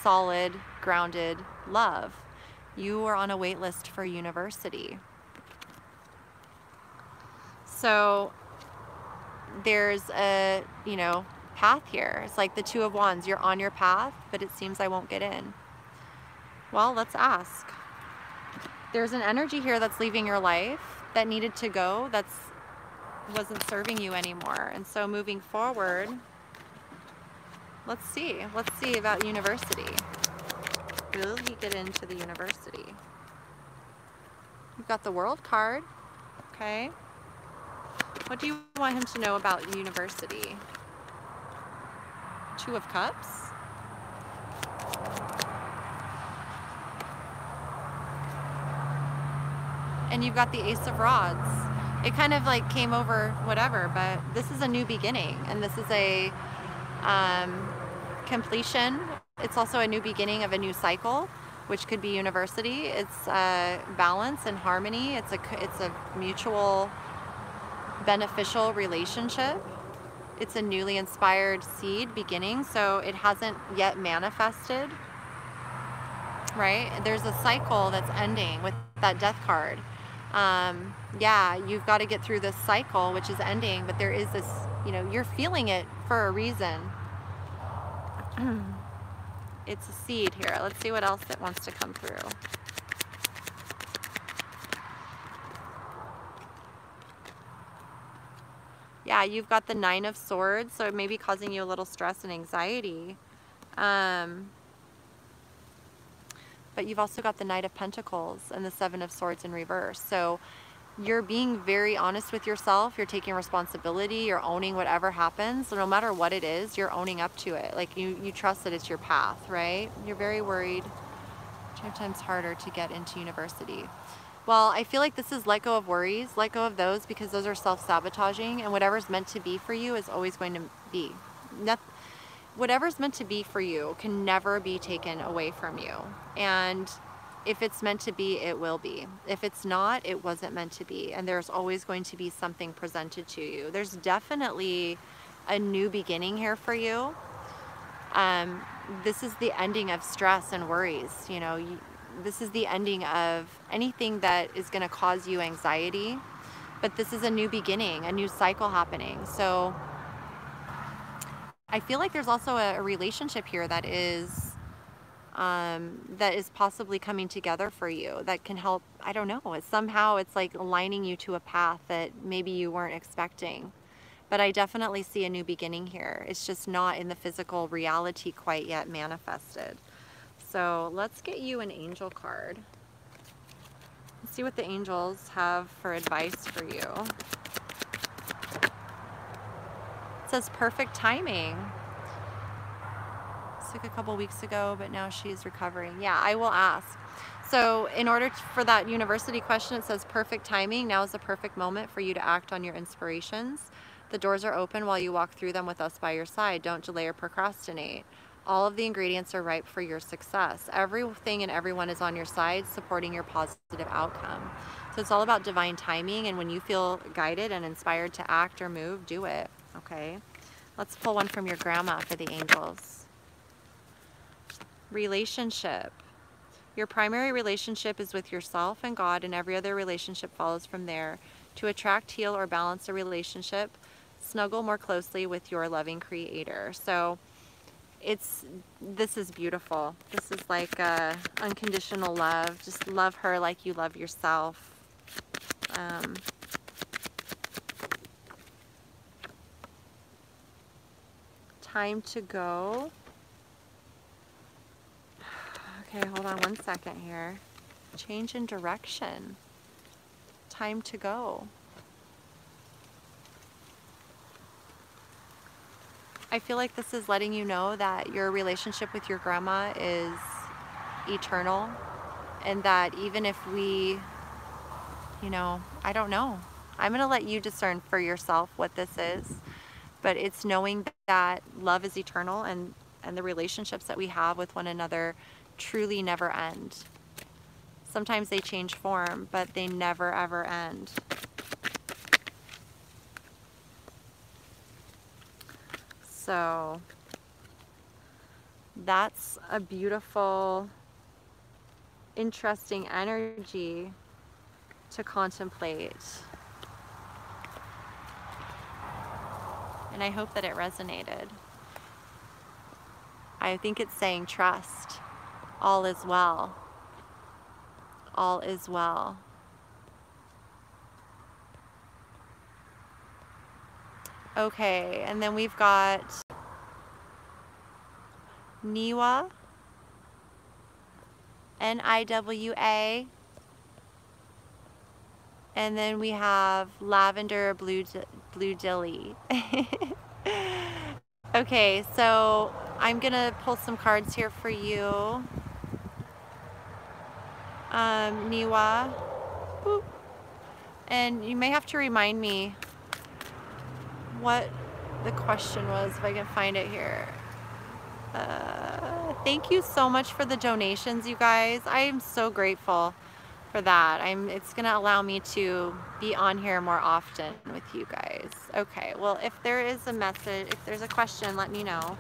S1: solid, grounded love. You are on a wait list for university. So there's a, path here. It's like the Two of Wands. You're on your path, but it seems I won't get in. Well, let's ask. There's an energy here that's leaving your life that needed to go, that wasn't serving you anymore. And so moving forward, let's see about university. Will he get into the university? You've got the World card. Okay. What do you want him to know about university? Two of Cups. And you've got the Ace of Rods. It kind of like came over whatever, but this is a new beginning, and this is a completion. It's also a new beginning of a new cycle, which could be university. It's balance and harmony. It's a mutual beneficial relationship. It's a newly inspired seed beginning, so it hasn't yet manifested, right? There's a cycle that's ending with that Death card. Yeah, you've got to get through this cycle, which is ending, but there is this, you're feeling it for a reason. It's a seed here. Let's see what else it wants to come through. Yeah, you've got the Nine of Swords, so it may be causing you a little stress and anxiety. But you've also got the Knight of Pentacles and the Seven of Swords in reverse. So you're being very honest with yourself. You're taking responsibility. You're owning whatever happens. So no matter what it is, you're owning up to it. Like you trust that it's your path, right? You're very worried. 5 times harder to get into university. Well, I feel like this is let go of worries, let go of those, because those are self-sabotaging, and whatever's meant to be for you is always going to be. Whatever's meant to be for you can never be taken away from you. And if it's meant to be, it will be. If it's not, it wasn't meant to be. And there's always going to be something presented to you. There's definitely a new beginning here for you. This is the ending of stress and worries. This is the ending of anything that is going to cause you anxiety, but this is a new beginning, a new cycle happening. So I feel like there's also a relationship here that is possibly coming together for you, that can help. I don't know. Somehow it's like aligning you to a path that maybe you weren't expecting. But I definitely see a new beginning here. It's just not in the physical reality quite yet manifested. So let's get you an angel card. Let's see what the angels have for advice for you. It says perfect timing. It's like a couple weeks ago, but now she's recovering. Yeah, I will ask. So in order for that university question, it says perfect timing. Now is the perfect moment for you to act on your inspirations. The doors are open while you walk through them with us by your side. Don't delay or procrastinate. All of the ingredients are ripe for your success. Everything and everyone is on your side, supporting your positive outcome. So it's all about divine timing, and when you feel guided and inspired to act or move, do it, okay? Let's pull one from your grandma for the angels. Relationship. Your primary relationship is with yourself and God, and every other relationship follows from there. To attract, heal, or balance a relationship, snuggle more closely with your loving Creator. So this is beautiful. This is like unconditional love. Just love her like you love yourself. Time to go. Okay, hold on 1 second here. Change in direction. Time to go. I feel like this is letting you know that your relationship with your grandma is eternal, and that even if we, I don't know. I'm going to let you discern for yourself what this is, but it's knowing that love is eternal, and the relationships that we have with one another truly never end. Sometimes they change form, but they never ever end. So That's a beautiful, interesting energy to contemplate. And I hope that it resonated. I think it's saying trust. All is well. All is well. Okay, and then we've got Niwa, Niwa, and then we have Lavender Blue Dilly. Okay, so I'm gonna pull some cards here for you, Niwa, and you may have to remind me what the question was, if I can find it here. Thank you so much for the donations, you guys. I am so grateful for that. It's gonna allow me to be on here more often with you guys. Okay, well, if there is a message, if there's a question, let me know.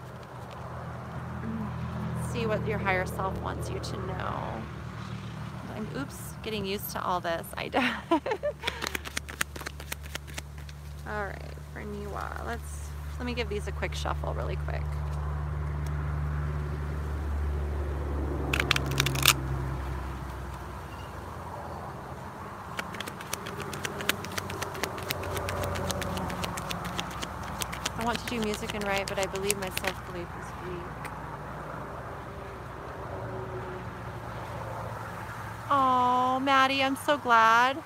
S1: Let's see what your higher self wants you to know. I'm, oops, getting used to all this. All right, for Niwa, let me give these a quick shuffle really quick. I want to do music and write, but I believe my self-belief is weak. Oh, Maddie, I'm so glad.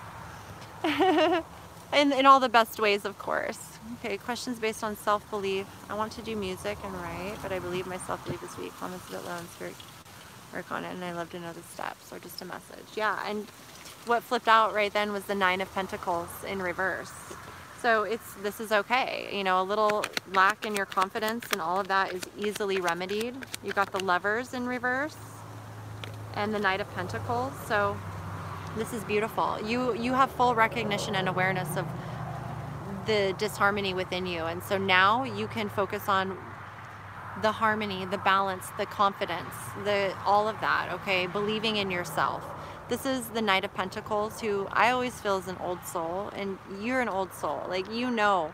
S1: In all the best ways, of course. Okay, questions based on self-belief. I want to do music and write, but I believe my self-belief is weak. Comments about low and spirit work on it, and I love to know the steps, or just a message. Yeah, and what flipped out right then was the 9 of Pentacles in reverse. So this is okay. You know, a little lack in your confidence and all of that is easily remedied. You got the Lovers in reverse and the Knight of Pentacles. So this is beautiful. You have full recognition and awareness of the disharmony within you. And so now you can focus on the harmony, the balance, the confidence, all of that, okay? Believing in yourself. This is the Knight of Pentacles, who I always feel is an old soul, and you're an old soul. Like, you know,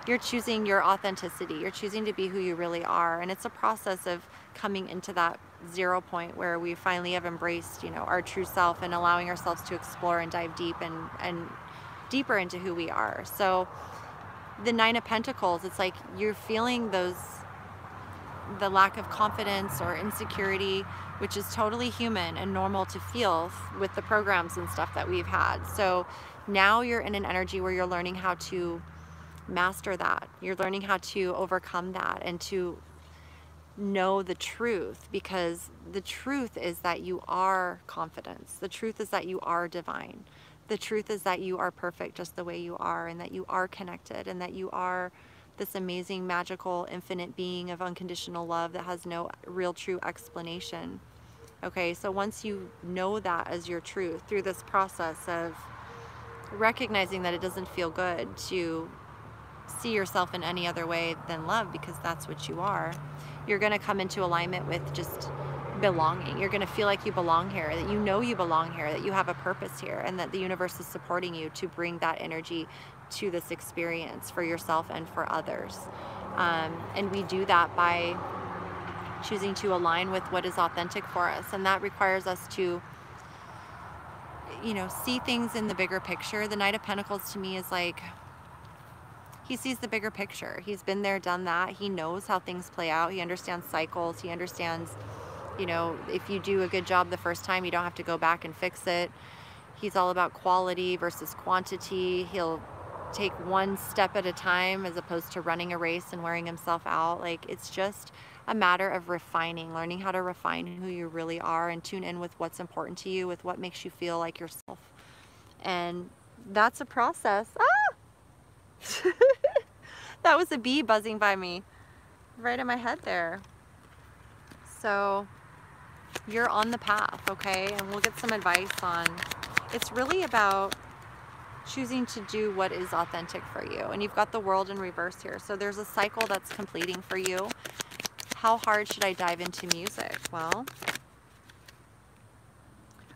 S1: you're choosing your authenticity. You're choosing to be who you really are. And it's a process of coming into that 0 point where we finally have embraced, you know, our true self and allowing ourselves to explore and dive deep and deeper into who we are. So the 9 of Pentacles, it's like you're feeling the lack of confidence or insecurity, which is totally human and normal to feel with the programs and stuff that we've had. So now you're in an energy where you're learning how to master that. You're learning how to overcome that and to know the truth, because the truth is that you are confidence. The truth is that you are divine. The truth is that you are perfect just the way you are, and that you are connected, and that you are this amazing, magical, infinite being of unconditional love that has no real true explanation. Okay, so once you know that as your truth, through this process of recognizing that it doesn't feel good to see yourself in any other way than love, because that's what you are, you're going to come into alignment with just belonging. You're going to feel like you belong here, that you know you belong here, that you have a purpose here, and that the universe is supporting you to bring that energy to this experience for yourself and for others. And we do that by choosing to align with what is authentic for us. And that requires us to, you know, see things in the bigger picture. The Knight of Pentacles to me is like, he sees the bigger picture. He's been there, done that. He knows how things play out. He understands cycles. He understands, you know, if you do a good job the first time, you don't have to go back and fix it. He's all about quality versus quantity. He'll take one step at a time as opposed to running a race and wearing himself out. Like, it's just a matter of refining, learning how to refine who you really are and tune in with what's important to you, with what makes you feel like yourself. And that's a process. Ah! That was a bee buzzing by me right in my head there. So you're on the path, okay? And we'll get some advice on, it's really about choosing to do what is authentic for you. And you've got the World in reverse here. So there's a cycle that's completing for you. how hard should I dive into music? Well,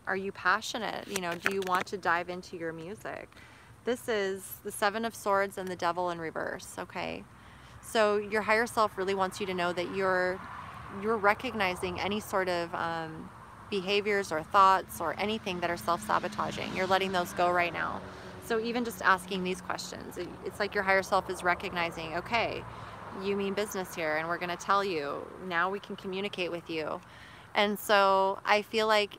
S1: are you passionate? You know, do you want to dive into your music? This is the Seven of Swords and the Devil in reverse, okay? So your higher self really wants you to know that you're recognizing any sort of behaviors or thoughts or anything that are self-sabotaging. You're letting those go right now. So even just asking these questions, it's like your higher self is recognizing, okay, you mean business here, and we're going to tell you. Now we can communicate with you. And so I feel like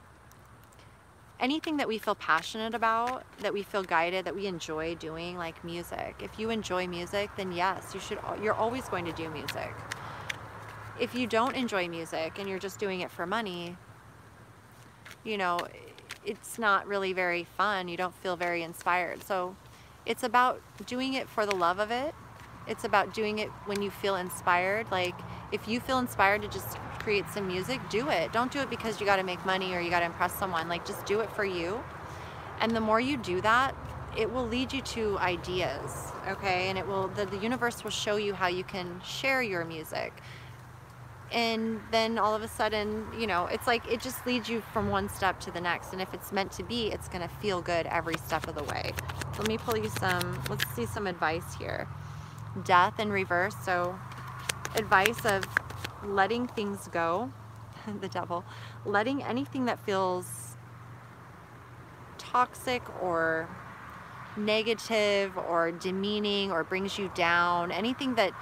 S1: anything that we feel passionate about, that we feel guided, that we enjoy doing, like music. If you enjoy music, then yes, you're always going to do music. If you don't enjoy music and you're just doing it for money, you know, it's not really very fun. You don't feel very inspired. So it's about doing it for the love of it. It's about doing it when you feel inspired. Like if you feel inspired to just create some music, do it. Don't do it because you got to make money or you got to impress someone. Like just do it for you. And the more you do that, it will lead you to ideas, okay? And it will, the universe will show you how you can share your music. And then all of a sudden, you know, it's like it just leads you from one step to the next. And if it's meant to be, it's going to feel good every step of the way. So let me pull you let's see some advice here. Death in reverse. So advice of letting things go, the devil, letting anything that feels toxic or negative or demeaning or brings you down, anything that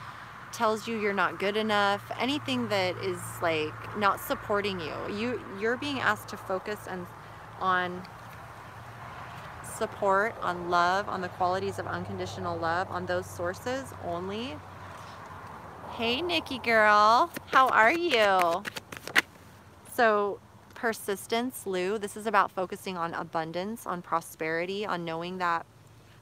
S1: tells you you're not good enough, anything that is like not supporting you. You're being asked to focus on support, on love, on the qualities of unconditional love, on those sources only. Hey Nikki girl, how are you? So persistence, Lou, this is about focusing on abundance, on prosperity, on knowing that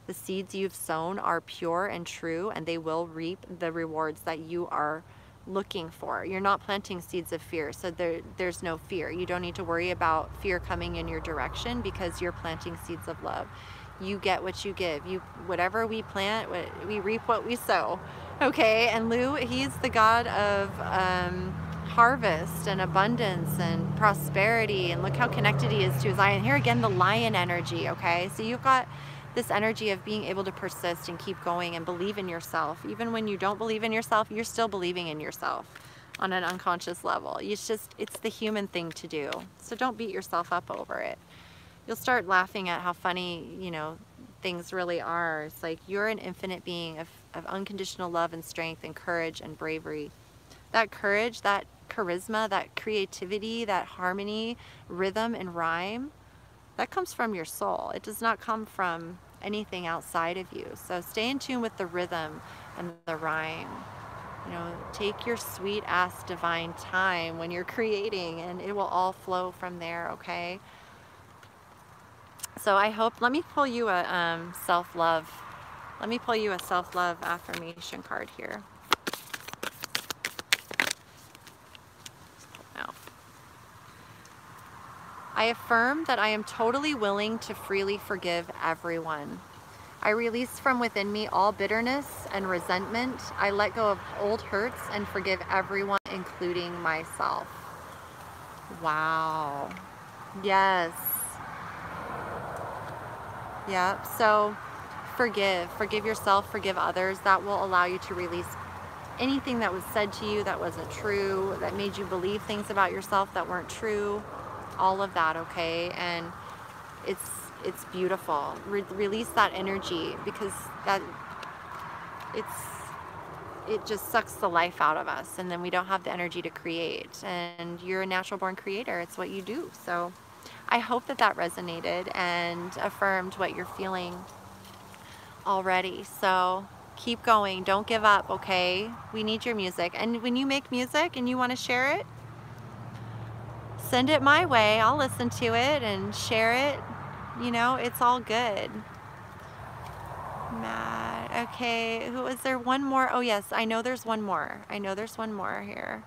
S1: the seeds you've sown are pure and true, and they will reap the rewards that you are looking for. You're not planting seeds of fear, so there's no fear. You don't need to worry about fear coming in your direction because you're planting seeds of love. You get what you give. Whatever we plant, we reap what we sow. Okay, and Lou, he's the god of harvest and abundance and prosperity, and look how connected he is to his lion. Here again, the lion energy, okay? So you've got this energy of being able to persist and keep going and believe in yourself. Even when you don't believe in yourself, you're still believing in yourself on an unconscious level. It's the human thing to do. So don't beat yourself up over it. You'll start laughing at how funny, you know, things really are. It's like you're an infinite being of unconditional love and strength and courage and bravery. That courage, that charisma, that creativity, that harmony, rhythm and rhyme, that comes from your soul. It does not come from anything outside of you. So stay in tune with the rhythm and the rhyme. You know, take your sweet ass divine time when you're creating, and it will all flow from there, okay? So I hope, let me pull you a self-love affirmation card here. I affirm that I am totally willing to freely forgive everyone. I release from within me all bitterness and resentment. I let go of old hurts and forgive everyone, including myself. Wow. Yes. Yep. So forgive yourself, forgive others. That will allow you to release anything that was said to you that wasn't true, that made you believe things about yourself that weren't true. All of that, okay? And it's beautiful. Release that energy, because it just sucks the life out of us, and then we don't have the energy to create. And you're a natural born creator. It's what you do. So I hope that resonated and affirmed what you're feeling already. So keep going. Don't give up, okay? We need your music. And when you make music and you want to share it, send it my way. I'll listen to it and share it. You know, it's all good. Matt, okay. Who is there? One more? Oh yes, I know there's one more. Here.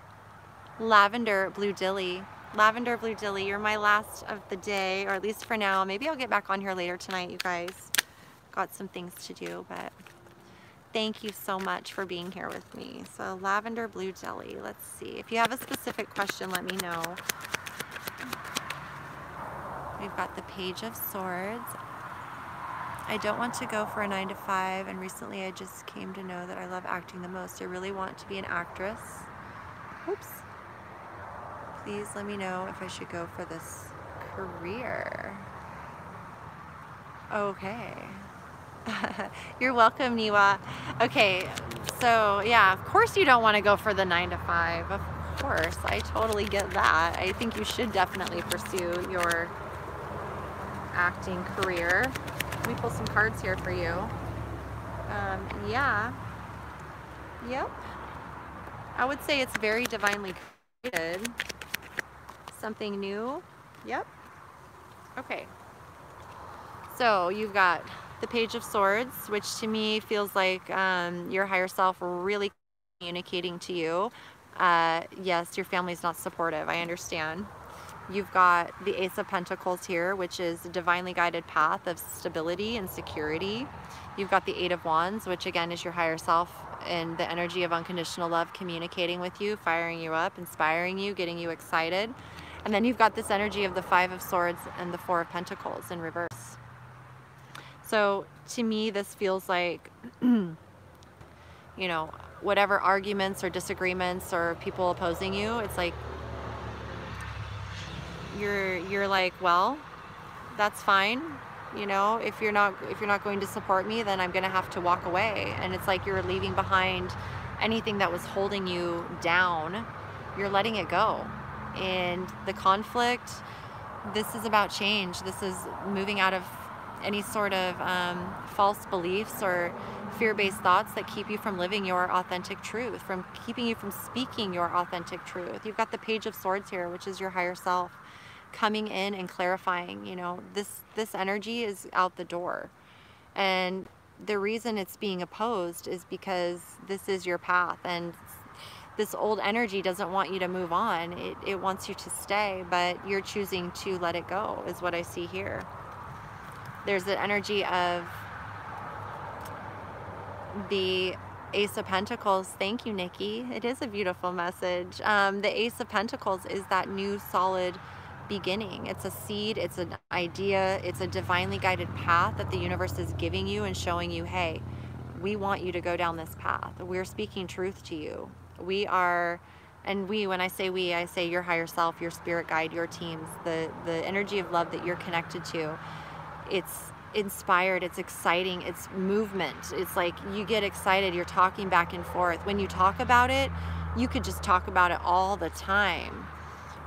S1: Lavender Blue Dilly. Lavender Blue Dilly, you're my last of the day, or at least for now. Maybe I'll get back on here later tonight, you guys. Got some things to do, but thank you so much for being here with me. So lavender blue jelly, let's see. If you have a specific question, let me know. We've got the Page of Swords. I don't want to go for a 9 to 5, and recently I just came to know that I love acting the most. I really want to be an actress. Oops. Please let me know if I should go for this career. Okay. You're welcome, Niwa. Okay, so yeah, of course you don't want to go for the 9 to 5. Of course, I totally get that. I think you should definitely pursue your acting career. Let me pull some cards here for you. Yeah. Yep. I would say it's very divinely created. Something new. Yep. Okay. So you've got the Page of Swords, which to me feels like your higher self really communicating to you. Yes, your family's not supportive, I understand. You've got the Ace of Pentacles here, which is a divinely guided path of stability and security. You've got the Eight of Wands, which again is your higher self and the energy of unconditional love communicating with you, firing you up, inspiring you, getting you excited. And then you've got this energy of the Five of Swords and the Four of Pentacles in reverse. So to me, this feels like, you know, whatever arguments or disagreements or people opposing you, it's like you're like, well, that's fine. You know, if you're not going to support me, then I'm going to have to walk away. And it's like you're leaving behind anything that was holding you down. You're letting it go. And the conflict, this is about change. This is moving out of any sort of false beliefs or fear-based thoughts that keep you from living your authentic truth, from keeping you from speaking your authentic truth. You've got the Page of Swords here, which is your higher self coming in and clarifying, you know, this energy is out the door. And the reason it's being opposed is because this is your path, and this old energy doesn't want you to move on. It wants you to stay, but you're choosing to let it go, is what I see here. There's the energy of the Ace of Pentacles. Thank you, Nikki. It is a beautiful message. The Ace of Pentacles is that new solid beginning. It's a seed, it's an idea, it's a divinely guided path that the universe is giving you and showing you, hey, we want you to go down this path. We're speaking truth to you. We are, and we, when I say we, I say your higher self, your spirit guide, your teams, the energy of love that you're connected to. It's inspired, it's exciting, it's movement. It's like you get excited, you're talking back and forth. When you talk about it, you could just talk about it all the time.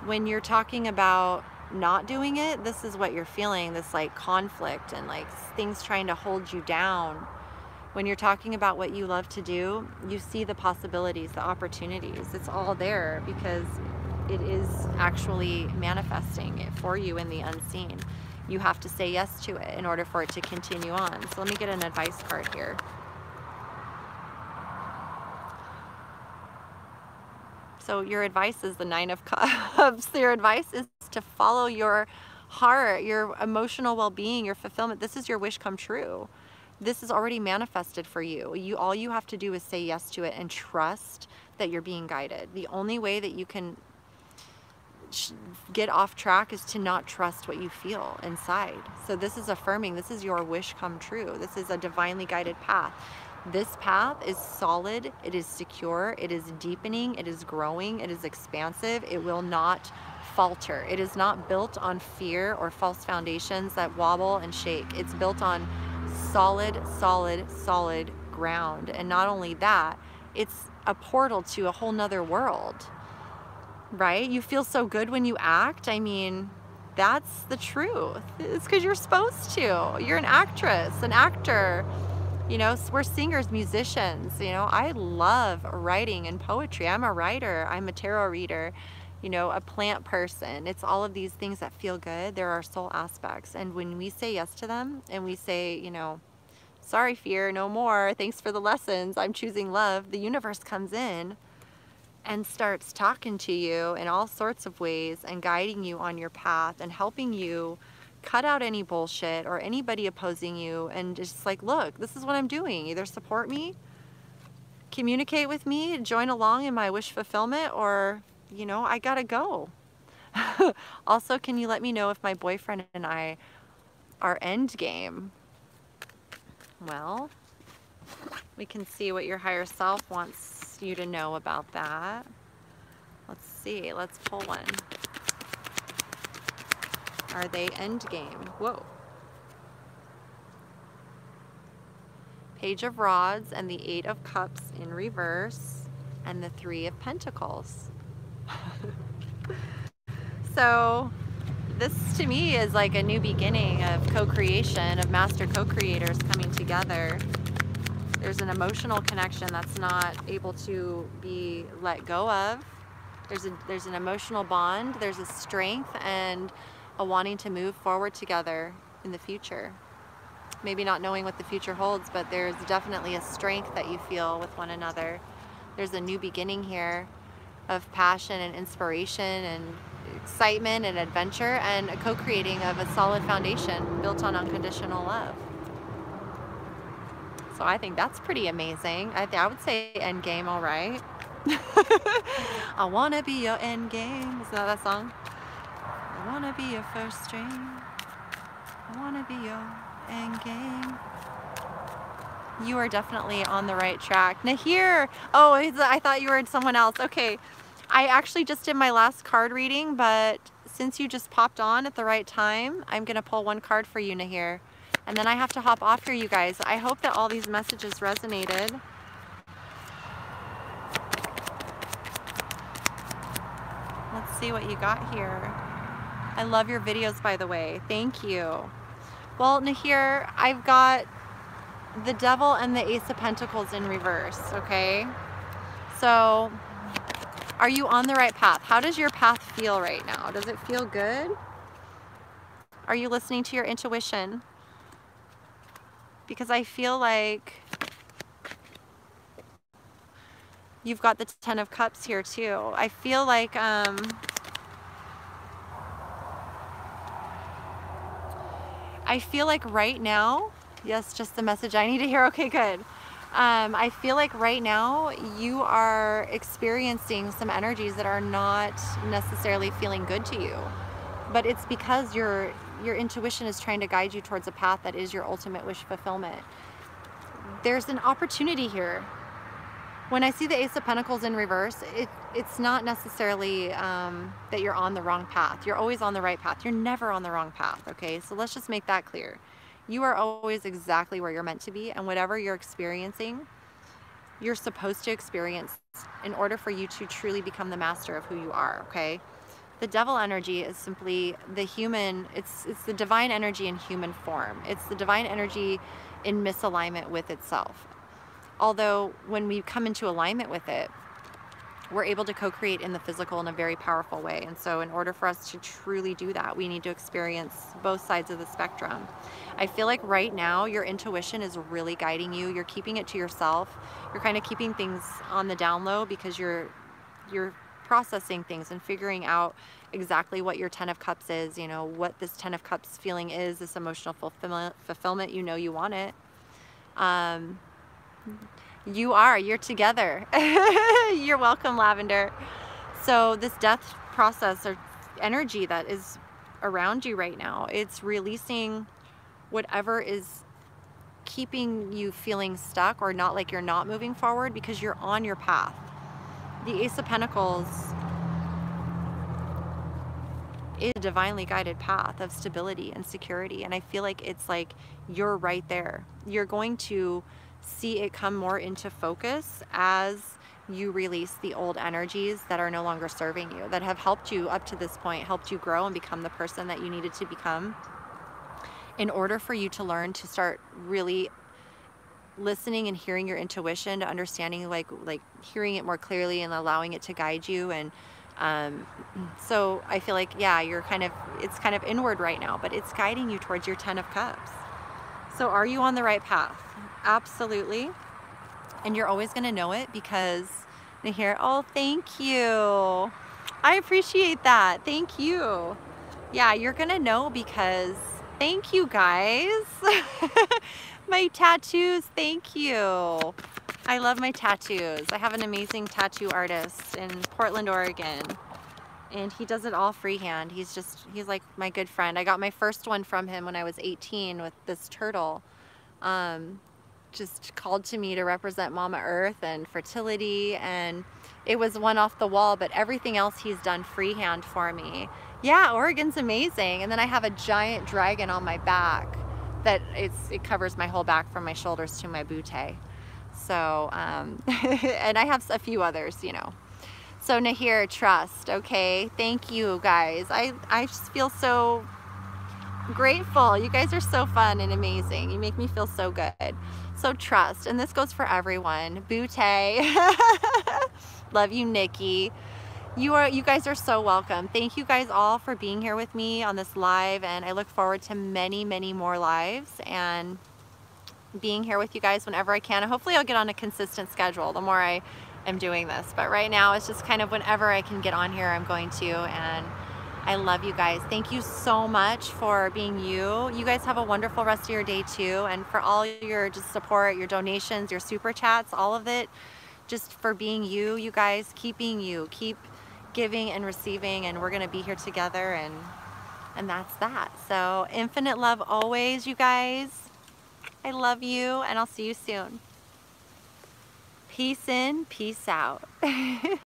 S1: When you're talking about not doing it, this is what you're feeling, this like conflict and like things trying to hold you down. When you're talking about what you love to do, you see the possibilities, the opportunities. It's all there because it is actually manifesting it for you in the unseen. You have to say yes to it in order for it to continue on. So let me get an advice card here. So your advice is the Nine of Cups. Your advice is to follow your heart, your emotional well-being, your fulfillment. This is your wish come true. This is already manifested for you. All you have to do is say yes to it and trust that you're being guided. The only way that you can get off track is to not trust what you feel inside. So this is affirming. This is your wish come true. This is a divinely guided path. This path is solid, it is secure, it is deepening, it is growing, it is expansive, it will not falter. It is not built on fear or false foundations that wobble and shake. It's built on solid, solid, solid ground. And not only that, it's a portal to a whole nother world, right? You feel so good when you act. I mean, that's the truth. It's because you're supposed to. You're an actress, an actor. You know, we're singers, musicians. You know, I love writing and poetry. I'm a writer. I'm a tarot reader, you know, a plant person. It's all of these things that feel good. There are soul aspects. And when we say yes to them and we say, you know, sorry, fear, no more. Thanks for the lessons. I'm choosing love. The universe comes in and starts talking to you in all sorts of ways and guiding you on your path and helping you cut out any bullshit or anybody opposing you, and just like, look, this is what I'm doing. Either support me communicate with me, join along in my wish fulfillment, or, you know, I gotta go. Also, can you let me know if my boyfriend and I are end game? Well, we can see what your higher self wants you to know about that. Let's see, let's pull one. Are they end game? Whoa. Page of Rods and the 8 of Cups in reverse and the 3 of Pentacles. So this to me is like a new beginning of co-creation, of master co-creators coming together. There's an emotional connection that's not able to be let go of. There's an emotional bond, there's a strength and a wanting to move forward together in the future. Maybe not knowing what the future holds, but there's definitely a strength that you feel with one another. There's a new beginning here of passion and inspiration and excitement and adventure, and a co-creating of a solid foundation built on unconditional love. So I think that's pretty amazing. I would say end game, all right. I wanna be your end game. Isn't that song? I wanna be your first string. I wanna be your end game. You are definitely on the right track. Nahir, oh, I thought you were someone else. Okay, I actually just did my last card reading, but since you just popped on at the right time, I'm gonna pull one card for you, Nahir. And then I have to hop off here, you guys. I hope that all these messages resonated. Let's see what you got here. I love your videos, by the way. Thank you. Well, Nahir, I've got the Devil and the Ace of Pentacles in reverse, okay? So, are you on the right path? How does your path feel right now? Does it feel good? Are you listening to your intuition? Because I feel like you've got the 10 of Cups here too. I feel like right now, yes, just the message I need to hear. Okay, good. I feel like right now you are experiencing some energies that are not necessarily feeling good to you, but it's because your intuition is trying to guide you towards a path that is your ultimate wish fulfillment. There's an opportunity here. When I see the Ace of Pentacles in reverse, it's not necessarily that you're on the wrong path. You're always on the right path. You're never on the wrong path, okay? So let's just make that clear. You are always exactly where you're meant to be, and whatever you're experiencing, you're supposed to experience in order for you to truly become the master of who you are, okay? The Devil energy is simply the human, it's the divine energy in human form. It's the divine energy in misalignment with itself. Although when we come into alignment with it, we're able to co-create in the physical in a very powerful way. And so in order for us to truly do that, we need to experience both sides of the spectrum. I feel like right now your intuition is really guiding you. You're keeping it to yourself. You're kind of keeping things on the down low because you're processing things and figuring out exactly what your 10 of Cups is, you know, what this 10 of Cups feeling is, this emotional fulfillment, you know you want it. You're together. You're welcome, Lavender. So this death process or energy that is around you right now, it's releasing whatever is keeping you feeling stuck or not, like you're not moving forward, because you're on your path. The Ace of Pentacles is a divinely guided path of stability and security, and I feel like it's like you're right there. You're going to see it come more into focus as you release the old energies that are no longer serving you, that have helped you up to this point, helped you grow and become the person that you needed to become, in order for you to learn to start really listening and hearing your intuition, to understanding like hearing it more clearly and allowing it to guide you. And so I feel like, yeah, it's kind of inward right now, but it's guiding you towards your 10 of Cups. So are you on the right path? Absolutely. And you're always going to know it, because Nahir, oh, thank you. I appreciate that. Thank you. Yeah, you're going to know, because thank you guys. My tattoos, thank you. I love my tattoos. I have an amazing tattoo artist in Portland, Oregon, and he does it all freehand. He's like my good friend. I got my first one from him when I was 18 with this turtle. Just called to me to represent Mama Earth and fertility, and it was one off the wall, but everything else he's done freehand for me. Yeah, Oregon's amazing. And then I have a giant dragon on my back that it covers my whole back from my shoulders to my bootay. So, and I have a few others, you know. So Nahir, trust, okay? Thank you guys. I just feel so grateful. You guys are so fun and amazing. You make me feel so good. So trust, and this goes for everyone. Bootay. Love you, Nikki. You guys are so welcome. Thank you guys all for being here with me on this live, and I look forward to many, many more lives and being here with you guys whenever I can. And hopefully I'll get on a consistent schedule the more I am doing this. But right now it's just kind of whenever I can get on here, I'm going to. And I love you guys. Thank you so much for being you. You guys have a wonderful rest of your day too. And for all your just support, your donations, your super chats, all of it, just for being you, you guys, keep being you. Keep giving and receiving, and we're gonna be here together, and that's that. So infinite love always, you guys. I love you, and I'll see you soon. Peace in, peace out.